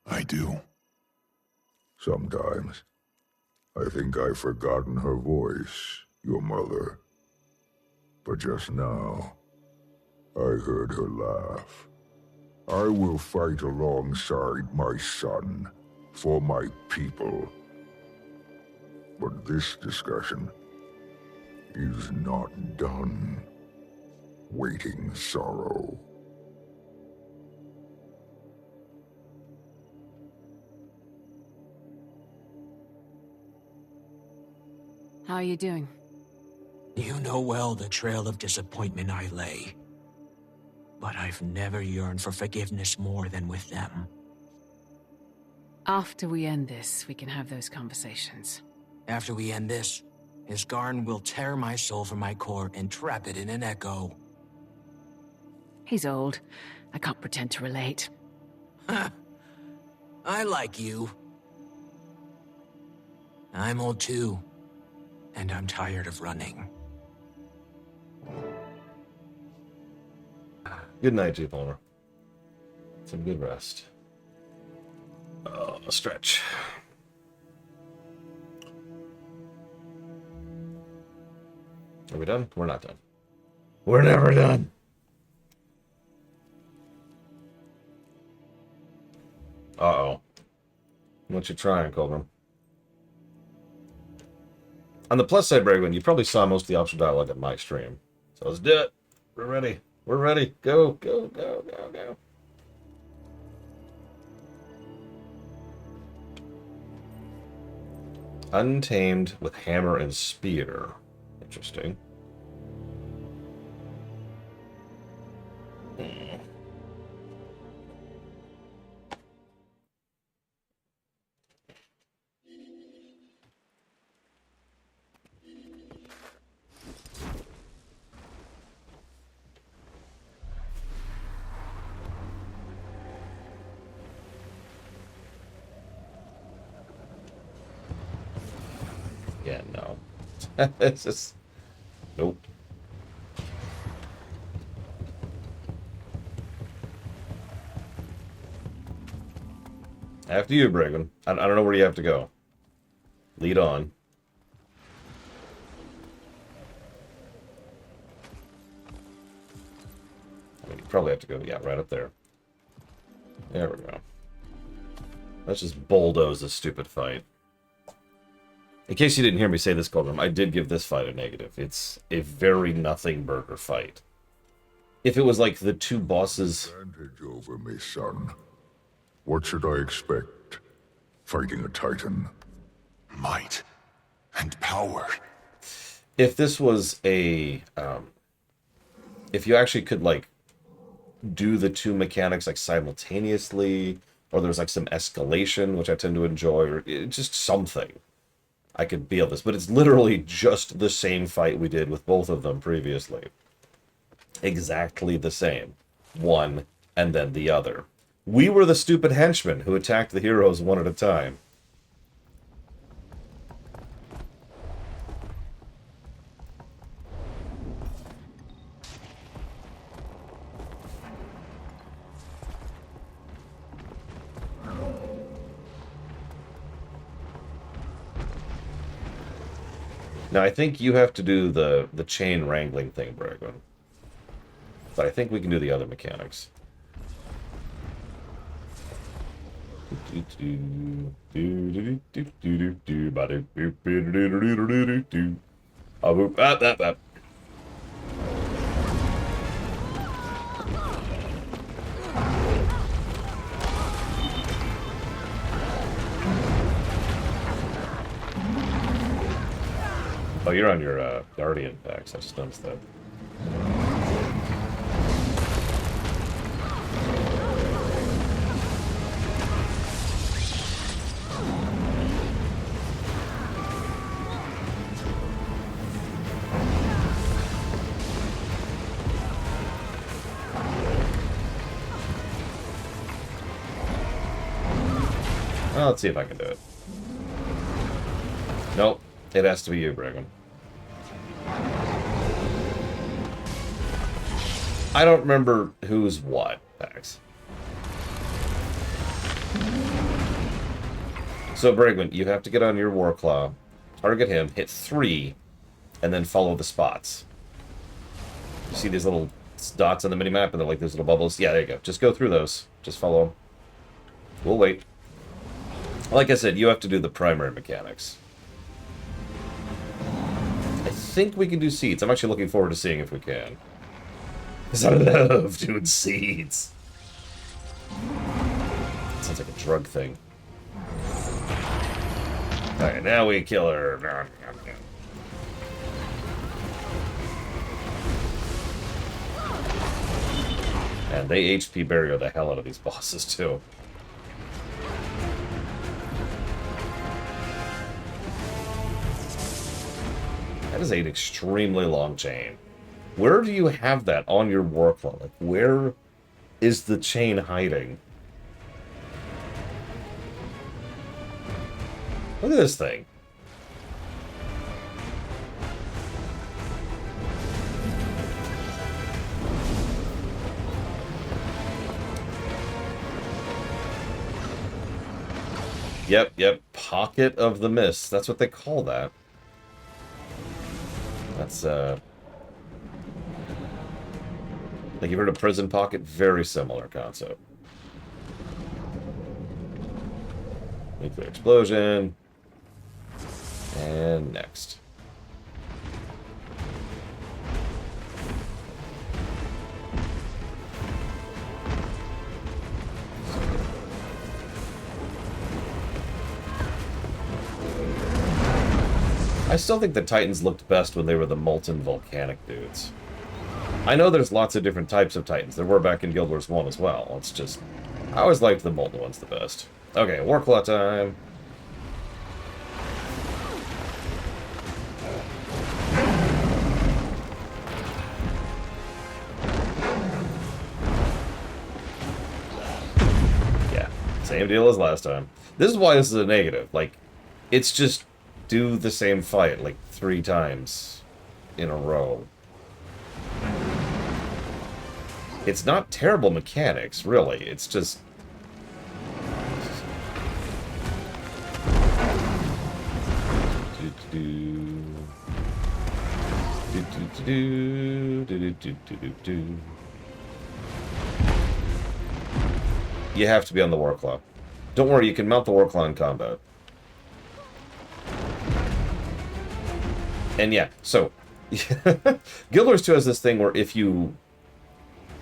I do. Sometimes. I think I've forgotten her voice, your mother. But just now, I heard her laugh. I will fight alongside my son, for my people. But this discussion is not done. Waiting sorrow. How are you doing? You know well the trail of disappointment I lay. But I've never yearned for forgiveness more than with them. After we end this, we can have those conversations. After we end this, Isgarn will tear my soul from my core and trap it in an echo. He's old. I can't pretend to relate. I like you. I'm old too. And I'm tired of running. Good night, G. Palmer. Some good rest. A stretch. Are we done? We're not done. We're never done. Uh-oh. What you trying, Colburn? On the plus side, Bragwin, you probably saw most of the optional dialogue at my stream. So let's do it. We're ready. We're ready. Go, go, go, go, go. Untamed with hammer and spear. Interesting. Yeah, no. It's just... Nope. After you, Brigham. I don't know where you have to go. Lead on. I mean, you probably have to go, yeah, right up there. There we go. Let's just bulldoze this stupid fight. In case you didn't hear me say this, Goldrum, I did give this fight a negative. It's a very nothing burger fight. If it was like the two bosses... Advantage over me, son. What should I expect? Fighting a Titan? Might. And power. If this was a... if you actually could, like, do the two mechanics, like, simultaneously, or there's, like, some escalation, which I tend to enjoy, or just something, I could feel this. But it's literally just the same fight we did with both of them previously. Exactly the same. One, and then the other. We were the stupid henchmen who attacked the heroes one at a time. Now, I think you have to do the chain wrangling thing, Bragman. But I think we can do the other mechanics. Oh, you're on your Guardian packs. I just noticed that. Well, let's see if I can do it. Nope. It has to be you, Brigham. I don't remember who's what, Pax. So, Brigman, you have to get on your Warclaw, target him, hit 3, and then follow the spots. You see these little dots on the minimap, and they're like those little bubbles? Yeah, there you go. Just go through those. Just follow them. We'll wait. Like I said, you have to do the primary mechanics. I think we can do seeds. I'm actually looking forward to seeing if we can. Because I love doing seeds. Sounds like a drug thing. Alright, now we kill her. And they HP barrier the hell out of these bosses, too. That is an extremely long chain. Where do you have that on your workflow? Like, where is the chain hiding? Look at this thing. Yep. Pocket of the Mist. That's what they call that. That's, like you've heard of Prison Pocket? Very similar concept. Nuclear explosion. And next. I still think the Titans looked best when they were the molten volcanic dudes. I know there's lots of different types of Titans. There were back in Guild Wars 1 as well. It's just... I always liked the molten ones the best. Okay, Warclaw time. Yeah, same deal as last time. This is why this is a negative. Like, it's just do the same fight, like, 3 times in a row. It's not terrible mechanics, really. It's just... You have to be on the Warclaw. Don't worry, you can mount the Warclaw in combat. And yeah, so... Guild Wars 2 has this thing where if you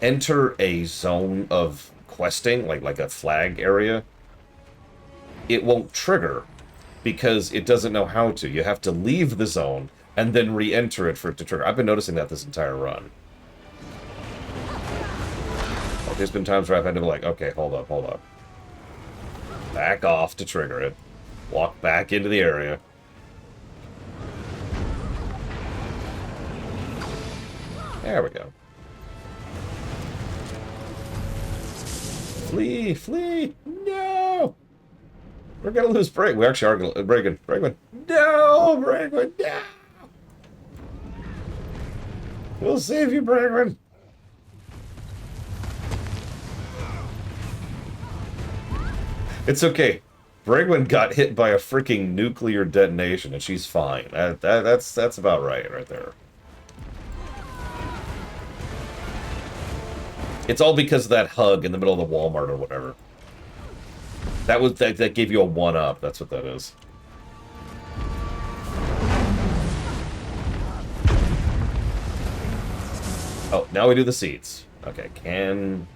enter a zone of questing, like a flag area, it won't trigger because it doesn't know how to. You have to leave the zone and then re-enter it for it to trigger. I've been noticing that this entire run. Like, there's been times where I've had to be like, okay, hold up. Back off to trigger it. Walk back into the area. There we go. Flee! No! We're gonna lose Bragman. We actually are gonna... Bragman. No! Bragman, no! We'll save you, Bragman. It's okay. Bragman got hit by a freaking nuclear detonation, and she's fine. That's about right there. It's all because of that hug in the middle of the Walmart or whatever. That gave you a 1-up. That's what that is. Oh, now we do the seeds. Okay, can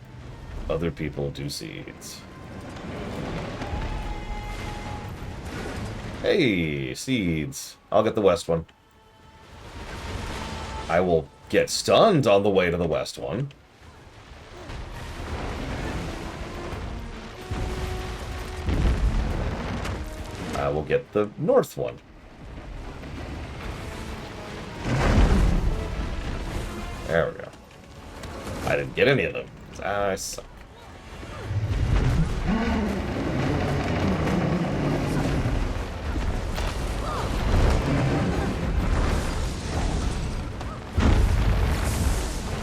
other people do seeds? Hey, seeds. I'll get the west one. I will get stunned on the way to the west one. I will get the north one. There we go. I didn't get any of them. I suck.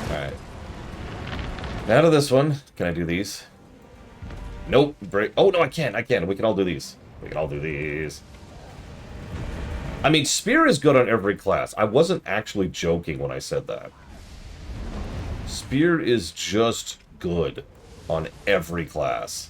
Alright. Now to this one. Can I do these? Nope. Break. Oh, no, I can. I can. We can all do these. We can all do these. I mean, Spear is good on every class. I wasn't actually joking when I said that. Spear is just good on every class.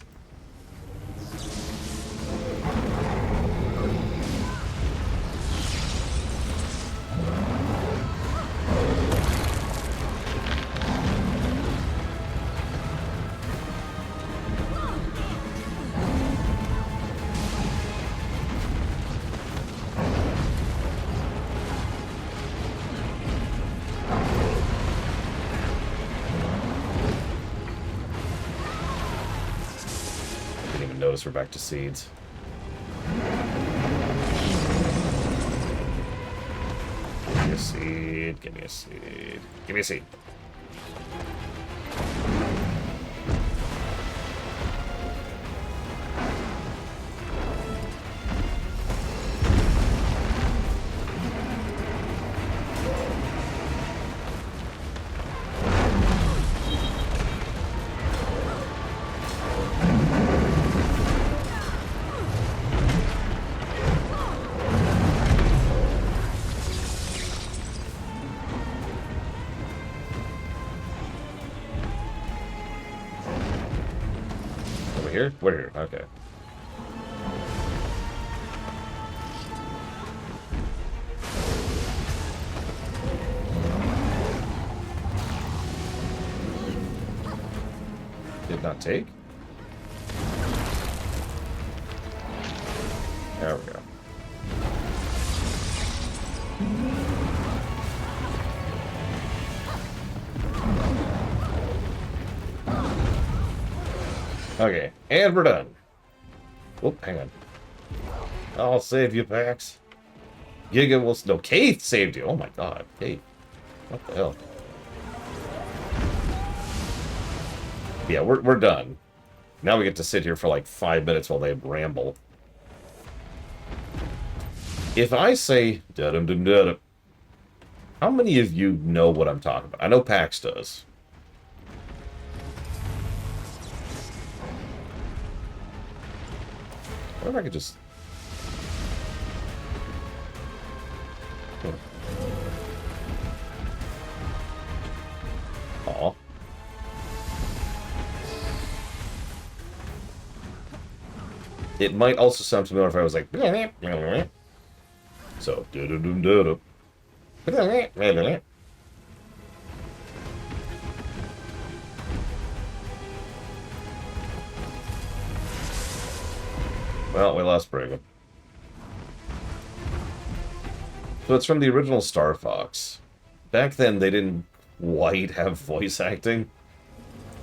Notice we're back to seeds. Give me a seed, give me a seed, give me a seed. Here? We're here. Okay. Did not take? There we go. Okay, and we're done. Whoop, hang on. I'll save you, Pax. Giga will... No, Keith saved you. Oh my god, Keith. What the hell? Yeah, we're done. Now we get to sit here for like 5 minutes while they ramble. If I say... Da-dum-dum-da-dum, how many of you know what I'm talking about? I know Pax does. I wonder if I could just... Aw. It might also sound familiar if I was like... So... Well, we lost Brigham. So it's from the original Star Fox. Back then, they didn't quite have voice acting.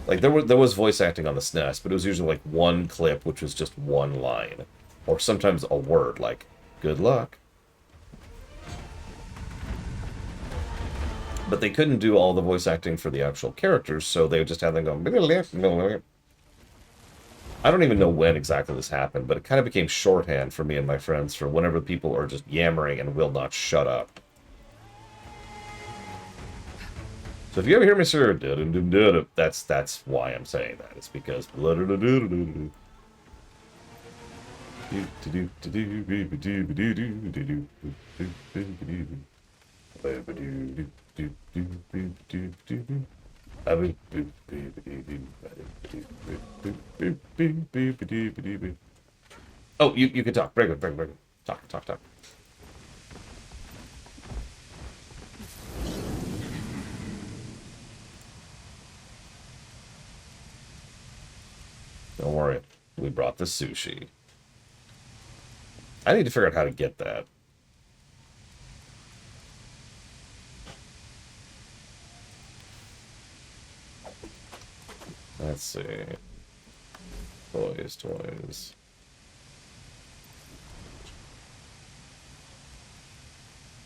Like, there was voice acting on the SNES, but it was usually like one clip, which was just one line. Or sometimes a word, like, good luck. But they couldn't do all the voice acting for the actual characters, so they would just have them go... I don't even know when exactly this happened, but it kind of became shorthand for me and my friends for whenever people are just yammering and will not shut up. So if you ever hear me say, that's why I'm saying that. It's because... Oh, you can talk. Break it. Talk. Don't worry. We brought the sushi. I need to figure out how to get that. Let's see. Toys, toys.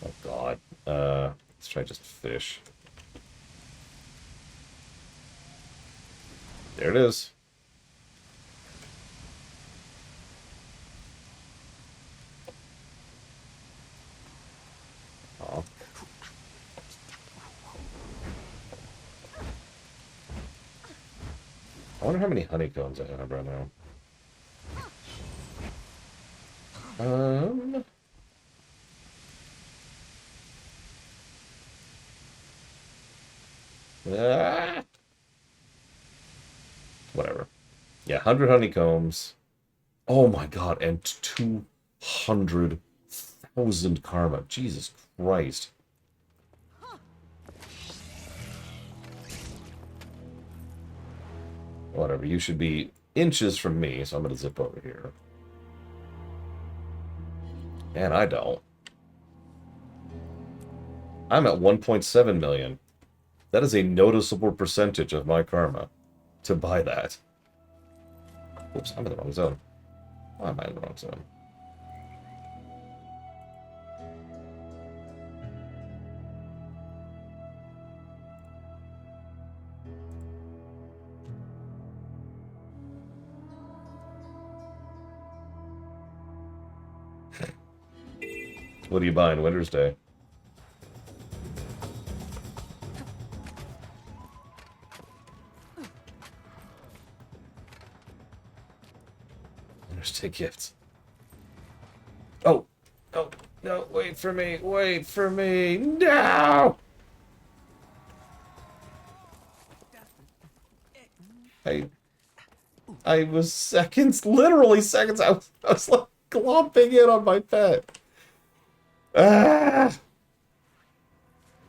Oh god. Let's try just fish. There it is. Oh. I wonder how many honeycombs I have right now. Ah, whatever. Yeah, 100 honeycombs. Oh my god, and 200,000 karma. Jesus Christ. Whatever, you should be inches from me, so I'm gonna zip over here. And I don't. I'm at 1.7 million. That is a noticeable percentage of my karma to buy that. Oops, I'm in the wrong zone. Why am I in the wrong zone? What are you buying Winter's Day? Winter's Day gifts. Oh! Oh, no, wait for me! Wait for me! No! I was seconds, literally seconds, I was like glomping in on my pet. Ah!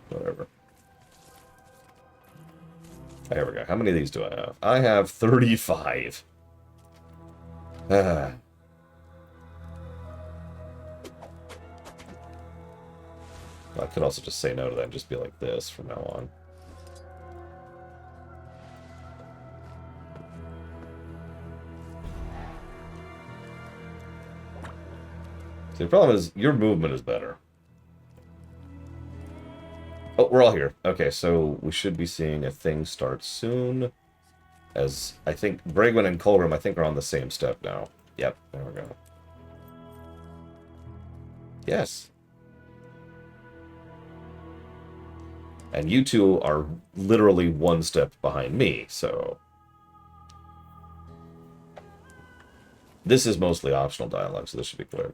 Whatever. There we go. How many of these do I have? I have 35. Ah. I could also just say no to that and just be like this from now on. See, the problem is, your movement is better. Oh, we're all here. Okay, so we should be seeing a thing start soon. As I think Bragwin and Colgrim, I think, are on the same step now. Yep, there we go. Yes. And you two are literally one step behind me, so... This is mostly optional dialogue, so this should be quick.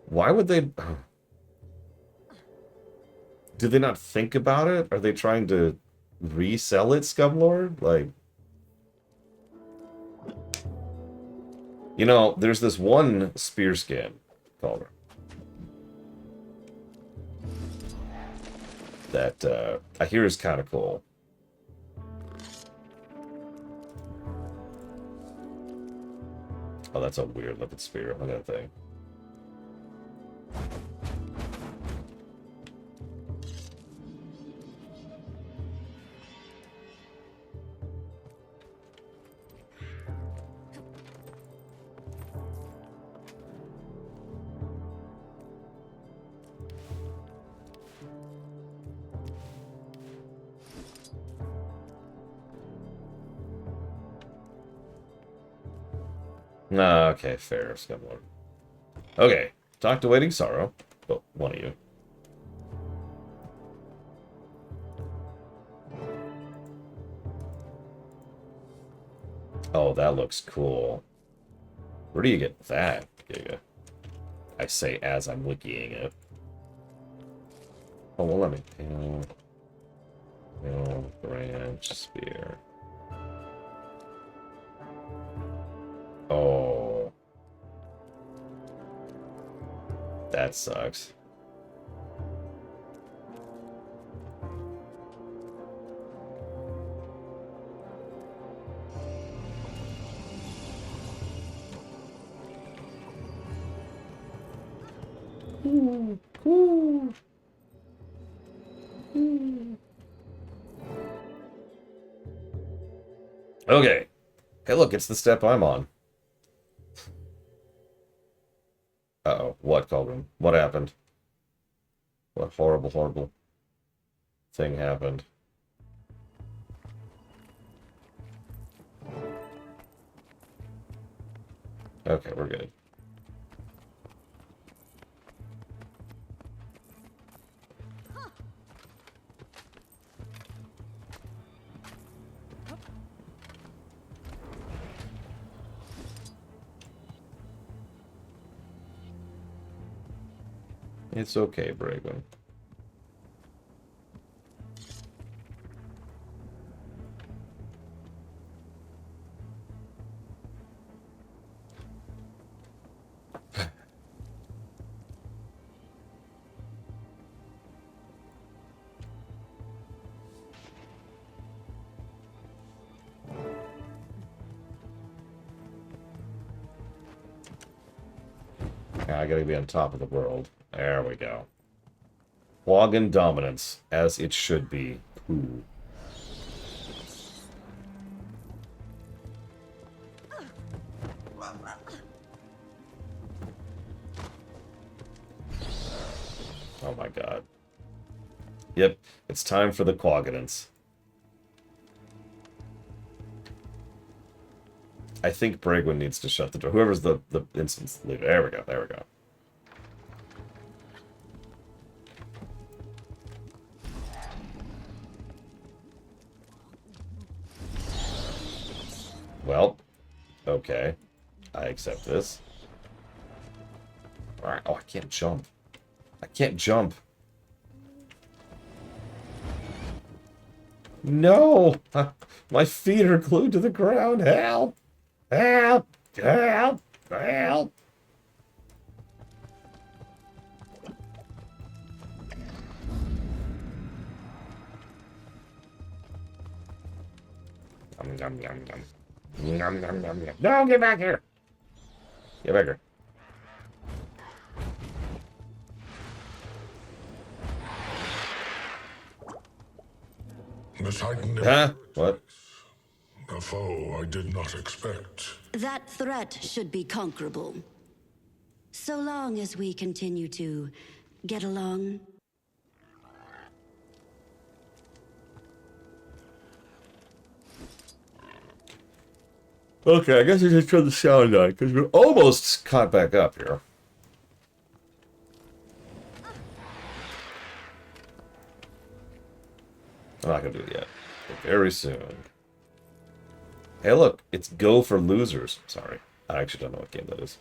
Why would they... Do they not think about it? Are they trying to resell it, Scumlord? Like... You know, there's this one spear skin, Calder, that I hear is kind of cool. Oh, that's a weird looking spear. Look at that thing. Ah, okay, fair, Scumlord. Okay, talk to Waiting Sorrow. Oh, one of you. Oh, that looks cool. Where do you get that, Giga? I say as I'm wickying it. Oh, well, let me... branch spear. Oh. That sucks. Okay. Hey, look, it's the step I'm on. Uh-oh. What, Cauldron? What happened? What horrible, horrible thing happened? Okay, we're good. It's okay, Braven. I gotta be on top of the world. There we go. Quaggan dominance, as it should be. Ooh. Oh my god. Yep, it's time for the Quagganance. I think Bragwin needs to shut the door. Whoever's the instance leader. There we go, there we go. Well, okay. I accept this. Alright, oh, I can't jump. I can't jump. No! My feet are glued to the ground. Help! Help! Help! Help! Yum, yum, yum, yum. Yum, yum, yum, yum. No, get back here! Get back here. The Titan. Huh? What? A foe I did not expect. That threat should be conquerable. So long as we continue to get along. Okay, I guess I just turn the sound on, because we're almost caught back up here. I'm not gonna do it yet. But very soon. Hey look, it's Go for Losers. Sorry. I actually don't know what game that is.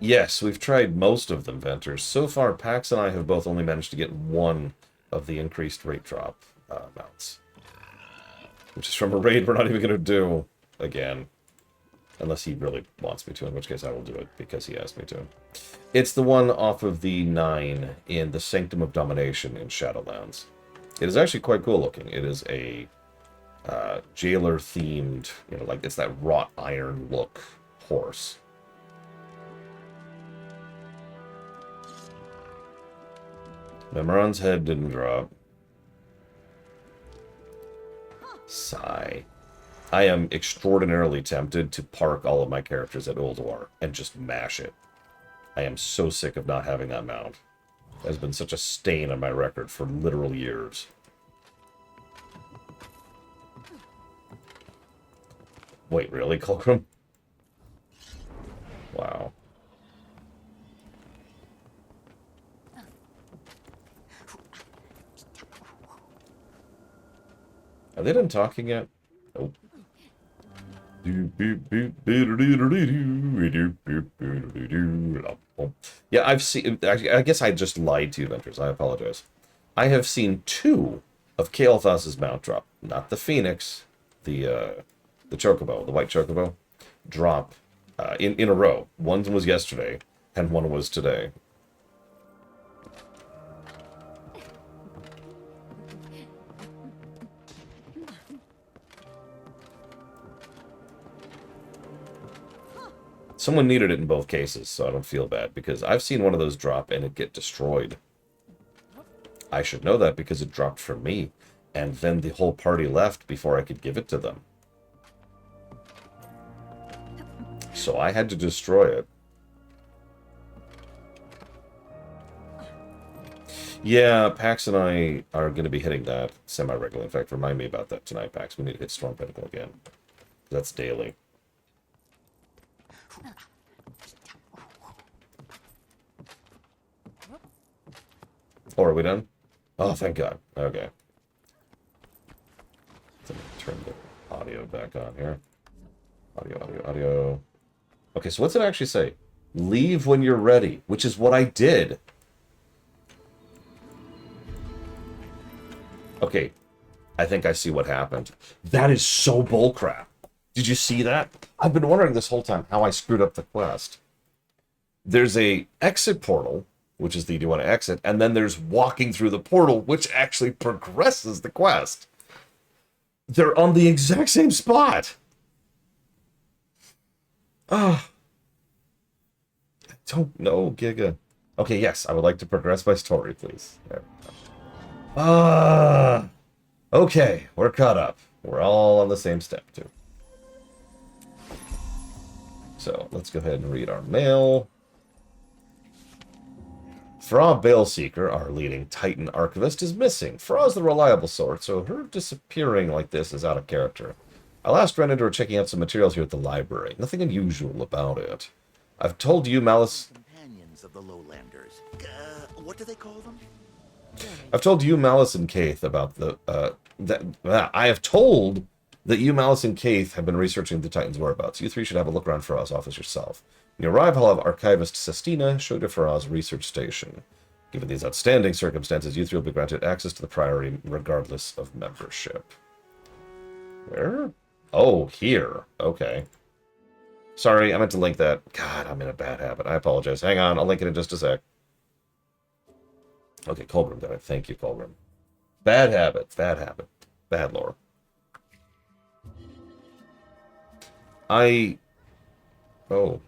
Yes, we've tried most of them, Venters. So far, Pax and I have both only managed to get one of the increased rate drop mounts. Which is from a raid we're not even going to do again. Unless he really wants me to, in which case I will do it because he asked me to. It's the one off of the 9 in the Sanctum of Domination in Shadowlands. It is actually quite cool looking. It is a jailer-themed, you know, like it's that wrought iron look horse. Memoron's head didn't drop. Sigh. I am extraordinarily tempted to park all of my characters at Ulduar and just mash it. I am so sick of not having that mount. It has been such a stain on my record for literal years. Wait, really, Colcrum? Wow. Are they done talking yet? Nope. Yeah, I've seen. I guess I just lied to you, Ventures. I apologize. I have seen 2 of Kael'thas's mount drop, not the Phoenix, the Chocobo, the white Chocobo, drop in a row. One was yesterday, and one was today. Someone needed it in both cases, so I don't feel bad, because I've seen one of those drop and it get destroyed. I should know that because it dropped from me, and then the whole party left before I could give it to them. So I had to destroy it. Yeah, Pax and I are going to be hitting that semi-regularly. In fact, remind me about that tonight, Pax. We need to hit Storm Pinnacle again. That's daily. Oh, are we done? Oh, thank God. Okay. Let me turn the audio back on here. Audio. Okay, so what's it actually say? Leave when you're ready, which is what I did. Okay, I think I see what happened. That is so bullcrap. Did you see that? I've been wondering this whole time how I screwed up the quest. There's a exit portal, which is the do you want to exit, and then there's walking through the portal, which actually progresses the quest. They're on the exact same spot. Oh. I don't know, Giga. Okay, yes, I would like to progress my story, please. There. Okay, we're caught up. We're all on the same step, too. So, let's go ahead and read our mail. Fra Baleseeker, our leading Titan archivist, is missing. Fra's the reliable sort, so her disappearing like this is out of character. I last ran into her checking out some materials here at the library. Nothing unusual about it. I've told you, Malice... Companions of the Lowlanders. What do they call them? I've told you, Malice and Kaith, about the... I have told that you, Malice and Kaith, have been researching the Titan's whereabouts. You 3 should have a look around Faraz's office yourself. When you arrive, I'll have Archivist Sestina show you to Faraz's research station. Given these outstanding circumstances, you 3 will be granted access to the Priory regardless of membership. Where? Oh, here. Okay. Sorry, I meant to link that. God, I'm in a bad habit. I apologize. Hang on, I'll link it in just a sec. Okay, Colbrim got it. Thank you, Colbrim. Bad habit. Bad habit. Bad lore. Oh.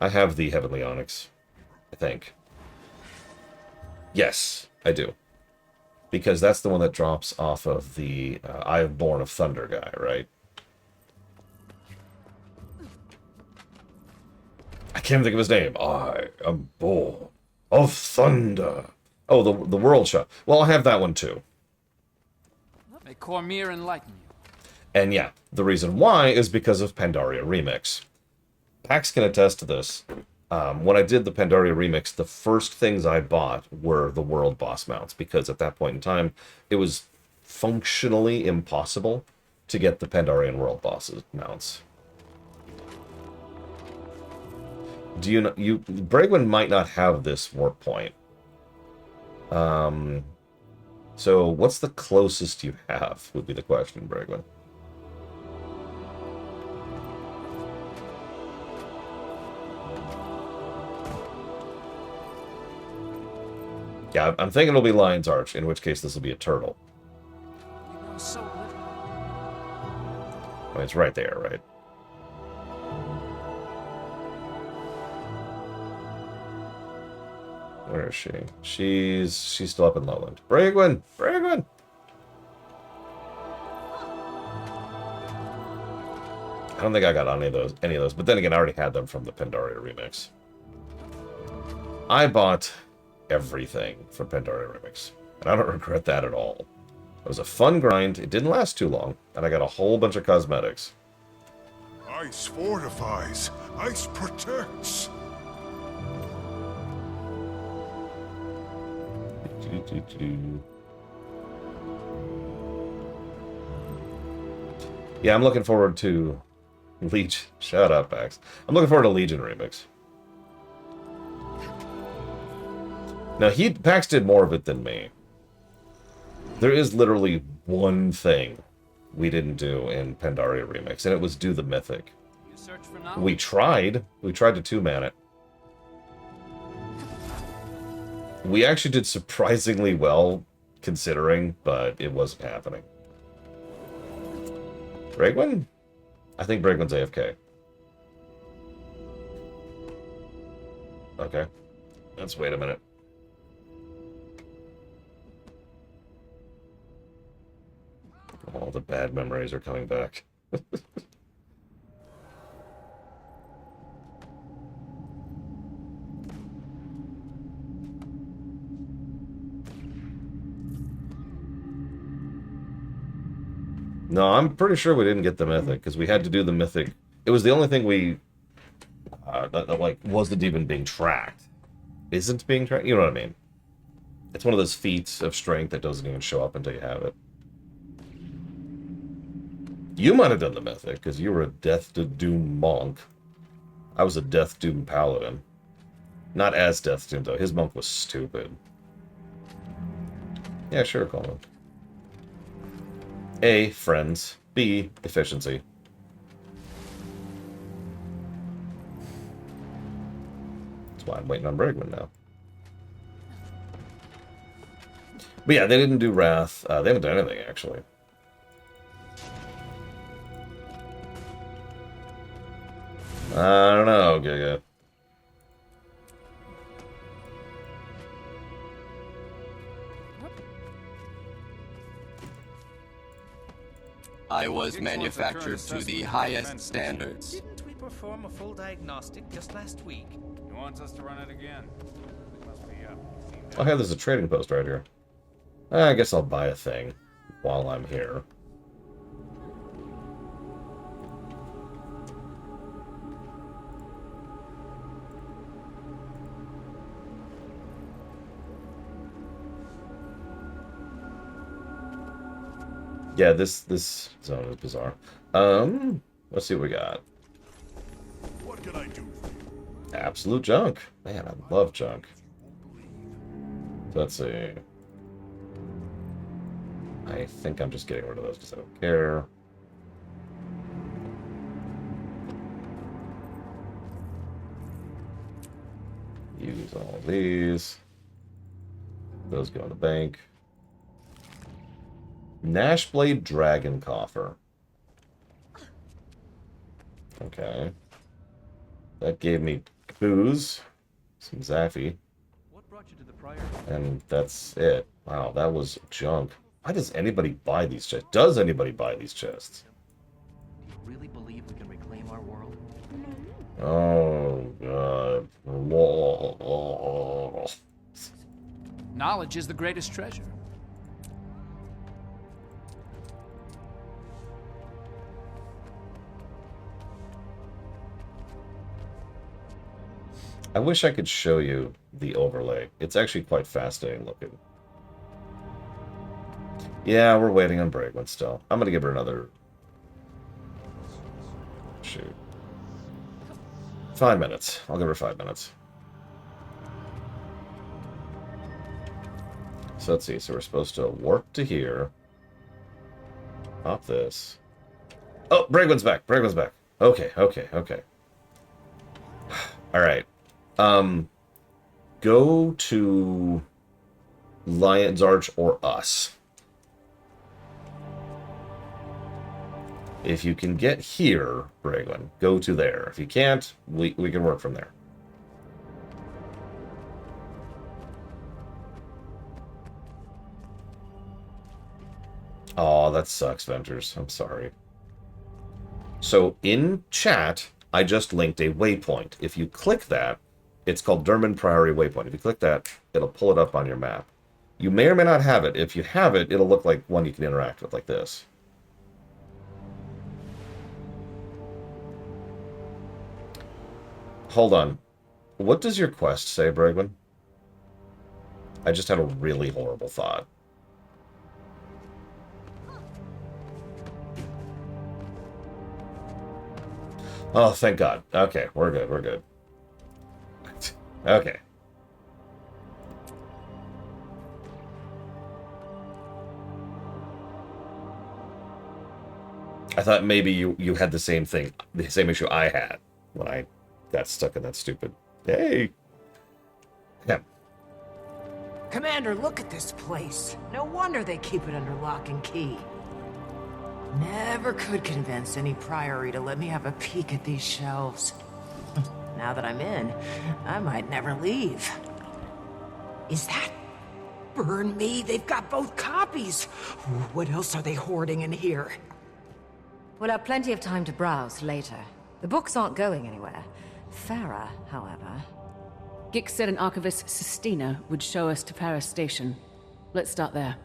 I have the Heavenly Onyx. I think. Yes, I do. Because that's the one that drops off of the Eye of Born of Thunder guy, right? I can't think of his name. I am born of thunder. Oh, the World Shot. Well, I have that one too. May Cormyr enlighten you. And yeah, the reason why is because of Pandaria Remix. Pax can attest to this. When I did the Pandaria Remix, the first things I bought were the World Boss mounts, because at that point in time, it was functionally impossible to get the Pandarian World Bosses mounts. Do you know, Bregwin might not have this warp point. So what's the closest you have, would be the question, Bregwin. Yeah, I'm thinking it'll be Lion's Arch, in which case this will be a turtle. I mean, it's right there, right? Where is she? She's still up in Lowland. Bregwin! Bregwin! I don't think I got any of those. But then again, I already had them from the Pandaria Remix. I bought everything from Pandaria Remix, and I don't regret that at all. It was a fun grind. It didn't last too long, and I got a whole bunch of cosmetics. Ice fortifies. Ice protects. Yeah, I'm looking forward to Legion. Shut up, Max. I'm looking forward to Legion remix. Now, Pax did more of it than me. There is literally one thing we didn't do in Pandaria remix, and it was do the mythic. We tried. We tried to two-man it. We actually did surprisingly well, considering, but it wasn't happening. Bregwin? I think Bregwin's AFK. Okay. Let's wait a minute. All the bad memories are coming back. No, I'm pretty sure we didn't get the mythic, because we had to do the mythic. It was the only thing we, that like, wasn't even being tracked. Isn't being tracked? You know what I mean? It's one of those feats of strength that doesn't even show up until you have it. You might have done the mythic, because you were a Death to Doom monk. I was a Death Doom paladin. Not as Death Doom, though. His monk was stupid. Yeah, sure, Coleman. A, friends. B, efficiency. That's why I'm waiting on Bregman now. But yeah, they didn't do Wrath. They haven't done anything, actually. I don't know, Giga. I was manufactured to the highest standards. Didn't we perform a full diagnostic just last week? He wants us to run it again. We must be up. Oh, hey, there's a trading post right here. I guess I'll buy a thing while I'm here. Yeah, this zone is bizarre. Let's see what we got. What can I do? Absolute junk. Man, I love junk. So let's see. I think I'm just getting rid of those because I don't care. Use all of these. Those go in the bank. Nashblade Dragon Coffer. Okay. That gave me booze, some Zaffy, and that's it. Wow, that was junk. Why does anybody buy these chests? Does anybody buy these chests? Do you really believe we can reclaim our world? Oh, God. Knowledge is the greatest treasure. I wish I could show you the overlay. It's actually quite fascinating looking. Yeah, we're waiting on Bregman still. I'm going to give her another... Shoot. 5 minutes. I'll give her 5 minutes. So let's see. So we're supposed to warp to here. Pop this. Oh, Bregman's back. Bregman's back. Okay, okay, okay. All right. Go to Lion's Arch or us. If you can get here, Bregman, go to there. If you can't, we can work from there. Oh, that sucks, Ventures. I'm sorry. So in chat, I just linked a waypoint. If you click that, it's called Durman Priory Waypoint. If you click that, it'll pull it up on your map. You may or may not have it. If you have it, it'll look like one you can interact with, like this. Hold on. What does your quest say, Bregman? I just had a really horrible thought. Oh, thank God. Okay, we're good. We're good. Okay. I thought maybe you had the same thing, the same issue I had when I got stuck in that stupid. Hey. Yeah. Commander, look at this place. No wonder they keep it under lock and key. Never could convince any priory to let me have a peek at these shelves. Now that I'm in, I might never leave. Is that... Burn me, they've got both copies! What else are they hoarding in here? We'll have plenty of time to browse later. The books aren't going anywhere. Farah, however... Gix said an archivist, Sistina, would show us to Farah Station. Let's start there.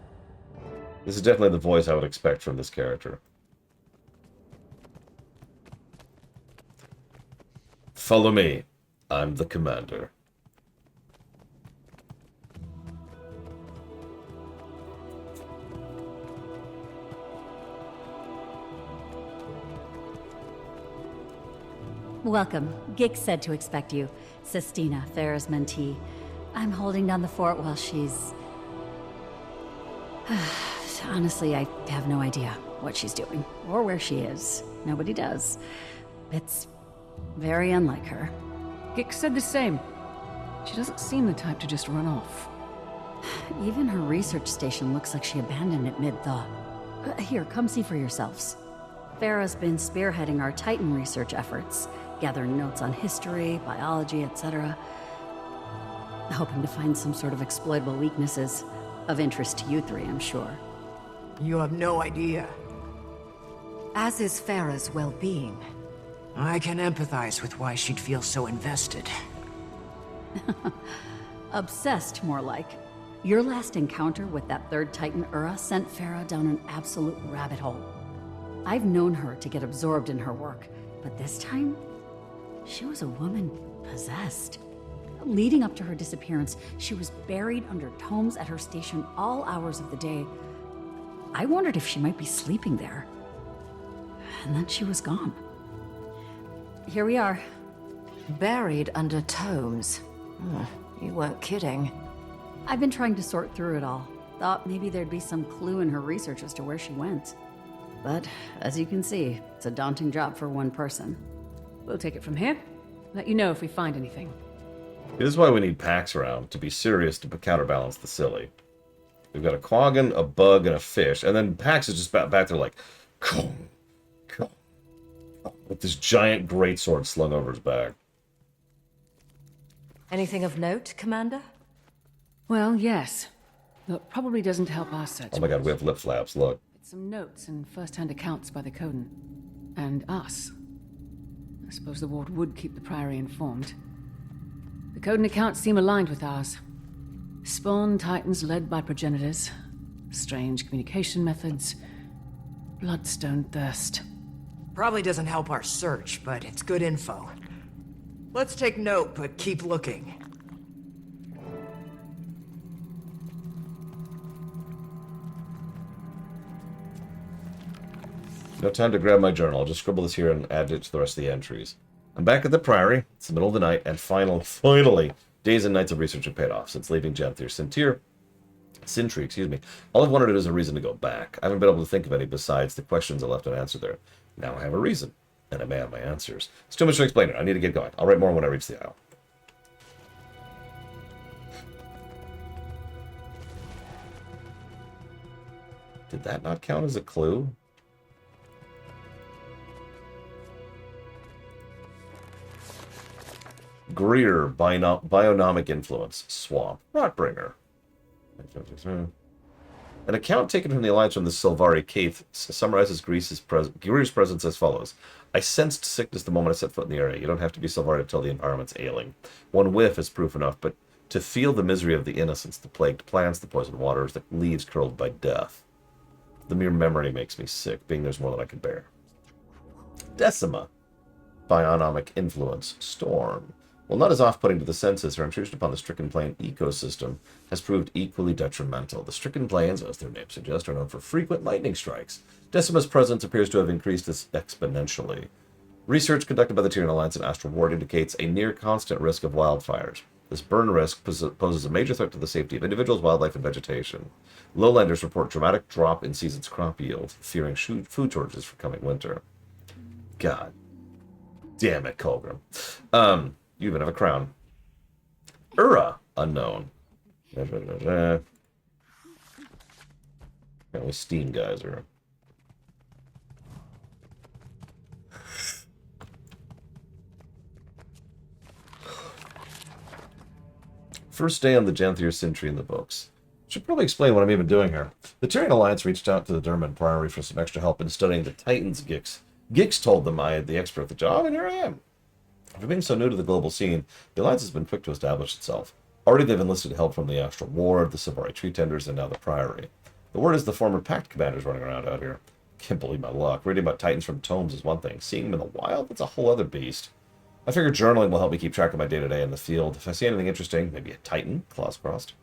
This is definitely the voice I would expect from this character. Follow me. I'm the commander. Welcome. Gix said to expect you. Sistina, Farah's mentee. I'm holding down the fort while she's... Honestly, I have no idea what she's doing, or where she is. Nobody does. It's very unlike her. Gix said the same. She doesn't seem the type to just run off. Even her research station looks like she abandoned it mid-thaw. Here, come see for yourselves. Farah's been spearheading our Titan research efforts, gathering notes on history, biology, etc. Hoping to find some sort of exploitable weaknesses. Of interest to you three, I'm sure. You have no idea. As is Farah's well-being. I can empathize with why she'd feel so invested. Obsessed, more like. Your last encounter with that third Titan Ura sent Farah down an absolute rabbit hole. I've known her to get absorbed in her work, but this time, she was a woman possessed. Leading up to her disappearance, she was buried under tomes at her station all hours of the day. I wondered if she might be sleeping there. And then she was gone. Here we are. Buried under tomes. You weren't kidding. I've been trying to sort through it all. Thought maybe there'd be some clue in her research as to where she went. But, as you can see, it's a daunting job for one person. We'll take it from here. Let you know if we find anything. This is why we need Pax around, to be serious, to counterbalance the silly. We've got a Quaggan, a bug, and a fish, and then Pax is just back there like, Kong, Kong, with this giant greatsword slung over his back. Anything of note, Commander? Well, yes. Though it probably doesn't help our search. Oh my god, we have lip flaps, look. Some notes and first-hand accounts by the Coden. And us. I suppose the ward would keep the Priory informed. The Coden accounts seem aligned with ours. Spawn titans led by progenitors. Strange communication methods. Bloodstone thirst. Probably doesn't help our search, but it's good info. Let's take note, but keep looking. No time to grab my journal. I'll just scribble this here and add it to the rest of the entries. I'm back at the Priory. It's the middle of the night, and finally, days and nights of research have paid off since leaving Janthir. Sintry, excuse me. All I've wanted is a reason to go back. I haven't been able to think of any besides the questions I left unanswered there. Now I have a reason, and I may have my answers. It's too much to explain here. I need to get going. I'll write more when I reach the Isle. Did that not count as a clue? Greer, bionomic influence, swamp, Rotbringer. An account taken from the Alliance from the Silvari Cave summarizes Greer's presence as follows. I sensed sickness the moment I set foot in the area. You don't have to be Silvari to tell the environment's ailing. One whiff is proof enough, but to feel the misery of the innocents, the plagued plants, the poisoned waters, the leaves curled by death. The mere memory makes me sick, being there's more than I can bear. Decima. Bionomic influence, storm. While not as off-putting to the senses, her intrusion upon the Stricken Plain ecosystem has proved equally detrimental. The Stricken Plains, as their name suggests, are known for frequent lightning strikes. Decima's presence appears to have increased exponentially. Research conducted by the Tyrian Alliance and Astral Ward indicates a near constant risk of wildfires. This burn risk poses a major threat to the safety of individuals, wildlife, and vegetation. Lowlanders report dramatic drop in season's crop yield, fearing food shortages for coming winter. God damn it, Colgrim. You even have a crown. Ura, unknown. Apparently steam geyser. First day on the Janthir Sentry in the books. Should probably explain what I'm even doing here. The Tyrian Alliance reached out to the Durman Priory for some extra help in studying the Titans Gix. Gix told them I had the expert at the job, and here I am. For being so new to the global scene, the Alliance has been quick to establish itself. Already they've enlisted help from the Astral Ward, the Sibari Tree Tenders, and now the Priory. The word is the former Pact commanders running around out here. Can't believe my luck. Reading about Titans from tomes is one thing. Seeing them in the wild, that's a whole other beast. I figure journaling will help me keep track of my day-to-day in the field. If I see anything interesting, maybe a Titan, claws crossed,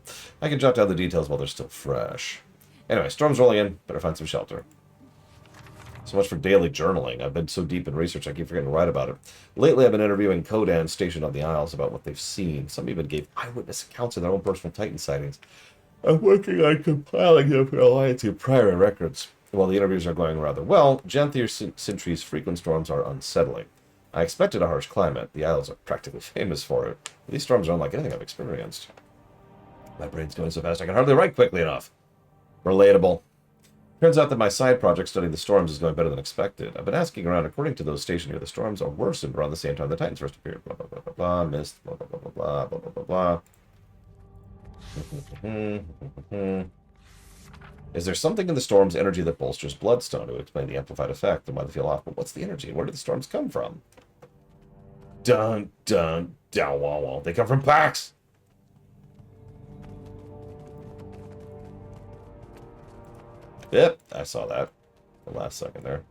I can jot down the details while they're still fresh. Anyway, storm's rolling in. Better find some shelter. So much for daily journaling. I've been so deep in research I keep forgetting to write about it. Lately I've been interviewing Kodans stationed on the Isles about what they've seen. Some even gave eyewitness accounts of their own personal Titan sightings. I'm working on compiling them for Alliance and Priory records. While the interviews are going rather well, Janthir Sentry's frequent storms are unsettling. I expected a harsh climate. The Isles are practically famous for it. But these storms are unlike anything I've experienced. My brain's going so fast I can hardly write quickly enough. Relatable. Turns out that my side project studying the storms is going better than expected. I've been asking around. According to those stationed here, the storms are worsened around the same time the Titans first appeared. Blah, blah, blah, blah, blah. Mist, blah, blah, blah, blah, blah, blah, blah, blah. Is there something in the storm's energy that bolsters Bloodstone to explain the amplified effect and why they feel off? But what's the energy and where do the storms come from? Dun, dun, down, wall, wall. They come from Pax! Yep, I saw that. The last second there.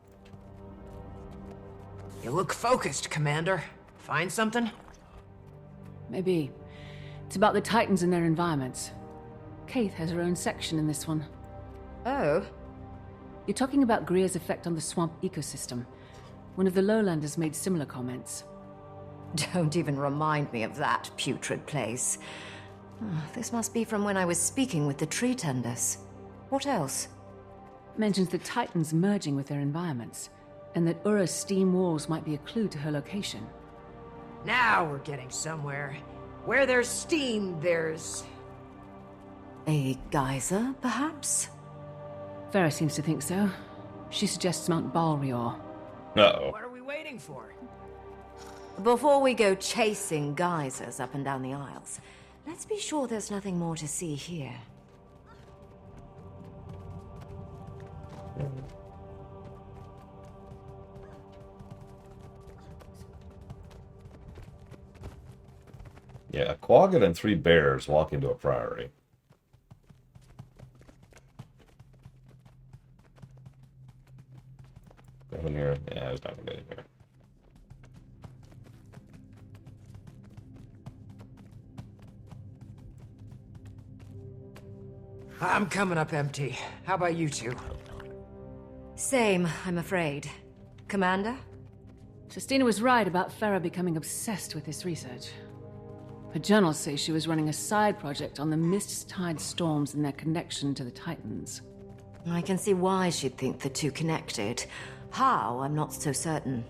You look focused, Commander. Find something? Maybe. It's about the Titans and their environments. Kaith has her own section in this one. Oh? You're talking about Greer's effect on the swamp ecosystem. One of the lowlanders made similar comments. Don't even remind me of that putrid place. This must be from when I was speaking with the tree tenders. What else? Mentions the Titans merging with their environments, and that Ura's steam walls might be a clue to her location. Now we're getting somewhere. Where there's steam, there's... A geyser, perhaps? Farah seems to think so. She suggests Mount Balrior. Uh-oh. What are we waiting for? Before we go chasing geysers up and down the aisles, let's be sure there's nothing more to see here. Yeah, a quagga and 3 bears walk into a priory. Go in here. Yeah, there's not gonna be in here. I'm coming up empty. How about you two? Same, I'm afraid. Commander? Justina was right about Farah becoming obsessed with this research. Her journals say she was running a side project on the mist-tide storms and their connection to the Titans. I can see why she'd think the two connected. How, I'm not so certain.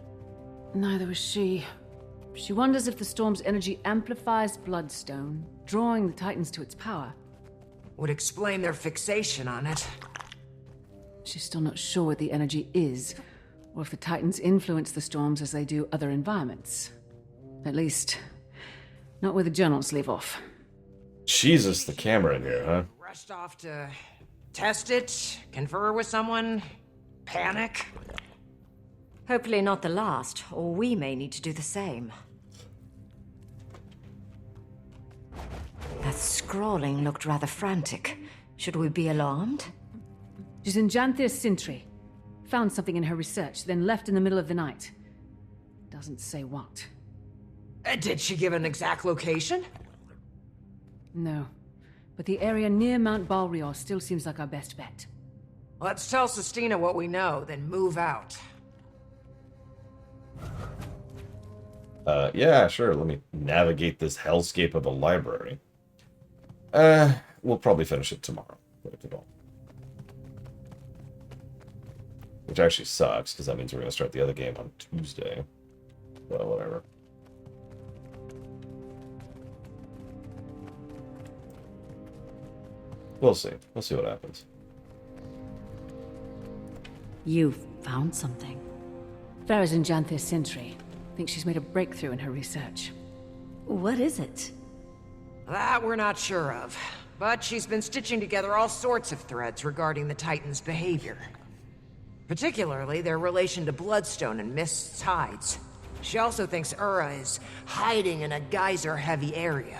Neither was she. She wonders if the storm's energy amplifies Bloodstone, drawing the Titans to its power. Would explain their fixation on it. She's still not sure what the energy is, or if the Titans influence the storms as they do other environments. At least, not where the journals leave off. Jesus, the camera in here, huh? Rushed off to test it, confer with someone, panic. Hopefully not the last, or we may need to do the same. That scrawling looked rather frantic. Should we be alarmed? She's in Janthir Sentry. Found something in her research, then left in the middle of the night. Doesn't say what. Did she give an exact location? No. But the area near Mount Balrior still seems like our best bet. Let's tell Sistina what we know, then move out. Yeah, sure. Let me navigate this hellscape of a library. We'll probably finish it tomorrow. Which actually sucks, because that means we're going to start the other game on Tuesday. Well, whatever. We'll see. We'll see what happens. You found something. Farah's in Janthir's Sentry. Think she's made a breakthrough in her research. What is it? That we're not sure of. But she's been stitching together all sorts of threads regarding the Titans' behavior. Particularly their relation to Bloodstone and Mist's hides. She also thinks Ura is hiding in a geyser-heavy area.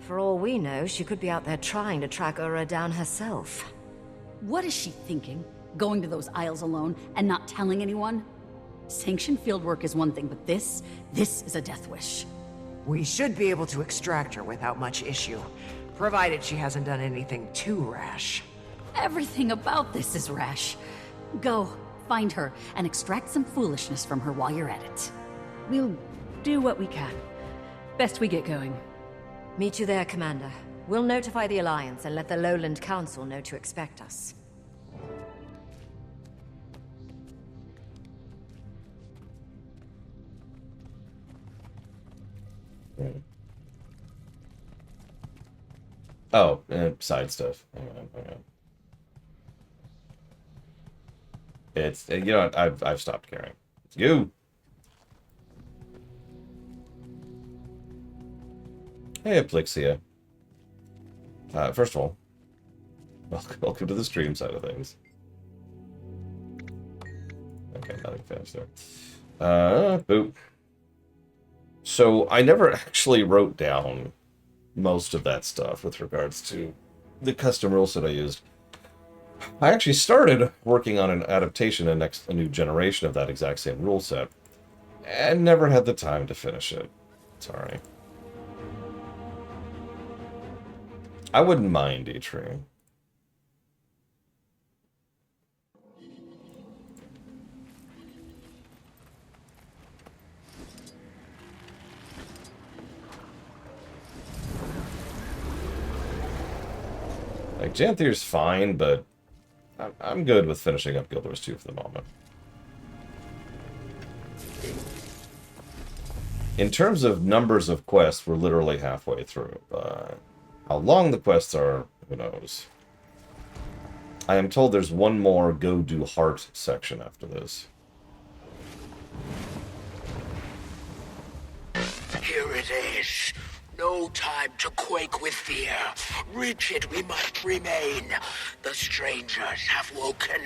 For all we know, she could be out there trying to track Ura down herself. What is she thinking? Going to those aisles alone and not telling anyone? Sanctioned fieldwork is one thing, but this is a death wish. We should be able to extract her without much issue, provided she hasn't done anything too rash. Everything about this is rash. Go, find her, and extract some foolishness from her while you're at it. We'll do what we can. Best we get going. Meet you there, Commander. We'll notify the Alliance and let the Lowland Council know to expect us. Oh, side stuff. Hang on. It's, you know what, I've stopped caring. It's you! Hey, Aplixia. First of all, welcome to the stream side of things. Okay, nothing finished there. Boop. So, I never actually wrote down most of that stuff with regards to the custom rule set I used. I actually started working on an adaptation and a new generation of that exact same rule set, and never had the time to finish it. Sorry. I wouldn't mind, Atri. Like, Janthir's fine, but I'm good with finishing up Guild Wars 2 for the moment. In terms of numbers of quests, we're literally halfway through. How long the quests are, who knows. I am told there's one more go do heart section after this. Here it is. No time to quake with fear. Rigid we must remain. The strangers have woken.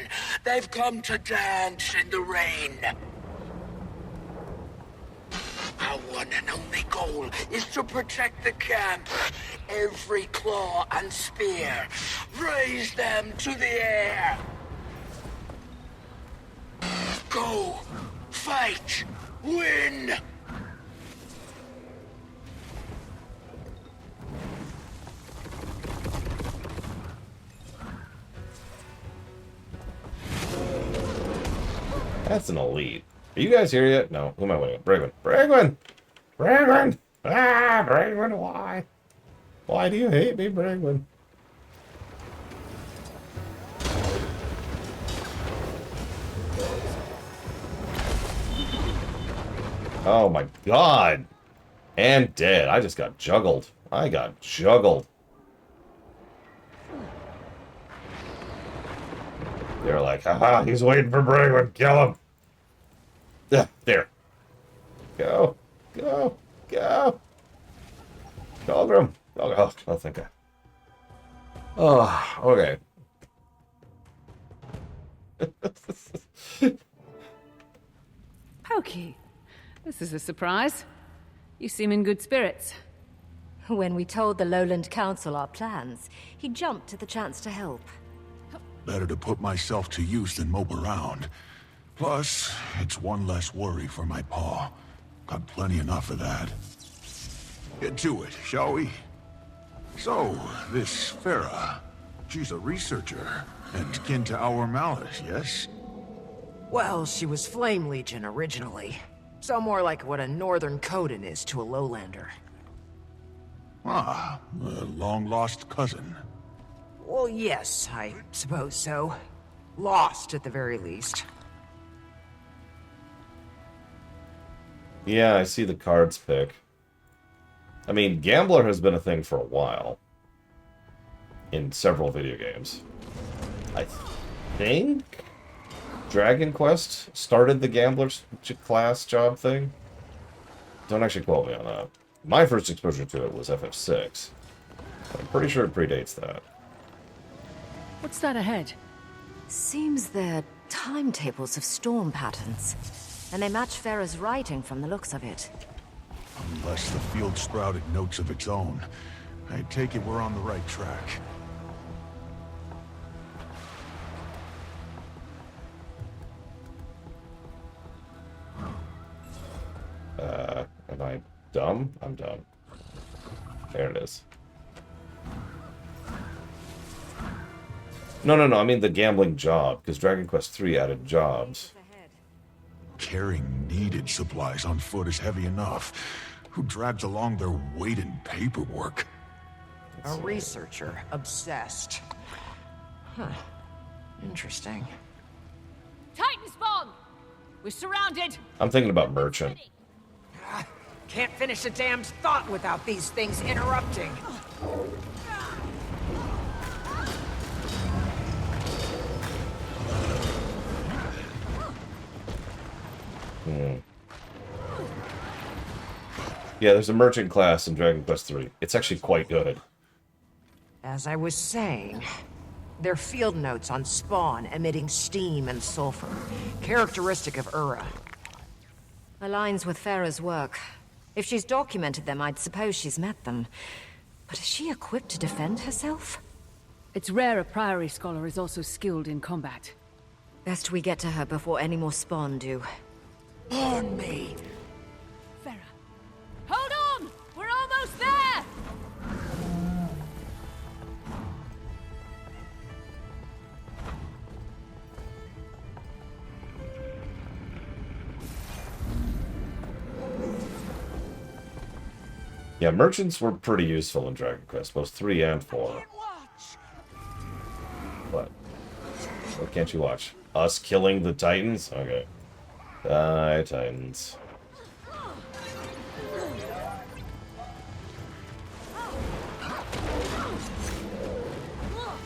They've come to dance in the rain. Our one and only goal is to protect the camp. Every claw and spear, raise them to the air. Go, fight, win. That's an elite. Are you guys here yet? No. Who am I waiting with? Bragwin. Bragwin! Bragwin! Ah, Bragwin, why? Why do you hate me, Bragwin? Oh my god! And dead. I just got juggled. I got juggled. They're like, haha, he's waiting for Bragwin. Kill him. Yeah, there. Go. Go. Go. Dalgrim. Oh, thank God. Oh, okay. Pokey, this is a surprise. You seem in good spirits. When we told the Lowland Council our plans, he jumped at the chance to help. Better to put myself to use than mope around. Plus, it's one less worry for my paw. Got plenty enough of that. Get to it, shall we? So, this Farah, she's a researcher, and kin to our Malice, yes? Well, she was Flame Legion originally. So more like what a northern Coden is to a lowlander. Ah, a long-lost cousin. Well, yes, I suppose so. Lost, at the very least. Yeah, I see the cards pick. I mean, Gambler has been a thing for a while. In several video games. I think Dragon Quest started the Gambler class job thing. Don't actually quote me on that. My first exposure to it was FF6. I'm pretty sure it predates that. What's that ahead? Seems they're timetables of storm patterns. And they match Farah's writing from the looks of it. Unless the field sprouted notes of its own, I take it we're on the right track. Am I dumb? I'm dumb. There it is. No, I mean the gambling job, because Dragon Quest III added jobs. Carrying needed supplies on foot is heavy enough. Who drags along their weight in paperwork? A researcher, obsessed. Huh. Interesting. Titan spawn! We're surrounded! I'm thinking about Merchant. Can't finish a damned thought without these things interrupting. Yeah, there's a Merchant class in Dragon Quest III. It's actually quite good. As I was saying, they're field notes on spawn emitting steam and sulfur, characteristic of Ura. Aligns with Farah's work. If she's documented them, I'd suppose she's met them. But is she equipped to defend herself? It's rare a Priory scholar is also skilled in combat. Best we get to her before any more spawn do. On me! Farah. Hold on! We're almost there! Yeah, merchants were pretty useful in Dragon Quest, both 3 and 4. What? What can't you watch? Us killing the Titans? Okay. Die, Titans.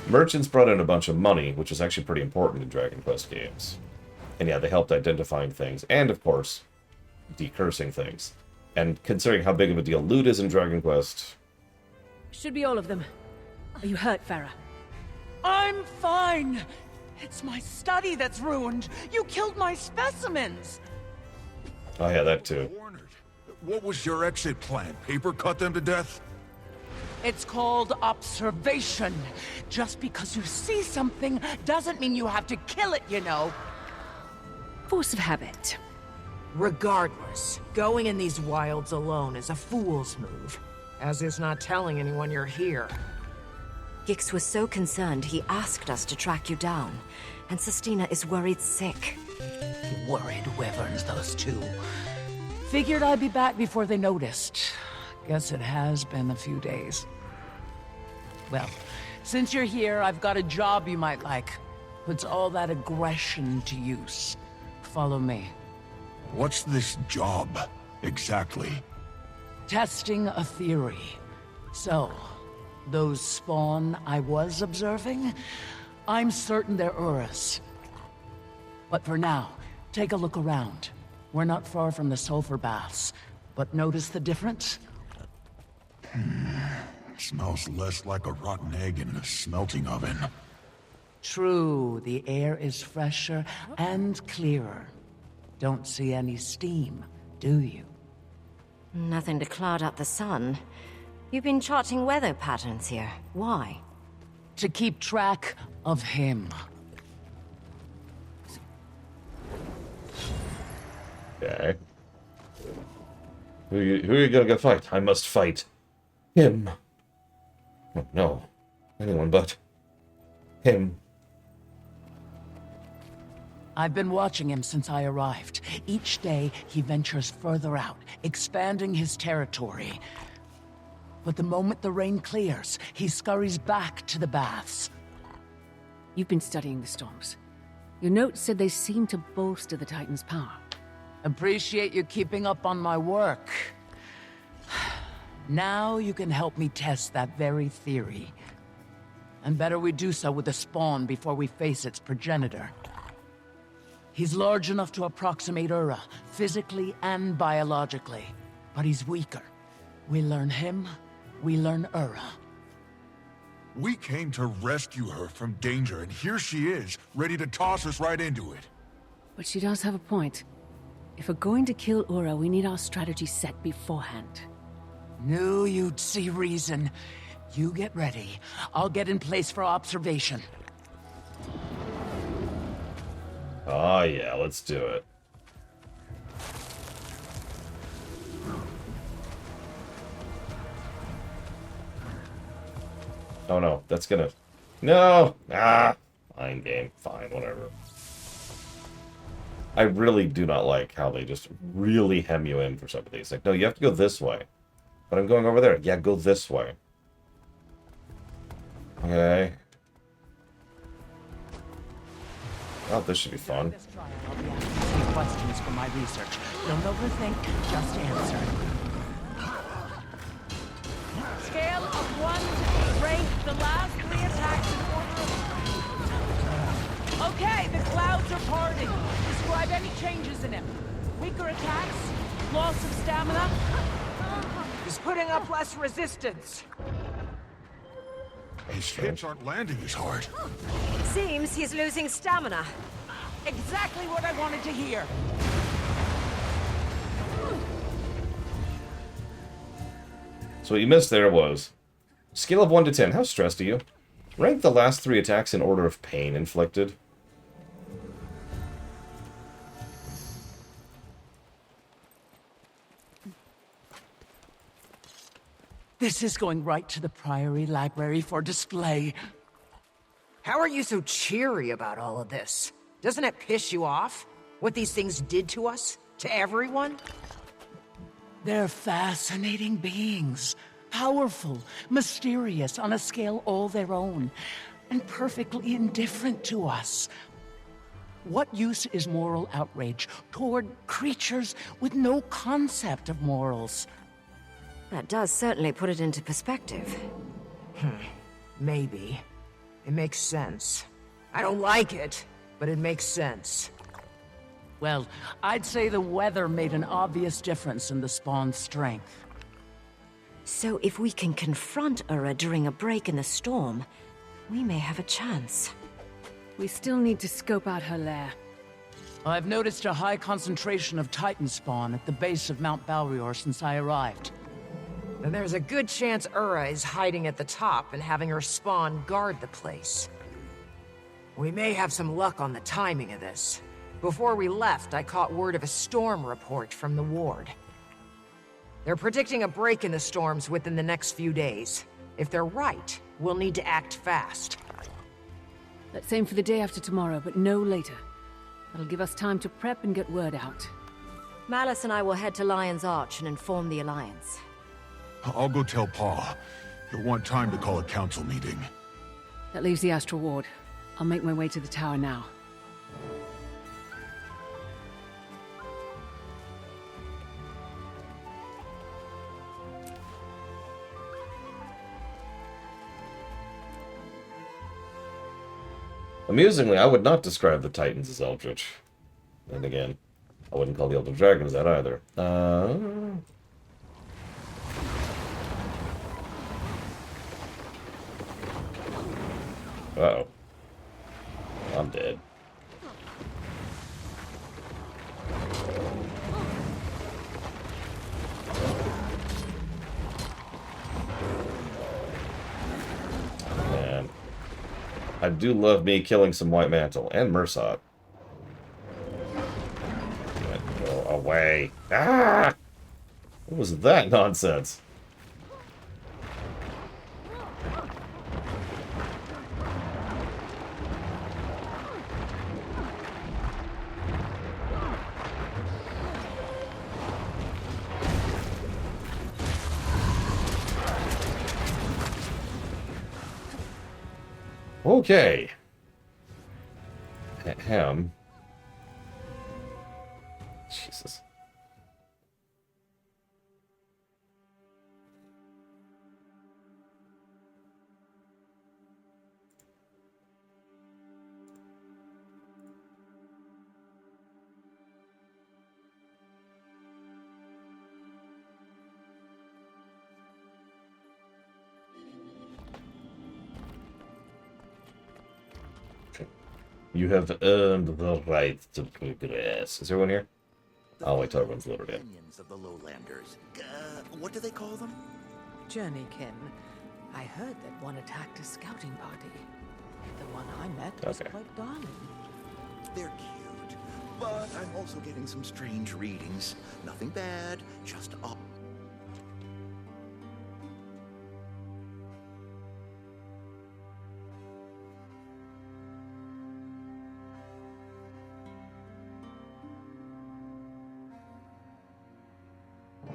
Merchants brought in a bunch of money, which was actually pretty important in Dragon Quest games. And yeah, they helped identifying things, and of course, decursing things. And considering how big of a deal loot is in Dragon Quest... Should be all of them. Are you hurt, Farah? I'm fine. It's my study that's ruined. You killed my specimens. Oh yeah, that too. What was your exit plan? Paper cut them to death? It's called observation. Just because you see something doesn't mean you have to kill it, you know. Force of habit. Regardless, going in these wilds alone is a fool's move. As is not telling anyone you're here. Gix was so concerned he asked us to track you down. And Sestina is worried sick. Worried wyverns, those two. Figured I'd be back before they noticed. Guess it has been a few days. Well, since you're here, I've got a job you might like. Puts all that aggression to use. Follow me. What's this job, exactly? Testing a theory. So, those spawn I was observing, I'm certain they're Urus. But for now, take a look around. We're not far from the sulfur baths, but notice the difference? Smells less like a rotten egg in a smelting oven. True, the air is fresher and clearer. Don't see any steam, do you? Nothing to cloud up the sun. You've been charting weather patterns here. Why? To keep track of him. Okay. Who are you gonna go fight? I must fight him. Oh, no. Anyone but him. I've been watching him since I arrived. Each day, he ventures further out, expanding his territory. But the moment the rain clears, he scurries back to the baths. You've been studying the storms. Your notes said they seem to bolster the Titan's power. Appreciate you keeping up on my work. Now you can help me test that very theory. And better we do so with the spawn before we face its progenitor. He's large enough to approximate Ura, physically and biologically. But he's weaker. We learn him, we learn Ura. We came to rescue her from danger, and here she is, ready to toss us right into it. But she does have a point. If we're going to kill Ura, we need our strategy set beforehand. Knew you'd see reason. You get ready. I'll get in place for observation. Oh yeah, let's do it. Oh no, that's gonna... No! Ah! Fine game. Fine, whatever. I really do not like how they just really hem you in for some of these. Like, no, you have to go this way. But I'm going over there. Yeah, go this way. Okay. Oh, this should be fun. I'll be asking some questions for my research. Don't overthink, just answer. Scale of 1 to 8. Rank the last 3 attacks in order of... Okay, the clouds are parting. Describe any changes in him. Weaker attacks? Loss of stamina? He's putting up less resistance. His hits aren't landing as hard. Seems he's losing stamina. Exactly what I wanted to hear. So what you missed there was... Scale of 1 to 10. How stressed are you? Rank the last 3 attacks in order of pain inflicted. This is going right to the Priory Library for display. How are you so cheery about all of this? Doesn't it piss you off? What these things did to us? To everyone? They're fascinating beings. Powerful, mysterious on a scale all their own, and perfectly indifferent to us. What use is moral outrage toward creatures with no concept of morals? That does certainly put it into perspective. Maybe. It makes sense. I don't like it, but it makes sense. Well, I'd say the weather made an obvious difference in the spawn's strength. So if we can confront Ura during a break in the storm, we may have a chance. We still need to scope out her lair. I've noticed a high concentration of Titan spawn at the base of Mount Balrior since I arrived. And there's a good chance Ura is hiding at the top and having her spawn guard the place. We may have some luck on the timing of this. Before we left, I caught word of a storm report from the ward. They're predicting a break in the storms within the next few days. If they're right, we'll need to act fast. Let's aim for the day after tomorrow, but no later. That'll give us time to prep and get word out. Malice and I will head to Lion's Arch and inform the Alliance. I'll go tell Paul. He'll want time to call a council meeting. That leaves the Astral Ward. I'll make my way to the tower now. Amusingly, I would not describe the Titans as Eldritch. And again, I wouldn't call the Elder Dragons that either. Uh-oh. I'm dead. Man. I do love me killing some White Mantle and Mersat. Go away. Ah! What was that nonsense? Okay. Ham. Jesus. You have earned the right to progress. Is everyone here? I'll wait till everyone's loaded in. Minions of the Lowlanders. What do they call them? Journeykin. I heard that one attacked a scouting party. The one I met was Okay. quite darling. They're cute, but I'm also getting some strange readings. Nothing bad, just up.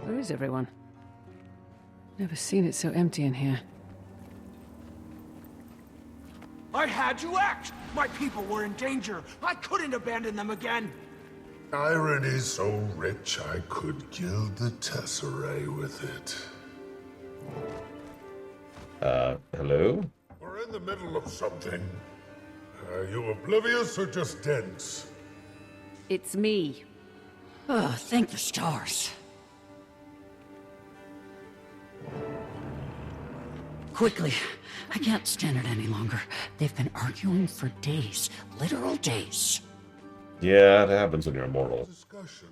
Where is everyone? Never seen it so empty in here. I had to act! My people were in danger. I couldn't abandon them again. Irony so rich I could gild the tesserae with it. Hello? We're in the middle of something. Are you oblivious or just dense? It's me. Oh, thank the stars. Quickly. I can't stand it any longer. They've been arguing for days. Literal days. Yeah, it happens when you're immortal. Discussion.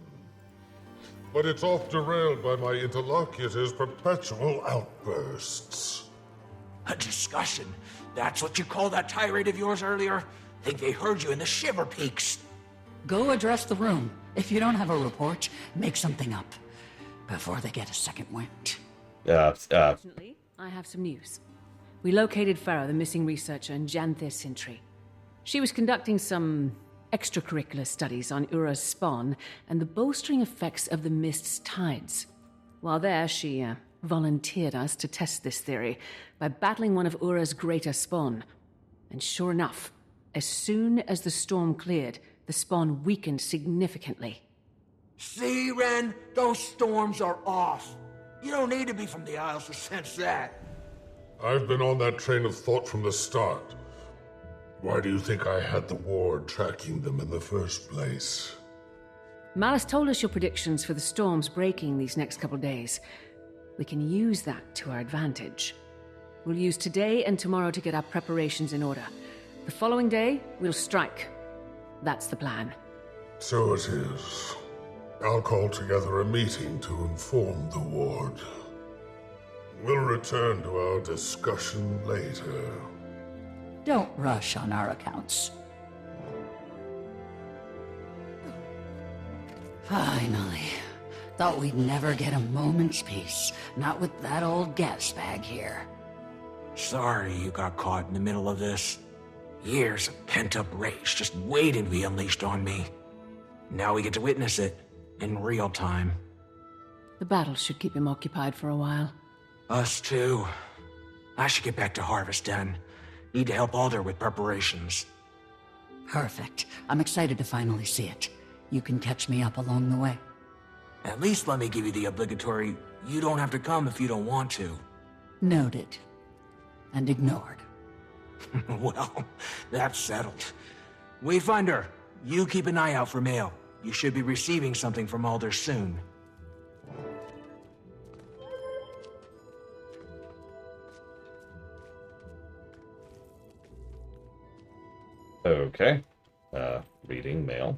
But it's off derailed by my interlocutor's perpetual outbursts. A discussion? That's what you called that tirade of yours earlier? Think they heard you in the Shiver Peaks. Go address the room. If you don't have a report, make something up. Before they get a second wind. Fortunately, I have some news. We located Farah, the missing researcher, in Janthir Sintry. She was conducting some extracurricular studies on Ura's spawn and the bolstering effects of the mist's tides. While there, she volunteered us to test this theory by battling one of Ura's greater spawn. And sure enough, as soon as the storm cleared, the spawn weakened significantly. See, Ren? Those storms are off. You don't need to be from the Isles to sense that. I've been on that train of thought from the start. Why do you think I had the ward tracking them in the first place? Malice told us your predictions for the storms breaking these next couple days. We can use that to our advantage. We'll use today and tomorrow to get our preparations in order. The following day, we'll strike. That's the plan. So it is. I'll call together a meeting to inform the ward. We'll return to our discussion later. Don't rush on our accounts. Finally. Thought we'd never get a moment's peace. Not with that old gas bag here. Sorry you got caught in the middle of this. Years of pent-up rage just waiting to be unleashed on me. Now we get to witness it in real time. The battle should keep him occupied for a while. Us too. I should get back to Harvest Den. Need to help Alder with preparations. Perfect. I'm excited to finally see it. You can catch me up along the way. At least let me give you the obligatory, you don't have to come if you don't want to. Noted. And ignored. Well, that's settled. Wayfinder, you keep an eye out for mail. You should be receiving something from Alder soon. Okay. Reading mail.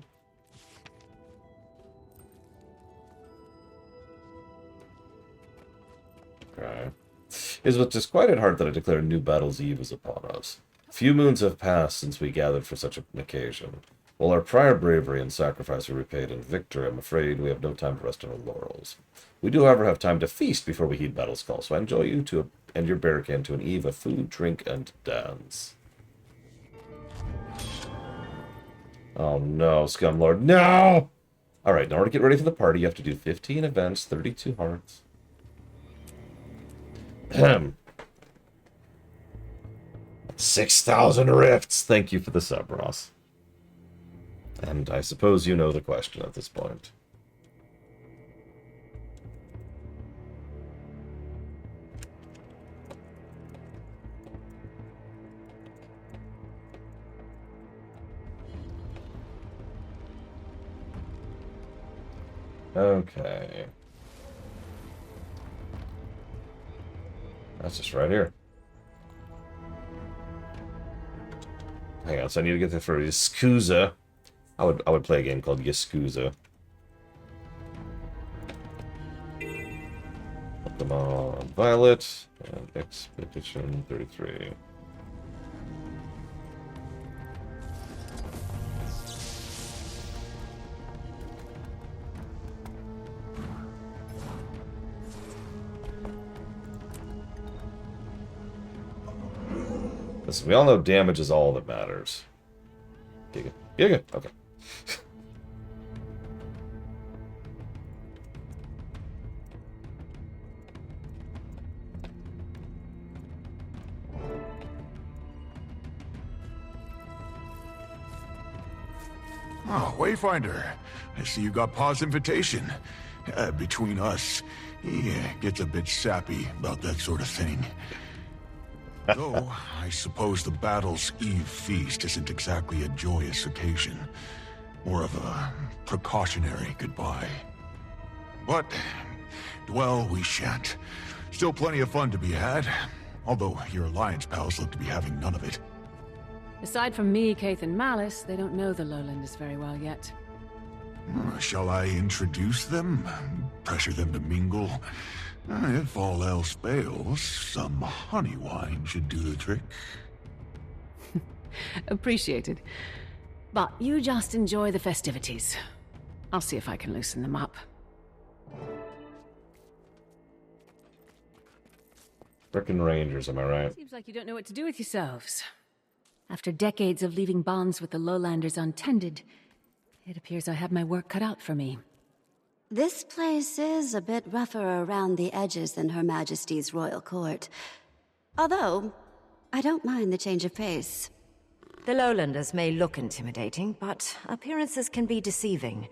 Okay. It is with disquieted heart that I declare a new battle's eve is upon us. Few moons have passed since we gathered for such an occasion. While our prior bravery and sacrifice are repaid in victory, I'm afraid we have no time to rest on our laurels. We do, however, have time to feast before we heed battle's call, so I enjoy you to and your barricade to an eve of food, drink, and dance. Oh no, Scumlord, no! Alright, in order to get ready for the party, you have to do 15 events, 32 hearts. 6,000 rifts. Thank you for the sub, Ross. And I suppose you know the question at this point. Okay. That's just right here. Hang on, so I need to get there for Yakuza. I would play a game called Yakuza. Pokemon Violet and Expedition 33. Listen, we all know damage is all that matters. Giga. Giga. Okay. Oh, Wayfinder. I see you got Pa's invitation. Between us, he gets a bit sappy about that sort of thing. Though, I suppose the Battle's Eve feast isn't exactly a joyous occasion. More of a precautionary goodbye. But, well, we shan't. Still plenty of fun to be had. Although your Alliance pals look to be having none of it. Aside from me, Kaith, and Malice, they don't know the Lowlanders very well yet. Shall I introduce them? Pressure them to mingle? If all else fails, some honey wine should do the trick. Appreciated. But you just enjoy the festivities. I'll see if I can loosen them up. Frickin' Rangers, am I right? Seems like you don't know what to do with yourselves. After decades of leaving bonds with the Lowlanders untended, it appears I have my work cut out for me. This place is a bit rougher around the edges than Her Majesty's royal court. Although, I don't mind the change of pace. The Lowlanders may look intimidating, but appearances can be deceiving.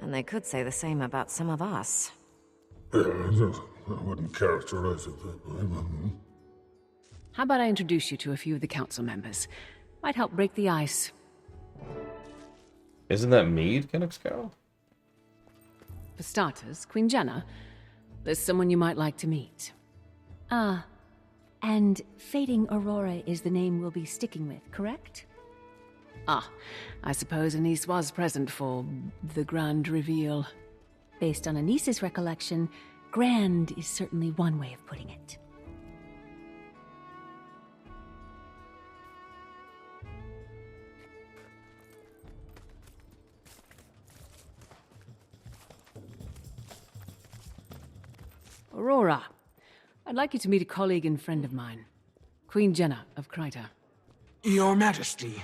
And they could say the same about some of us. I wouldn't characterize it that way. How about I introduce you to a few of the council members? Might help break the ice. Isn't that Mead, Kenixcarroll? For starters, Queen Jenna. There's someone you might like to meet. Ah, and Fading Aurora is the name we'll be sticking with, correct? Ah, I suppose Anise was present for the grand reveal. Based on Anise's recollection, grand is certainly one way of putting it. Aurora, I'd like you to meet a colleague and friend of mine. Queen Jenna of Kryta. Your Majesty.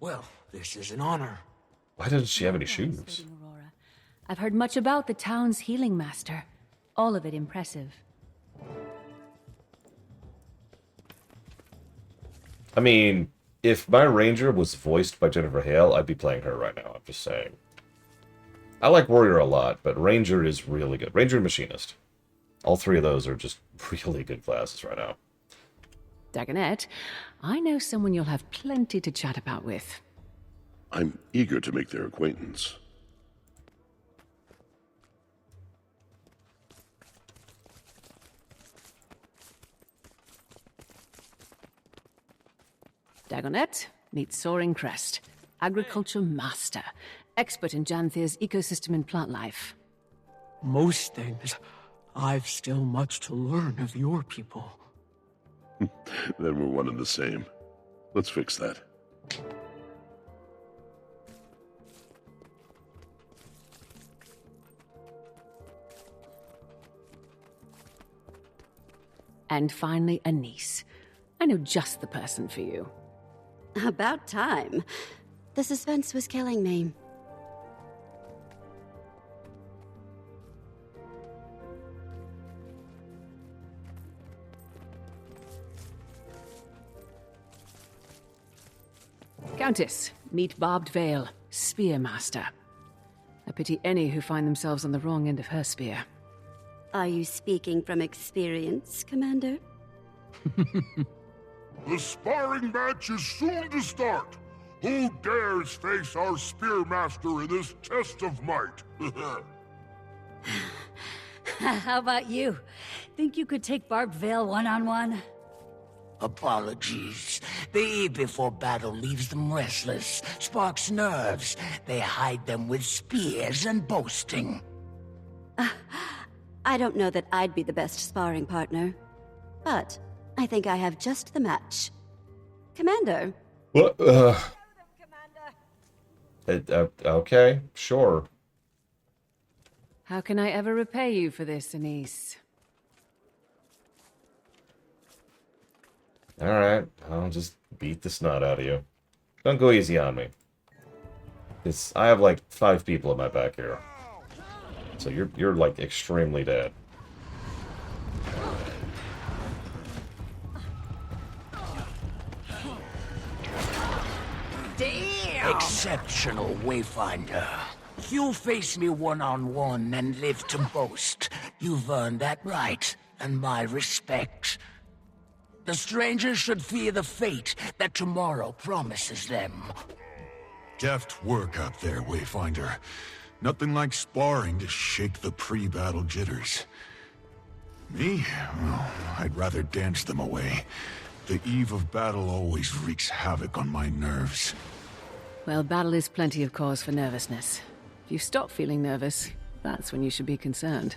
Well, this is an honor. Why doesn't she have any shoes? I've heard much about the town's healing master. All of it impressive. I mean, if my ranger was voiced by Jennifer Hale, I'd be playing her right now. I'm just saying. I like warrior a lot, but ranger is really good. Ranger and machinist. All three of those are just really good classes right now. Dagonet, I know someone you'll have plenty to chat about with. I'm eager to make their acquaintance. Dagonet, meet Soaring Crest, agriculture master, expert in Janthir's ecosystem and plant life. Most things. I've still much to learn of your people. Then we're one and the same. Let's fix that. And finally, Anise. I know just the person for you. About time. The suspense was killing me. Countess, meet Barbed Veil, Spearmaster. I pity any who find themselves on the wrong end of her spear. Are you speaking from experience, Commander? The sparring match is soon to start. Who dares face our Spearmaster in this test of might? How about you? Think you could take Barbed Veil one-on-one? Apologies. The eve before battle leaves them restless, sparks nerves. They hide them with spears and boasting. I don't know that I'd be the best sparring partner, but I think I have just the match. Commander. What? Okay, sure. How can I ever repay you for this, Anise? Alright, I'll just beat the snot out of you. Don't go easy on me. I have like 5 people in my back here. So you're like extremely dead. Damn! Exceptional, Wayfinder. You face me one-on-one and live to boast. You've earned that right, and my respect. The strangers should fear the fate that tomorrow promises them. Deft work up there, Wayfinder. Nothing like sparring to shake the pre-battle jitters. Me? Well, I'd rather dance them away. The eve of battle always wreaks havoc on my nerves. Well, battle is plenty of cause for nervousness. If you stop feeling nervous, that's when you should be concerned.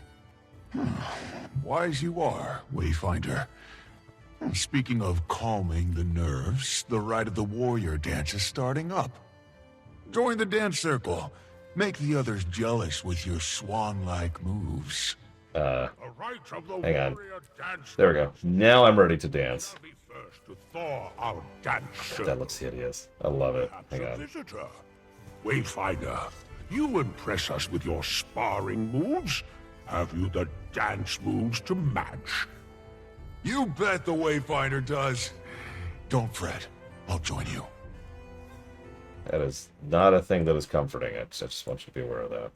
Wise you are, Wayfinder. Speaking of calming the nerves, the Rite of the Warrior dance is starting up. Join the dance circle. Make the others jealous with your swan-like moves. Hang on. There we go. Now I'm ready to dance. That looks hideous. I love it. Hang on. Wayfinder, you impress us with your sparring moves. Have you the dance moves to match? You bet the Wayfinder does. Don't fret. I'll join you. That is not a thing that is comforting. I just want you to be aware of that.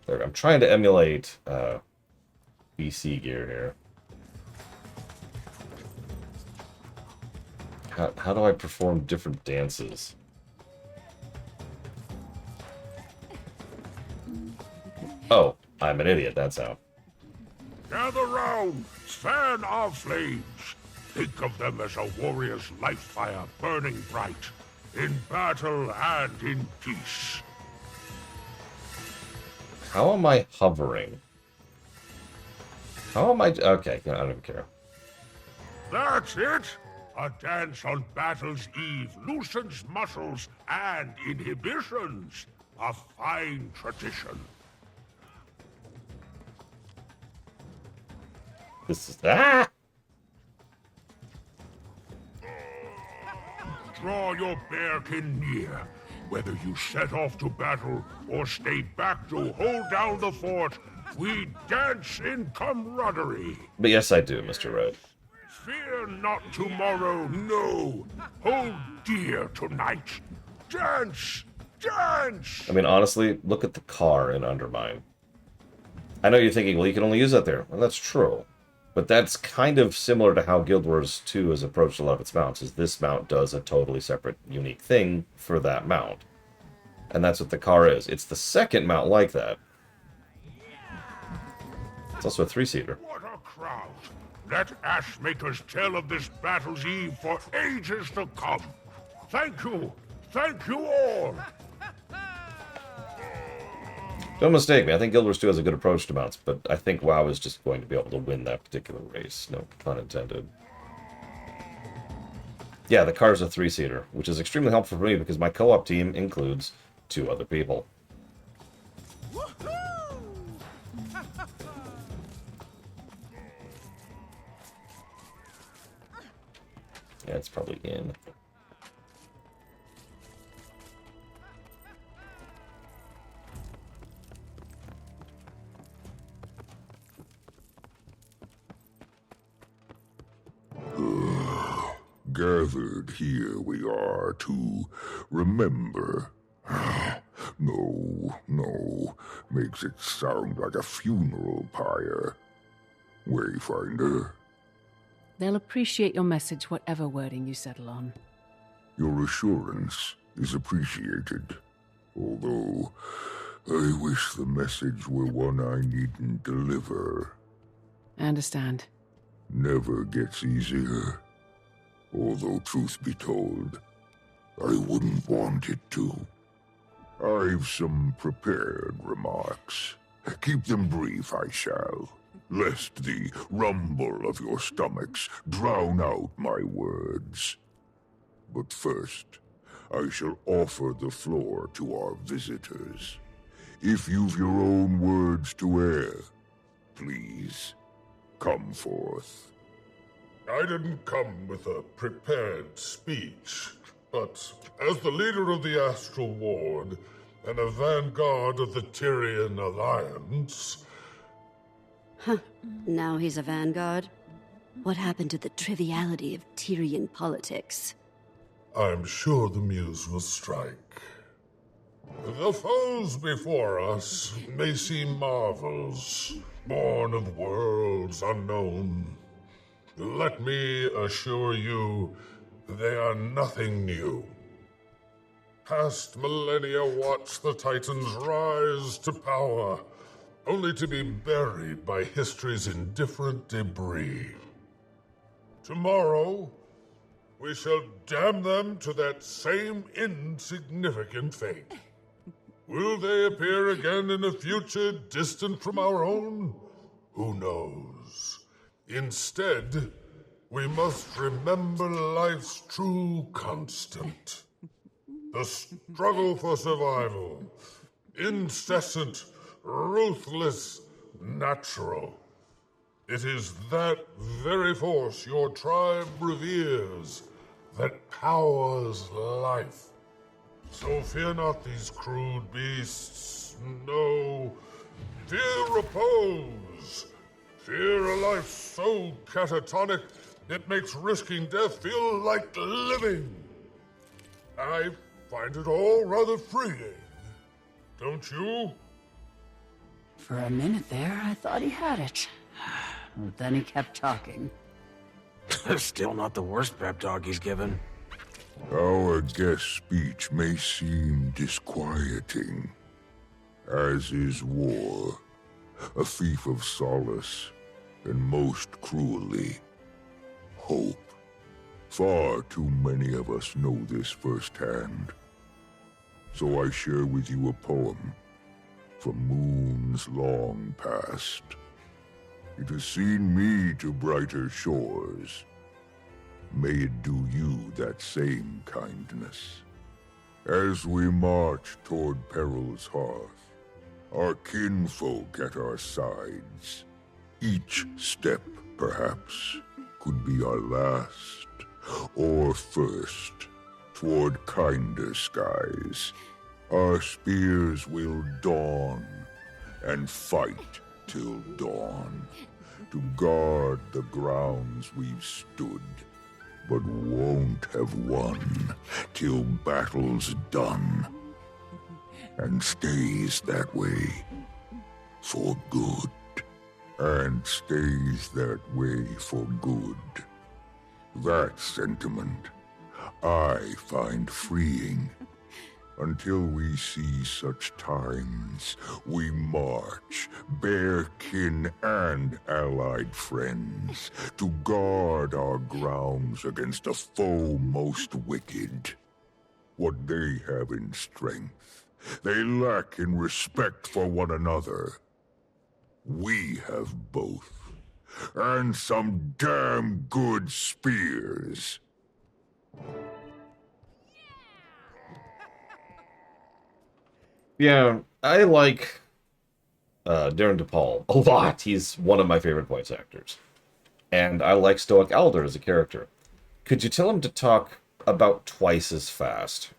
There, I'm trying to emulate BC gear here. How do I perform different dances? Oh, I'm an idiot, that's how. Gather round, fan our flames. Think of them as a warrior's life fire burning bright, in battle and in peace. How am I hovering? How am I... Okay, I don't even care. That's it! A dance on battle's eve loosens muscles and inhibitions. A fine tradition. This is... Ah! Draw your bearkin near. Whether you set off to battle or stay back to hold down the fort, we dance in camaraderie. But yes, I do, Mr. Red. Fear not tomorrow, no. Hold dear tonight. Dance! Dance! I mean, honestly, look at the car in Undermine. I know you're thinking, well, you can only use that there. Well, that's true. But that's kind of similar to how Guild Wars 2 has approached a lot of its mounts, is this mount does a totally separate, unique thing for that mount. And that's what the car is. It's the second mount like that. It's also a 3-seater. What a crowd! Let Ashmakers tell of this battle's eve for ages to come. Thank you! Thank you all! Don't mistake me, I think Guild Wars 2 has a good approach to mounts, but I think WoW is just going to be able to win that particular race. No pun intended. Yeah, the car's a 3-seater, which is extremely helpful for me because my co-op team includes 2 other people. Yeah, it's probably in. Gathered here we are to remember. No. Makes it sound like a funeral pyre. Wayfinder, They'll appreciate your message, whatever wording you settle on. your assurance is appreciated. Although, I wish the message were one I needn't deliver. I understand. Never gets easier. Although, truth be told, I wouldn't want it to. I've some prepared remarks. Keep them brief, I shall, lest the rumble of your stomachs drown out my words. But first, I shall offer the floor to our visitors. If you've your own words to air, please, come forth. I didn't come with a prepared speech, but as the leader of the Astral Ward and a vanguard of the Tyrian Alliance... Huh. Now he's a vanguard? What happened to the triviality of Tyrian politics? I'm sure the muse will strike. The foes before us may seem marvels, born of worlds unknown. Let me assure you, they are nothing new. Past millennia watched the Titans rise to power, only to be buried by history's indifferent debris. Tomorrow, we shall damn them to that same insignificant fate. Will they appear again in a future distant from our own? Who knows? Instead, we must remember life's true constant. The struggle for survival. Incessant, ruthless, natural. It is that very force your tribe reveres that powers life. So fear not these crude beasts. No. Fear repose. Fear a life so catatonic it makes risking death feel like living. I find it all rather freeing. Don't you? For a minute there, I thought he had it. But then he kept talking. Still not the worst pep talk he's given. Our guest speech may seem disquieting, as is war, a thief of solace, and most cruelly, hope. Far too many of us know this firsthand. So I share with you a poem from moons long past. It has seen me to brighter shores. May it do you that same kindness. As we march toward peril's hearth, our kinfolk at our sides, each step, perhaps, could be our last, or first, toward kinder skies. Our spears will dawn, and fight till dawn, to guard the grounds we've stood, but won't have won till battle's done, and stays that way for good, and stays that way for good. That sentiment I find freeing. Until we see such times, we march, bear kin and allied friends, to guard our grounds against a foe most wicked. What they have in strength, they lack in respect for one another. We have both, and some damn good spears. Yeah, I like Darren DePaul a lot. He's one of my favorite voice actors. And I like Stoic Alder as a character. Could you tell him to talk about twice as fast?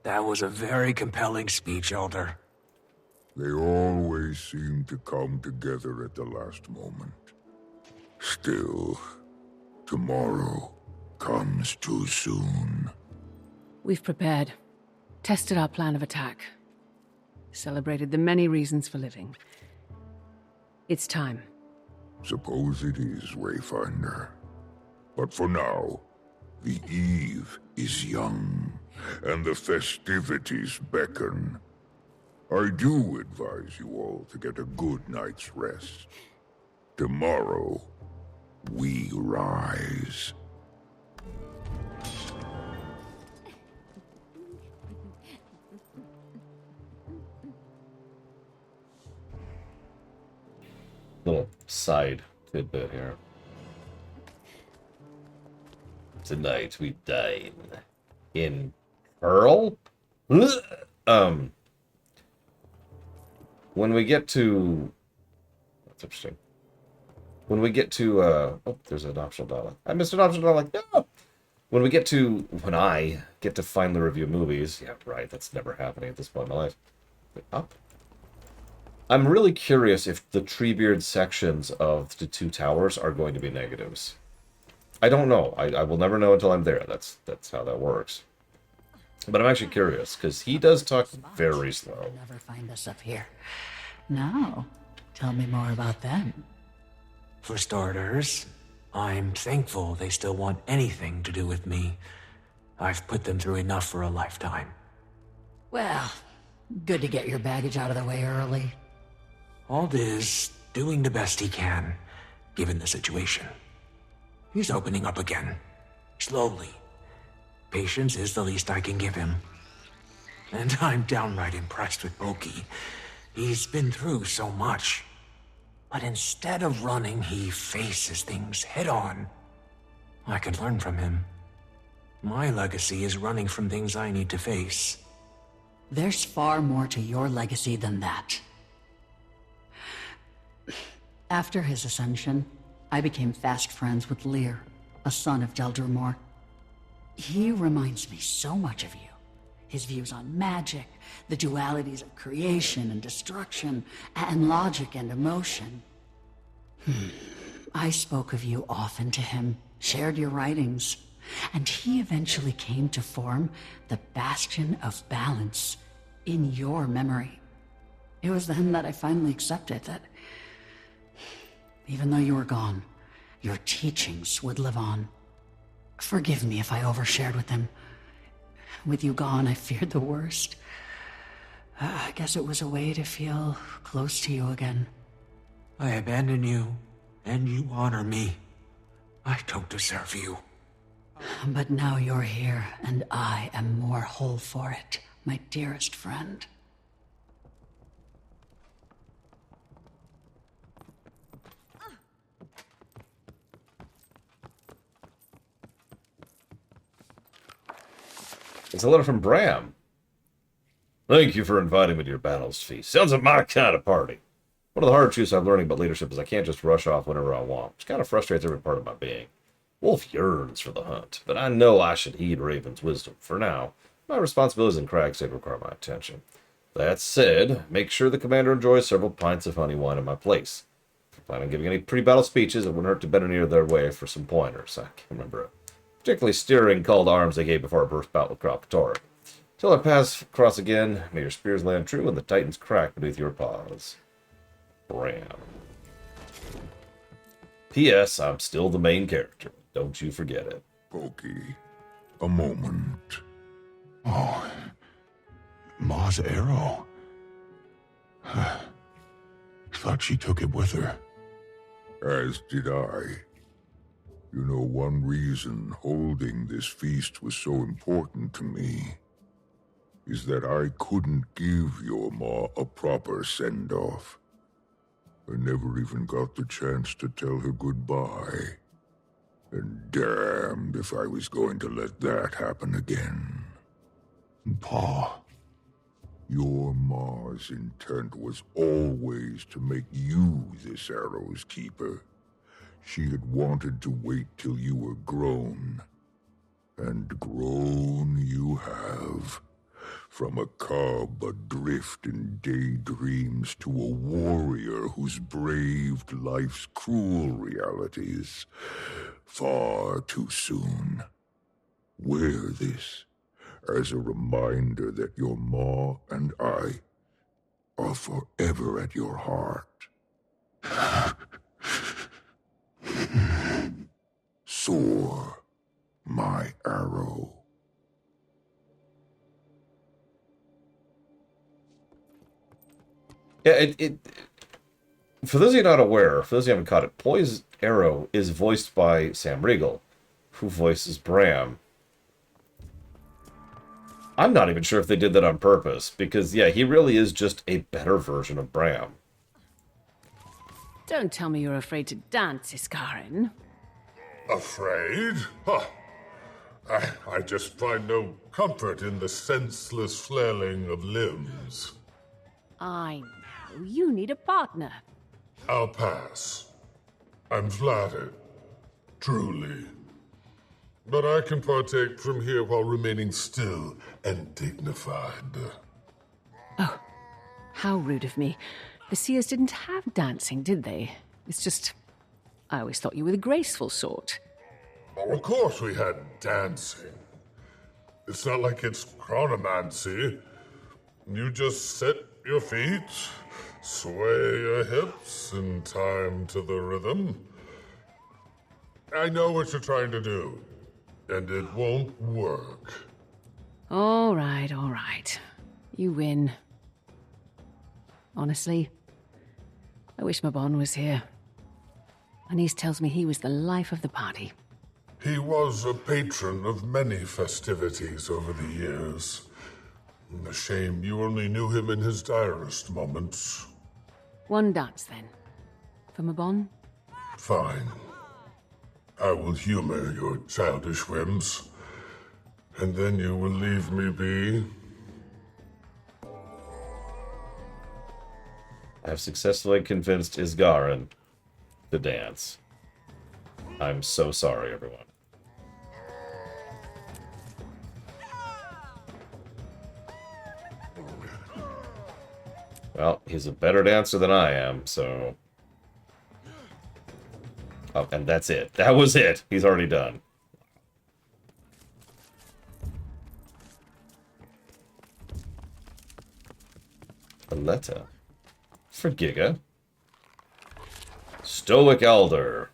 That was a very compelling speech, Elder. They always seem to come together at the last moment. Still, tomorrow comes too soon. We've prepared, tested our plan of attack, celebrated the many reasons for living. It's time. Suppose it is, Wayfinder. But for now, the eve is young, and the festivities beckon. I do advise you all to get a good night's rest. Tomorrow, we rise. Little side tidbit here. Tonight we dine in Pearl. When we get to, that's interesting. When we get to, oh, there's an optional dialogue. I missed an optional dialogue. No. When I get to finally review movies, yeah, right. That's never happening at this point in my life. Up. I'm really curious if the Treebeard sections of the two towers are going to be negatives. I don't know. I will never know until I'm there. That's how that works. But I'm actually curious, because he does talk very slow. Never find us up here. Now, tell me more about them. For starters, I'm thankful they still want anything to do with me. I've put them through enough for a lifetime. Well, good to get your baggage out of the way early. Aldiz doing the best he can, given the situation. He's opening up again. Slowly. Patience is the least I can give him. And I'm downright impressed with Boki. He's been through so much. But instead of running, he faces things head on. I could learn from him. My legacy is running from things I need to face. There's far more to your legacy than that. After his ascension, I became fast friends with Lear, a son of Deldrimor. He reminds me so much of you. His views on magic, the dualities of creation and destruction, and logic and emotion. I spoke of you often to him, shared your writings, and he eventually came to form the Bastion of Balance in your memory. It was then that I finally accepted that even though you were gone, your teachings would live on. Forgive me if I overshared with him. With you gone, I feared the worst. I guess it was a way to feel close to you again. I abandon you, and you honor me. I don't deserve you. But now you're here, and I am more whole for it, my dearest friend. It's a letter from Bram. Thank you for inviting me to your battles feast. Sounds like my kind of party. One of the hard truths I'm learning about leadership is I can't just rush off whenever I want, which kind of frustrates every part of my being. Wolf yearns for the hunt, but I know I should heed Raven's wisdom. For now, my responsibilities in Cragstaid require my attention. That said, make sure the commander enjoys several pints of honey wine in my place. If you plan on giving any pre-battle speeches, it wouldn't hurt to bend near their way for some pointers. I can't remember it. Particularly steering call to arms they gave before our burst bout with Krakatoa. Till our paths cross again, may your spears land true and the titans crack beneath your paws. Bram. P.S. I'm still the main character. Don't you forget it. Boki, a moment. Oh, Ma's arrow. Thought she took it with her. As did I. You know, one reason holding this feast was so important to me is that I couldn't give your Ma a proper send-off. I never even got the chance to tell her goodbye. And damned if I was going to let that happen again. Pa. Your Ma's intent was always to make you this arrow's keeper. She had wanted to wait till you were grown. And grown you have. From a cub adrift in daydreams to a warrior who's braved life's cruel realities. Far too soon. Wear this as a reminder that your Ma and I are forever at your heart. Soar, my arrow. Yeah, for those of you not aware, for those of you who haven't caught it, Poy's arrow is voiced by Sam Riegel, who voices Bram. I'm not even sure if they did that on purpose, because, yeah, he really is just a better version of Bram. Don't tell me you're afraid to dance, Iskarin. Afraid? Huh. I just find no comfort in the senseless flailing of limbs. I know. You need a partner. I'll pass. I'm flattered. Truly. But I can partake from here while remaining still and dignified. Oh, how rude of me. The Seers didn't have dancing, did they? It's just, I always thought you were the graceful sort. Oh, of course we had dancing. It's not like it's chronomancy. You just set your feet, sway your hips in time to the rhythm. I know what you're trying to do, and it won't work. All right, all right. You win. Honestly, I wish Mabon was here. My niece tells me he was the life of the party. He was a patron of many festivities over the years. A shame you only knew him in his direst moments. One dance, then. For Mabon? Fine. I will humor your childish whims, and then you will leave me be. I have successfully convinced Isgarin to dance. I'm so sorry, everyone. Well, he's a better dancer than I am, so... Oh, and that's it. That was it. He's already done. A letter. For Giga. Stoic Elder.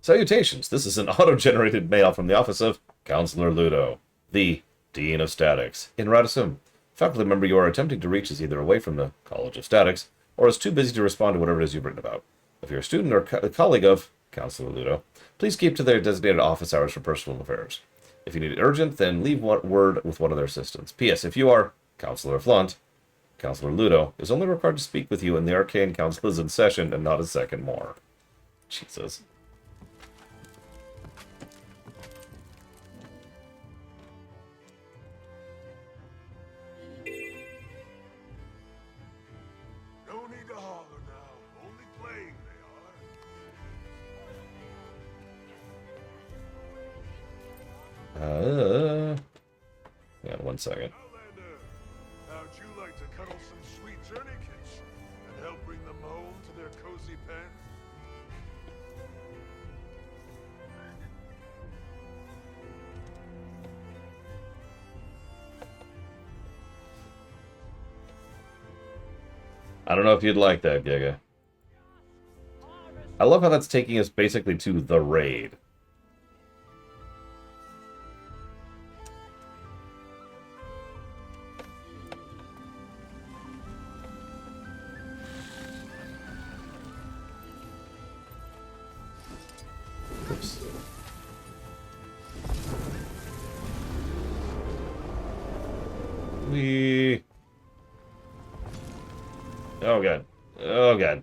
Salutations. This is an auto-generated mail from the office of Counselor Ludo, the Dean of Statics, in Radisson. Faculty member you are attempting to reach is either away from the College of Statics, or is too busy to respond to whatever it is you've written about. If you're a student or a colleague of Counselor Ludo, please keep to their designated office hours for personal affairs. If you need it urgent, then leave word with one of their assistants. P.S. If you are Counselor Flunt, Counselor Ludo is only required to speak with you when the Arcane Council is in session and not a second more. Jesus. No need to holler now. Only playing Yeah, 1 second. How'd you like to cuddle some sweet journeykins and help bring them home to their cozy pen? I don't know if you'd like that, Giga. I love how that's taking us basically to the raid. Oops. Wee. Oh god. Oh god.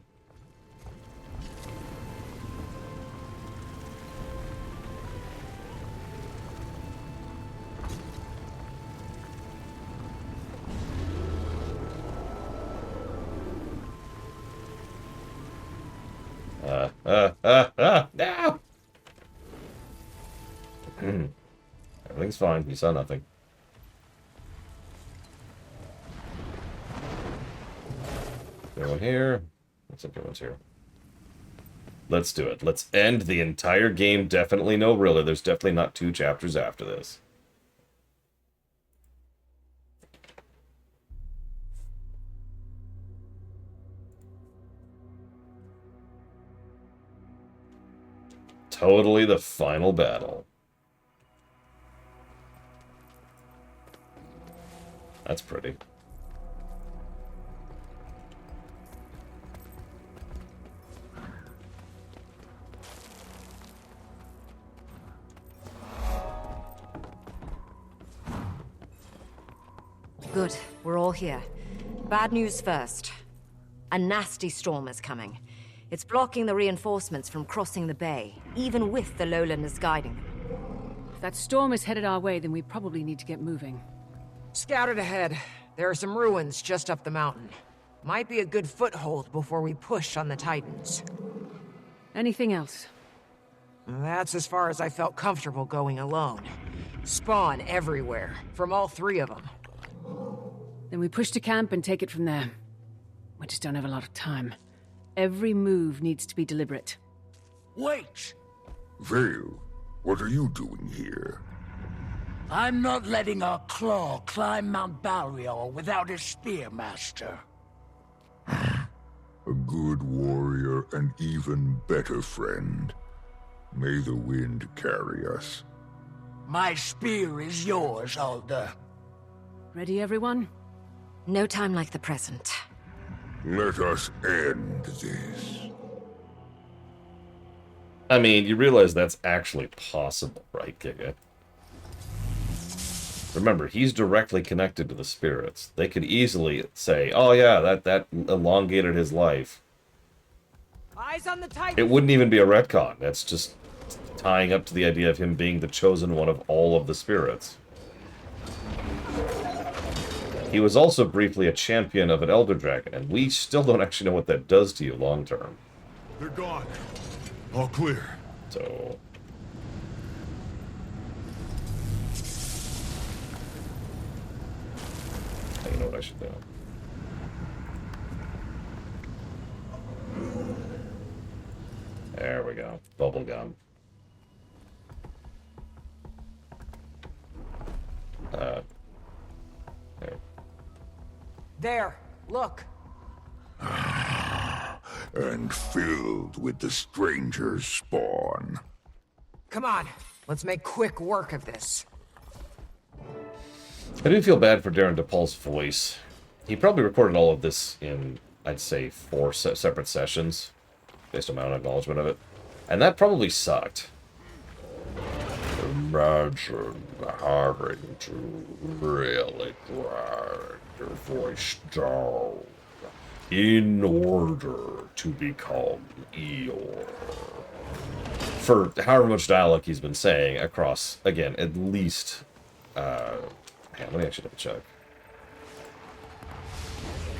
No! Everything's fine. You saw nothing. Everyone here? Looks like everyone's here. Let's do it. Let's end the entire game. Definitely no really. There's definitely not 2 chapters after this. Totally the final battle. That's pretty. Good, we're all here. Bad news first. A nasty storm is coming. It's blocking the reinforcements from crossing the bay, even with the lowlanders guiding them. If that storm is headed our way, then we probably need to get moving. Scouted ahead. There are some ruins just up the mountain. Might be a good foothold before we push on the Titans. Anything else? That's as far as I felt comfortable going alone. Spawn everywhere, from all 3 of them. Then we push to camp and take it from there. We just don't have a lot of time. Every move needs to be deliberate. Wait! Vale, what are you doing here? I'm not letting our claw climb Mount Balrior without a spearmaster. A good warrior and even better friend. May the wind carry us. My spear is yours, Alder. Ready, everyone? No time like the present. Let us end this. I mean, you realize that's actually possible, right, Giga? Remember, he's directly connected to the spirits. They could easily say, oh yeah, that elongated his life. Eyes on the Titans! It wouldn't even be a retcon. That's just tying up to the idea of him being the chosen one of all of the spirits. He was also briefly a champion of an Elder Dragon, and we still don't actually know what that does to you long term. They're gone. All clear. So... you know what I should do. There we go. Bubblegum. There. There, look. And filled with the stranger's spawn. Come on, let's make quick work of this. I do feel bad for Darren DePaul's voice. He probably recorded all of this in, I'd say, 4 separate sessions, based on my own acknowledgement of it. And that probably sucked. Imagine having to really grind your voice down in order to become Eeyore. For however much dialogue he's been saying across, again, at least... let me actually double check.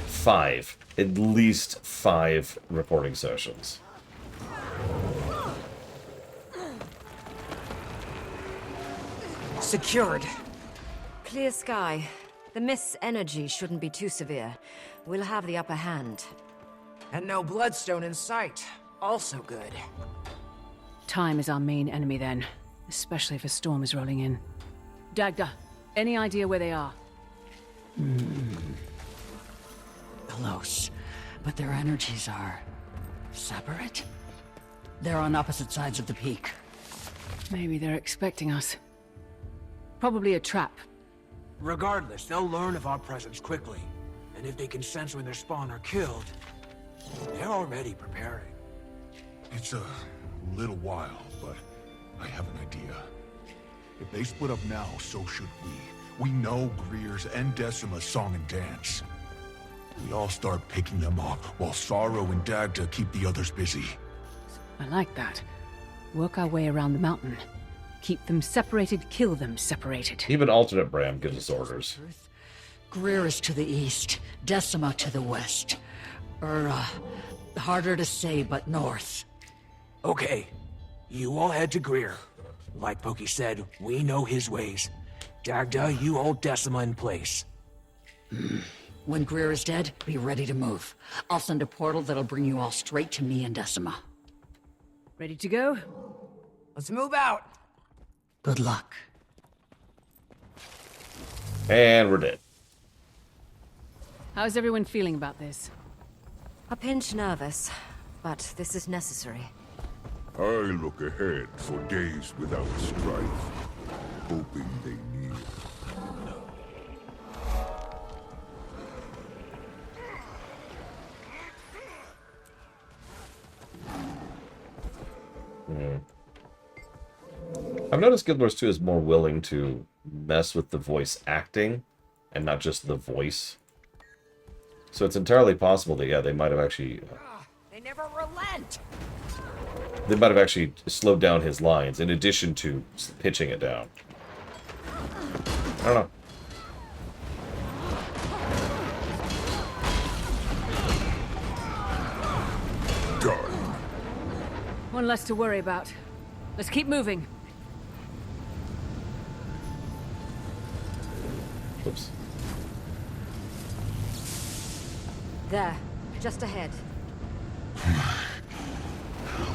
5. At least 5 recording sessions. Secured. Clear sky. The mist's energy shouldn't be too severe. We'll have the upper hand. And no bloodstone in sight. Also good. Time is our main enemy then, especially if a storm is rolling in. Dagda, any idea where they are? Close, but their energies are separate? They're on opposite sides of the peak. Maybe they're expecting us. Probably a trap. Regardless, they'll learn of our presence quickly. And if they can sense when their spawn are killed, they're already preparing. It's a little while, but I have an idea. If they split up now, so should we. We know Greer's and Decima's song and dance. We all start picking them off, while Sorrow and Dagda keep the others busy. I like that. Work our way around the mountain. Keep them separated, kill them separated. Even alternate Bram gives us orders. Greer is to the east, Decima to the west. Harder to say, but north. Okay, you all head to Greer. Like Pokey said, we know his ways. Dagda, you hold Decima in place. When Greer is dead, be ready to move. I'll send a portal that'll bring you all straight to me and Decima. Ready to go? Let's move out. Good luck. And we're dead. How's everyone feeling about this? A pinch nervous, but this is necessary. I look ahead for days without strife, hoping they near. I've noticed Guild Wars 2 is more willing to mess with the voice acting and not just the voice. So it's entirely possible that, yeah, they might have actually... They never relent. They might have actually slowed down his lines in addition to pitching it down. I don't know. Done. One less to worry about. Let's keep moving. Oops. There, just ahead.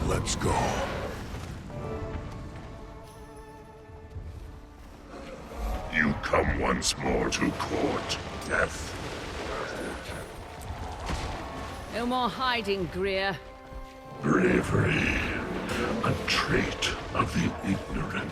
Let's go. You come once more to court, Death. No more hiding, Greer. Bravery, a trait of the ignorant.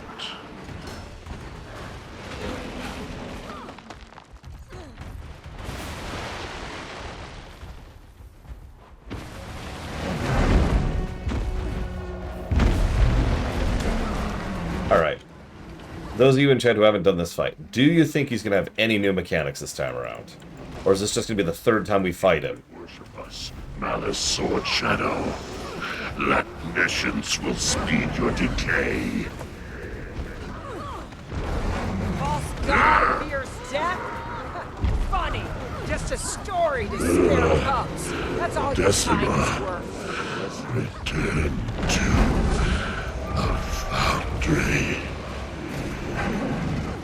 Alright. Those of you in chat who haven't done this fight, do you think he's going to have any new mechanics this time around? Or is this just going to be the third time we fight him? Worship us, Malice Sword Shadow. Nations will speed your decay. False god fears death? Funny. Just a story to scare cubs. That's all your time is worth. Return to the foundry.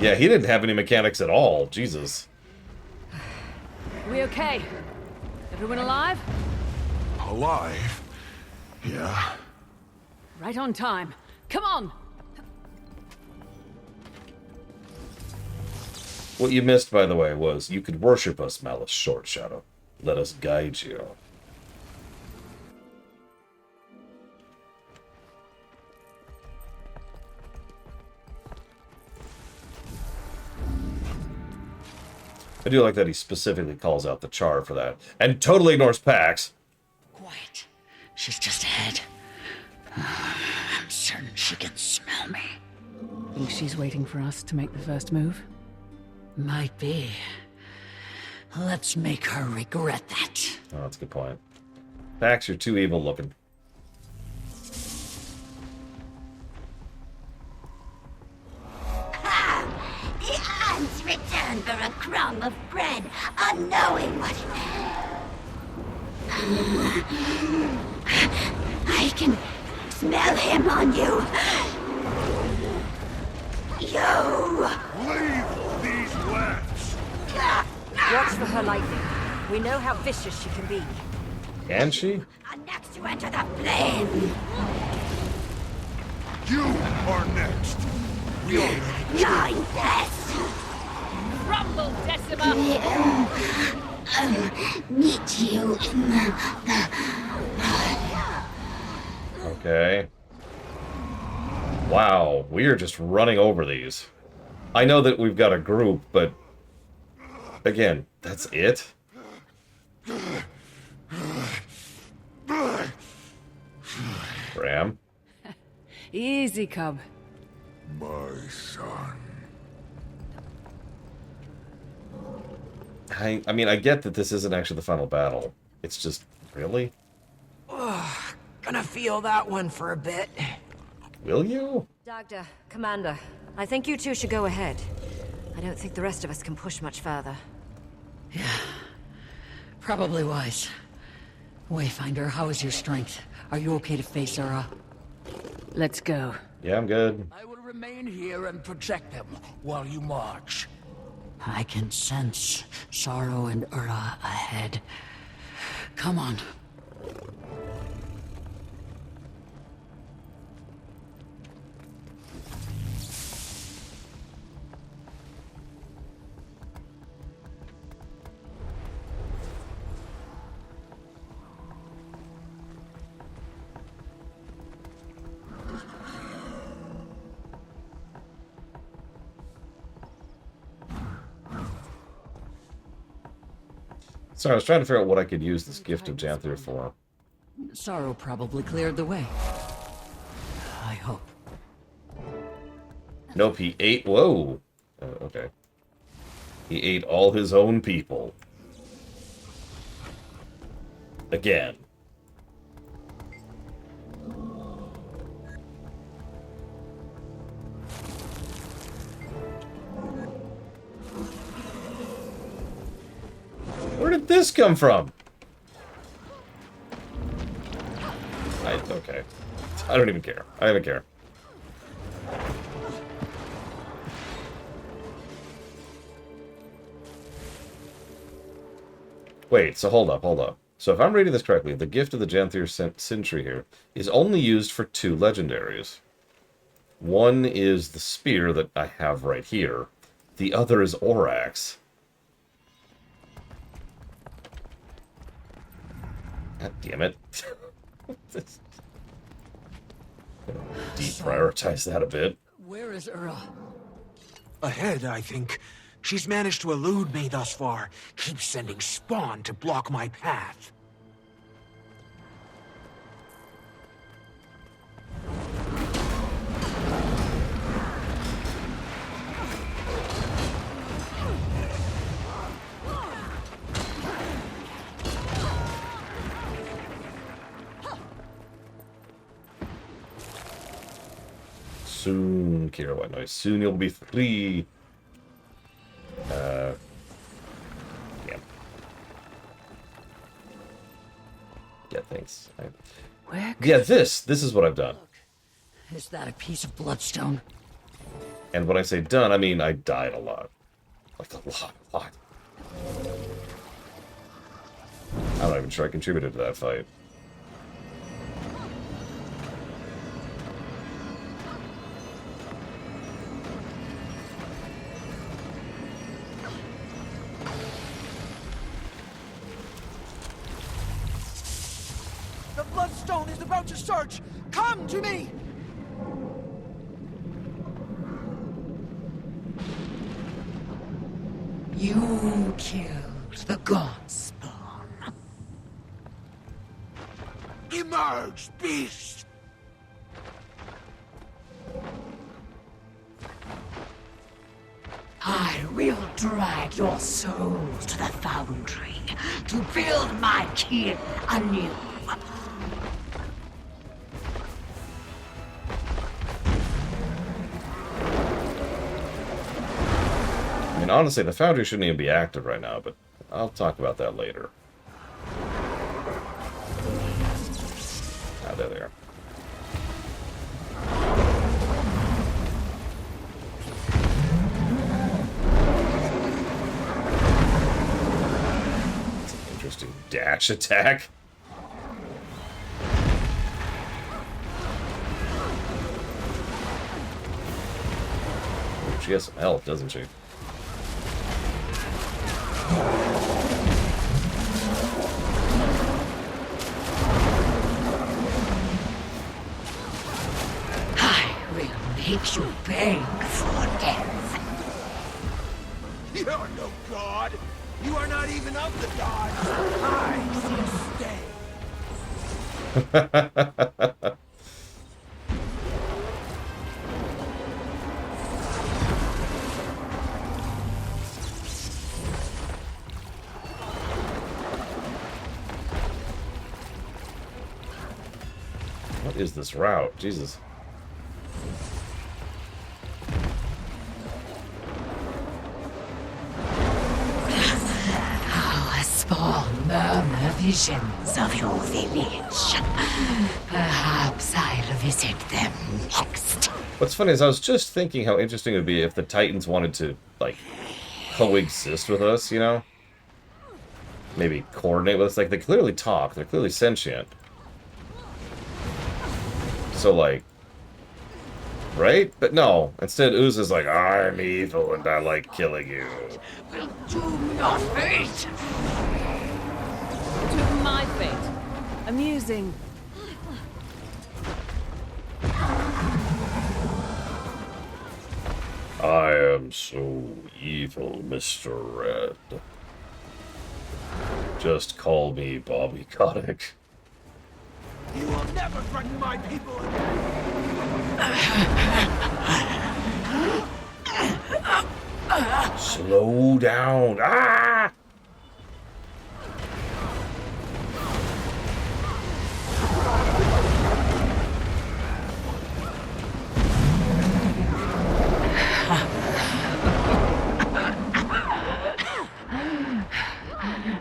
Yeah, he didn't have any mechanics at all. Jesus. We okay? Everyone alive? Alive? Yeah. Right on time. Come on! What you missed, by the way, was you could worship us, Malice Short Shadow. Let us guide you. I do like that he specifically calls out the Char for that. And totally ignores Pax. Quiet. She's just ahead. I'm certain she can smell me. Think she's waiting for us to make the first move? Might be. Let's make her regret that. Oh, that's a good point. Pax, you're too evil looking. The ants return for a crumb of bread, unknowing what... I can smell him on you. You! Leave these rats! Watch for her lightning. We know how vicious she can be. Can she? Are next to enter the flame. You are next. We Nine deaths. Rumble, Decima! Meet you in the... Okay. Wow, we are just running over these. I know that we've got a group, but... Again, that's it? Ram? Easy, cub. My son. I mean, I get that this isn't actually the final battle. It's just, really? Gonna feel that one for a bit. Will you? Doctor, Commander, I think you two should go ahead. I don't think the rest of us can push much further. Yeah. Probably wise. Wayfinder, how is your strength? Are you okay to face Ura? Let's go. Yeah, I'm good. I will remain here and protect them while you march. I can sense sorrow and Ura ahead. Come on. Sorry, I was trying to figure out what I could use this gift of Janthir for. Sorrow probably cleared the way. I hope. Nope, he ate... Whoa! Okay. He ate all his own people. Again. Where did this come from? Okay. I don't even care. I don't care. Wait, so hold up. So if I'm reading this correctly, the gift of the Janthir Sentry here is only used for 2 legendaries. One is the spear that I have right here. The other is Orax. God damn it. Deprioritize that a bit. Where is Ura? Ahead, I think. She's managed to elude me thus far. Keeps sending spawn to block my path. Soon, Kira, what noise? Soon you'll be free. Yeah. Yeah, thanks. Yeah, this is what I've done. Is that a piece of bloodstone? And when I say done, I mean I died a lot. Like a lot. I'm not even sure I contributed to that fight. The bloodstone is about to surge! Come to me! You killed the god spawn. Emerge, beast! I will drag your soul to the foundry to build my kin anew. I mean, honestly, the foundry shouldn't even be active right now, but I'll talk about that later. Ah, there they are. That's an interesting dash attack. Ooh, she has some health, doesn't she? I will make you beg for death. You're no god! You are not even of the gods! I stay! What is this route? Jesus. Our spawn murmur visions of your village. Perhaps I'll visit them next. What's funny is I was just thinking how interesting it would be if the Titans wanted to, like, coexist with us, you know? Maybe coordinate with us. Like, they clearly talk. They're clearly sentient. So, like... Right? But no. Instead, Ooze is like, I'm evil and I like killing you. Will doom your fate! To my fate. Amusing. I am so evil, Mr. Red. Just call me Bobby Kotick. You will never threaten my people Slow down. Ah!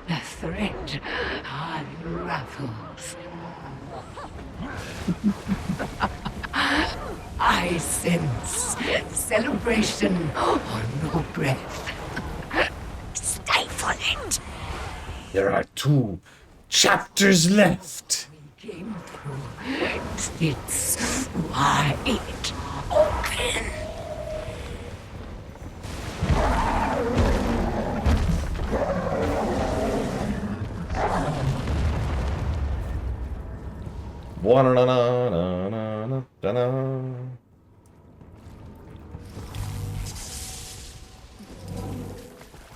The thread unravels. I sense celebration or no breath. Stifle it. There are 2 chapters left. Came through. It's wide open.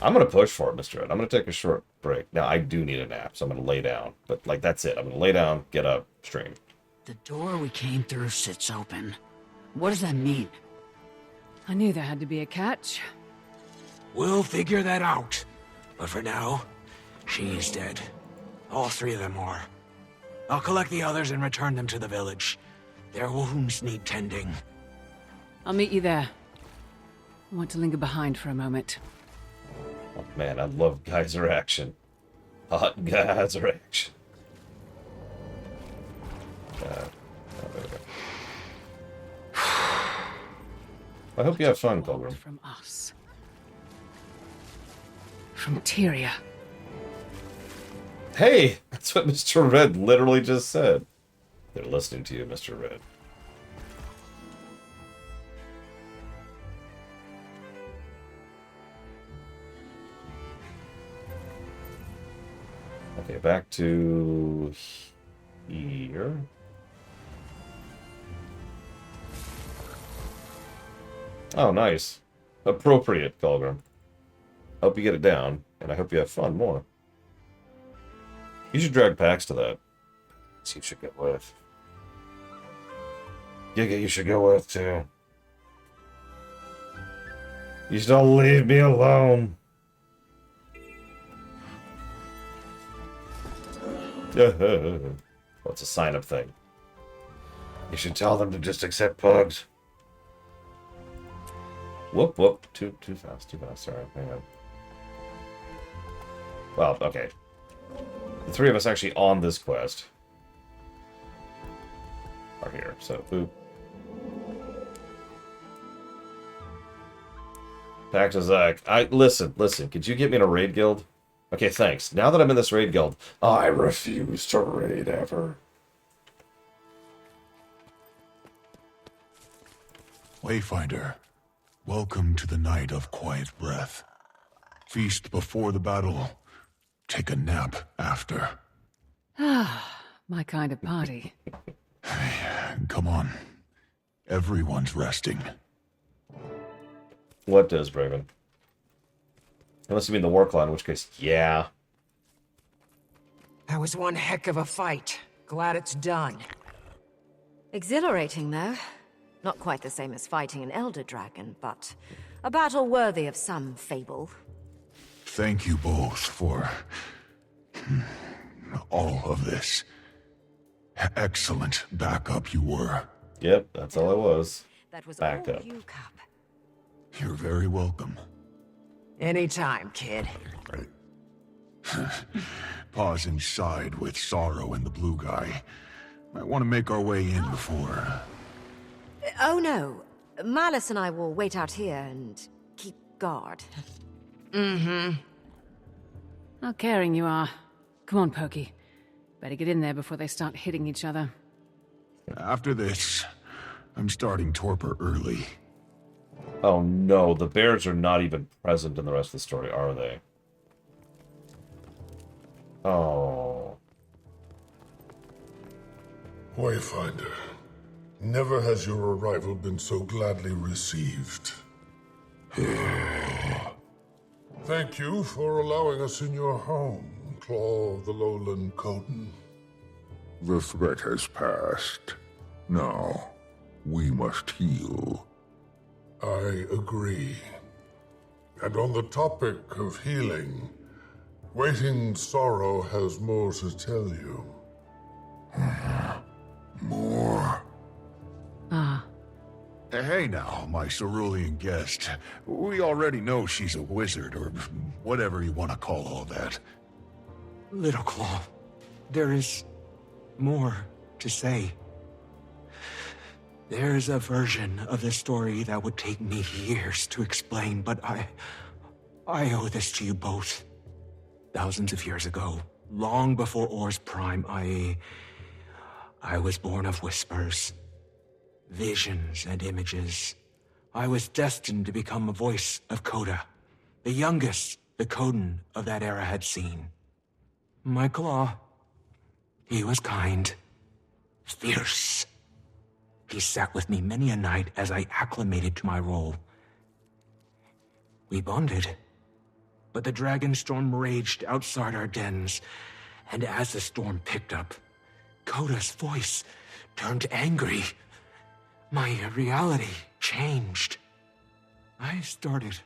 I'm gonna push for it, Mr. Ed. I'm gonna take a short break. Now, I do need a nap, so I'm gonna lay down. But, like, that's it. I'm gonna lay down, get up, stream. The door we came through sits open. What does that mean? I knew there had to be a catch. We'll figure that out. But for now, she's dead. All 3 of them are. I'll collect the others and return them to the village. Their wounds need tending. I'll meet you there. I want to linger behind for a moment. Oh, man, I love geyser action. Hot geyser action. I hope you have fun, Pilgrim. From us. From Tyria. Hey! That's what Mr. Red literally just said. They're listening to you, Mr. Red. Okay, back to here. Oh, nice. Appropriate, Pilgrim. Hope you get it down, and I hope you have fun more. You should drag Pax to that. You should go with. Giga, you should go with, too. You should all leave me alone. Well, it's a sign-up thing. You should tell them to just accept pugs. Whoop, whoop. Too fast, too fast. Sorry, hang on. Well, okay. The 3 of us actually on this quest are here, so boop. Pax is like, listen, could you get me in a raid guild? Okay, thanks. Now that I'm in this raid guild, I refuse to raid ever. Wayfinder, welcome to the night of quiet breath. Feast before the battle. Take a nap after. Ah, my kind of party. Come on. Everyone's resting. What does, Braven? Unless you mean the war clan, in which case, yeah. That was one heck of a fight. Glad it's done. Exhilarating, though. Not quite the same as fighting an Elder Dragon, but a battle worthy of some fable. Thank you both for all of this. Excellent backup you were. Yep, that's all it was. That was backup. all you, Cup. You're very welcome. Anytime, kid. Pausing side with Sorrow and the blue guy. Might want to make our way in before... Oh no. Malice and I will wait out here and keep guard. Mm-hmm. How caring you are. Come on, Pokey. Better get in there before they start hitting each other. After this, I'm starting torpor early. Oh no, the bears are not even present in the rest of the story, are they? Oh. Wayfinder, never has your arrival been so gladly received. Thank you for allowing us in your home, Claw of the Lowland Coden. The threat has passed. Now, we must heal. I agree. And on the topic of healing, Waiting Sorrow has more to tell you. More? Ah. Hey now, my cerulean guest. We already know she's a wizard, or whatever you want to call all that. Little Claw, there is more to say. There's a version of this story that would take me years to explain, but I owe this to you both. Thousands of years ago, long before Or's prime, I was born of whispers, visions, and images. I was destined to become a voice of Coda, the youngest the Coden of that era had seen. My Claw, he was kind, fierce. He sat with me many a night as I acclimated to my role. We bonded, but the dragon storm raged outside our dens, and as the storm picked up, Coda's voice turned angry. My reality changed. I started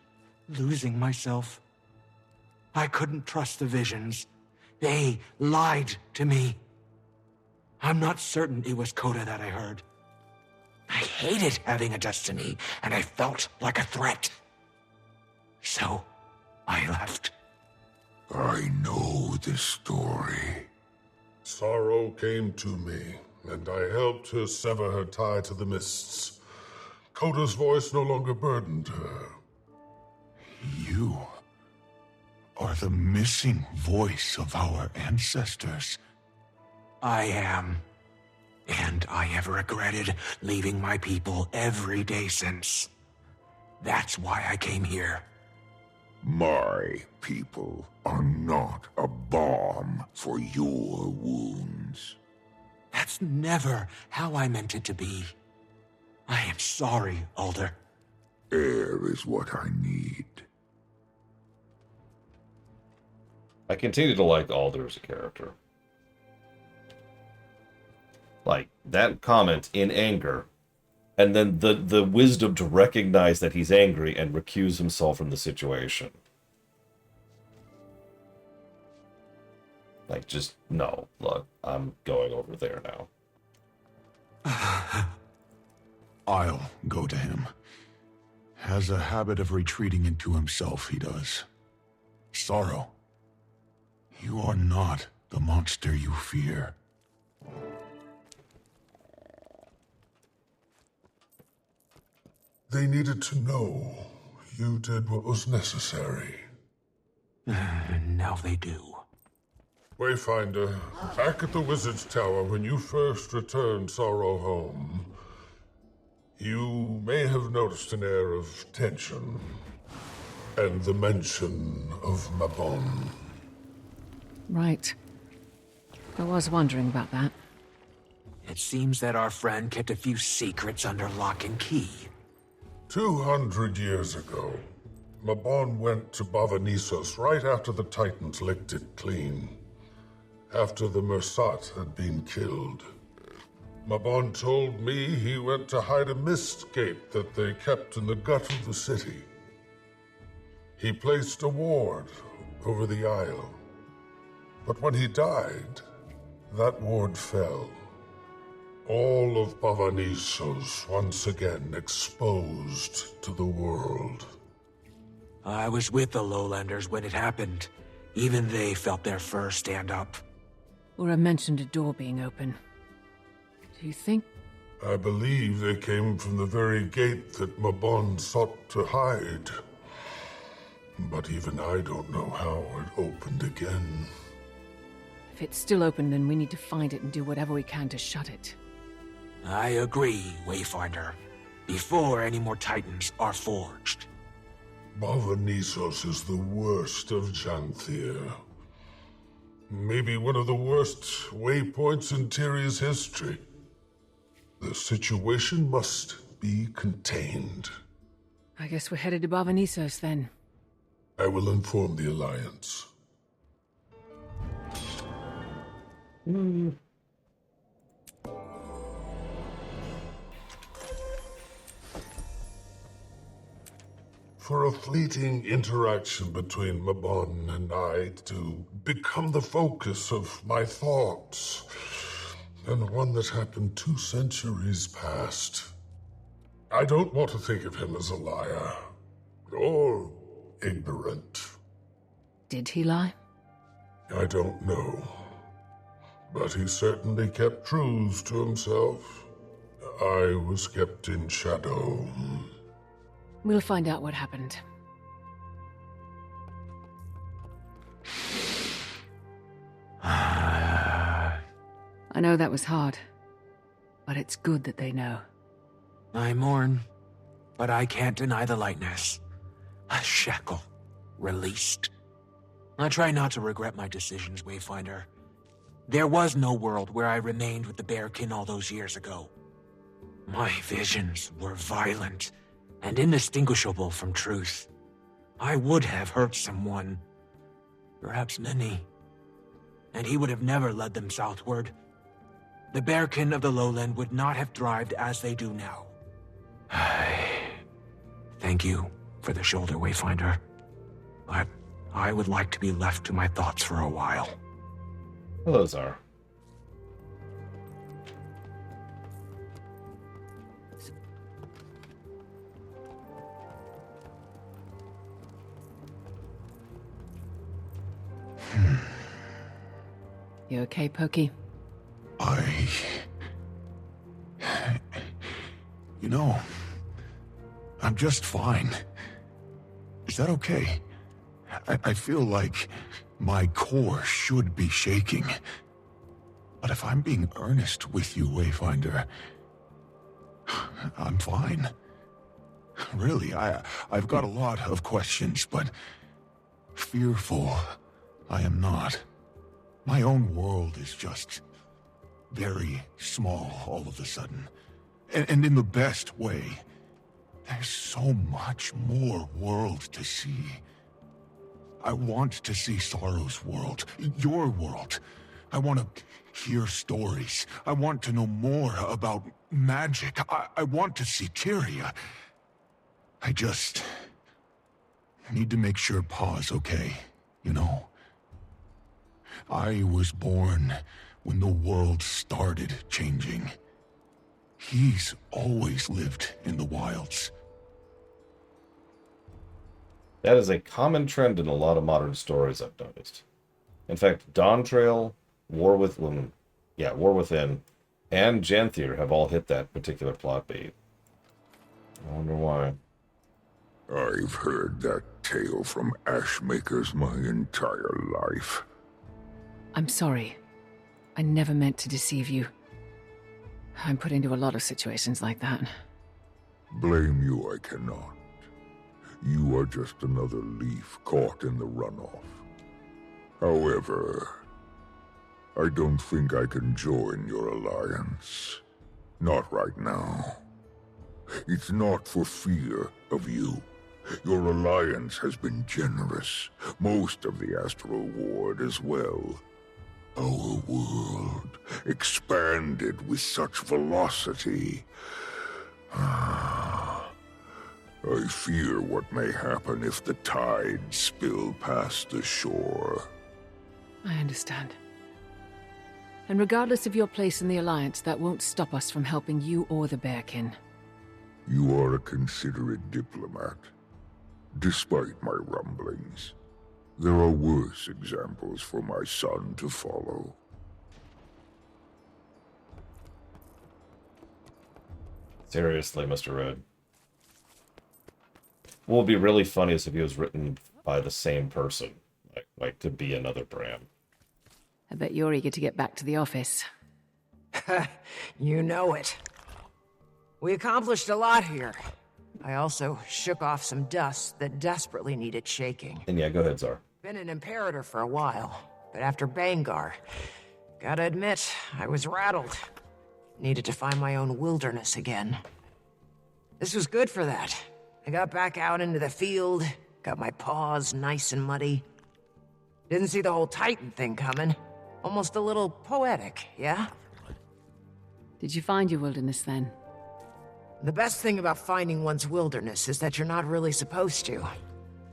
losing myself. I couldn't trust the visions. They lied to me. I'm not certain it was Coda that I heard. I hated having a destiny, and I felt like a threat. So, I left. I know this story. Sorrow came to me, and I helped her sever her tie to the mists. Coda's voice no longer burdened her. You are the missing voice of our ancestors. I am. And I have regretted leaving my people every day since. That's why I came here. My people are not a balm for your wounds. That's never how I meant it to be. I am sorry, Alder. Air is what I need. I continue to like Alder as a character. Like, that comment in anger, and then the wisdom to recognize that he's angry and recuse himself from the situation. Like, just, no, look, I'm going over there now. I'll go to him. Has a habit of retreating into himself, he does. Sorrow, you are not the monster you fear. They needed to know you did what was necessary. Now they do. Wayfinder, back at the Wizard's Tower when you first returned Sorrow home, you may have noticed an air of tension and the mention of Mabon. Right. I was wondering about that. It seems that our friend kept a few secrets under lock and key. 200 years ago, Mabon went to Bavanissos right after the Titans licked it clean. After the Mersat had been killed. Mabon told me he went to hide a mist gate that they kept in the gut of the city. He placed a ward over the isle. But when he died, that ward fell. All of Bavanissos once again exposed to the world. I was with the Lowlanders when it happened. Even they felt their fur stand up. Ura mentioned a door being open. Do you think? I believe they came from the very gate that Mabon sought to hide. But even I don't know how it opened again. If it's still open, then we need to find it and do whatever we can to shut it. I agree, Wayfinder. Before any more Titans are forged. Bava is the worst of Janthir. Maybe one of the worst waypoints in Tyria's history. The situation must be contained. I guess we're headed to Bava then. I will inform the Alliance. For a fleeting interaction between Mabon and I to become the focus of my thoughts, and one that happened 2 centuries past. I don't want to think of him as a liar, or ignorant. Did he lie? I don't know. But he certainly kept truths to himself. I was kept in shadow. We'll find out what happened. I know that was hard, but it's good that they know. I mourn, but I can't deny the lightness. A shackle released. I try not to regret my decisions, Wayfinder. There was no world where I remained with the Bearkin all those years ago. My visions were violent and indistinguishable from truth. I would have hurt someone, perhaps many, and he would have never led them southward. The Bearkin of the Lowland would not have thrived as they do now. Thank you for the shoulder, Wayfinder, but I would like to be left to my thoughts for a while. Hello, Zara. You okay, Pokey? You know, I'm just fine. Is that okay? I feel like my core should be shaking. But if I'm being earnest with you, Wayfinder, I'm fine. Really, I've got a lot of questions, but fearful I am not. My own world is just very small all of a sudden. And in the best way. There's so much more world to see. I want to see Sorrow's world, your world. I want to hear stories. I want to know more about magic. I want to see Tyria. I just need to make sure Pa's okay, you know? I was born when the world started changing. He's always lived in the wilds. That is a common trend in a lot of modern stories, I've noticed. In fact, Dawn Trail, War Within, and Janthir have all hit that particular plot beat. I wonder why. I've heard that tale from Ashmakers my entire life. I'm sorry. I never meant to deceive you. I'm put into a lot of situations like that. Blame you I cannot. You are just another leaf caught in the runoff. However, I don't think I can join your alliance. Not right now. It's not for fear of you. Your alliance has been generous. Most of the Astral Ward as well. Our world expanded with such velocity. I fear what may happen if the tides spill past the shore. I understand. And regardless of your place in the Alliance, that won't stop us from helping you or the Bearkin. You are a considerate diplomat. Despite my rumblings, there are worse examples for my son to follow. Seriously, Mr. Red. What would be really funny is if he was written by the same person, like to be another Bram. I bet you're eager to get back to the office. You know it. We accomplished a lot here. I also shook off some dust that desperately needed shaking. And yeah, go ahead, Zar. Been an Imperator for a while, but after Bangar, gotta admit, I was rattled. Needed to find my own wilderness again. This was good for that. I got back out into the field, got my paws nice and muddy. Didn't see the whole Titan thing coming. Almost a little poetic, yeah? Did you find your wilderness then? The best thing about finding one's wilderness is that you're not really supposed to.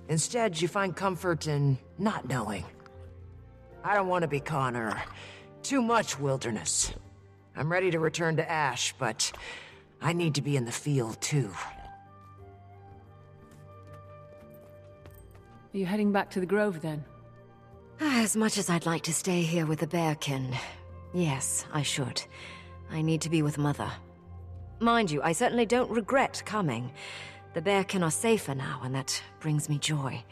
Instead, you find comfort in not knowing. I don't want to be Connor. Too much wilderness. I'm ready to return to Ash, but I need to be in the field too. Are you heading back to the Grove then? As much as I'd like to stay here with the Bearkin, yes, I should. I need to be with Mother. Mind you, I certainly don't regret coming. The Bearkin are safer now, and that brings me joy.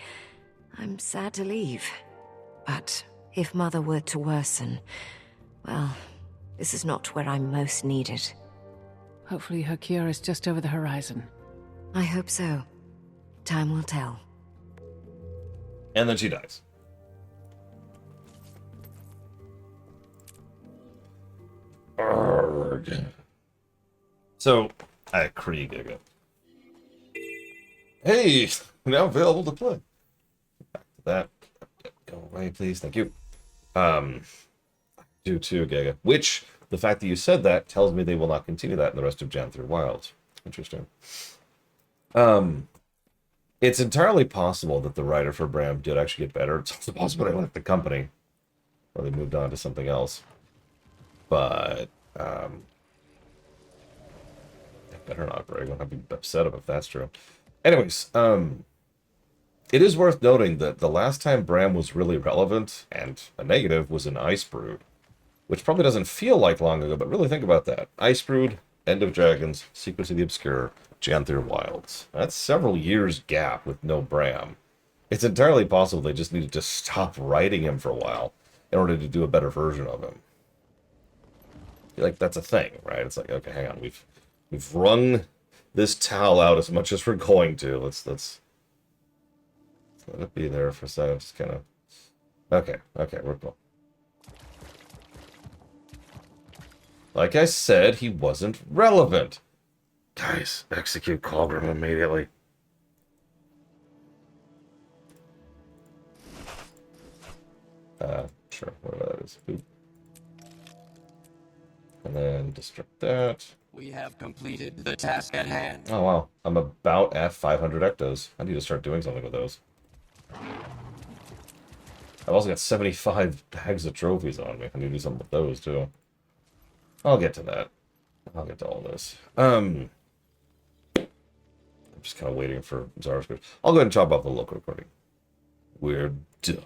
I'm sad to leave. But if Mother were to worsen, well, this is not where I'm most needed. Hopefully her cure is just over the horizon. I hope so. Time will tell. And then she dies. Arrgh. So, Krieg again. Hey, now available to play. Back to that. Go away, please. Thank you. Do too, Giga. Which, the fact that you said that tells me they will not continue that in the rest of Janthir Wilds. Interesting. It's entirely possible that the writer for Bram did actually get better. It's also possible they left the company, or they moved on to something else. But, better not, Greg. I'll be upset if that's true. Anyways, it is worth noting that the last time Bram was really relevant and a negative was in Icebrood, which probably doesn't feel like long ago, but really think about that. Icebrood, End of Dragons, Secrets of the Obscure, Janthir Wilds. That's several years gap with no Bram. It's entirely possible they just needed to stop writing him for a while in order to do a better version of him. Like, that's a thing, right? It's like, okay, hang on, we've wrung this towel out as much as we're going to. Let's let it be there for a second. Just kind of... Okay, we're cool. Like I said, he wasn't relevant. Guys, execute Colgrim immediately. Sure, whatever that is. Boop. And then destruct that. We have completed the task at hand. Oh wow, I'm about at 500 ectos. I need to start doing something with those. I've also got 75 bags of trophies on me. I need to do something with those too. I'll get to that. I'll get to all this. I'm just kind of waiting for Zara's script. I'll go ahead and chop off the local recording. We're done.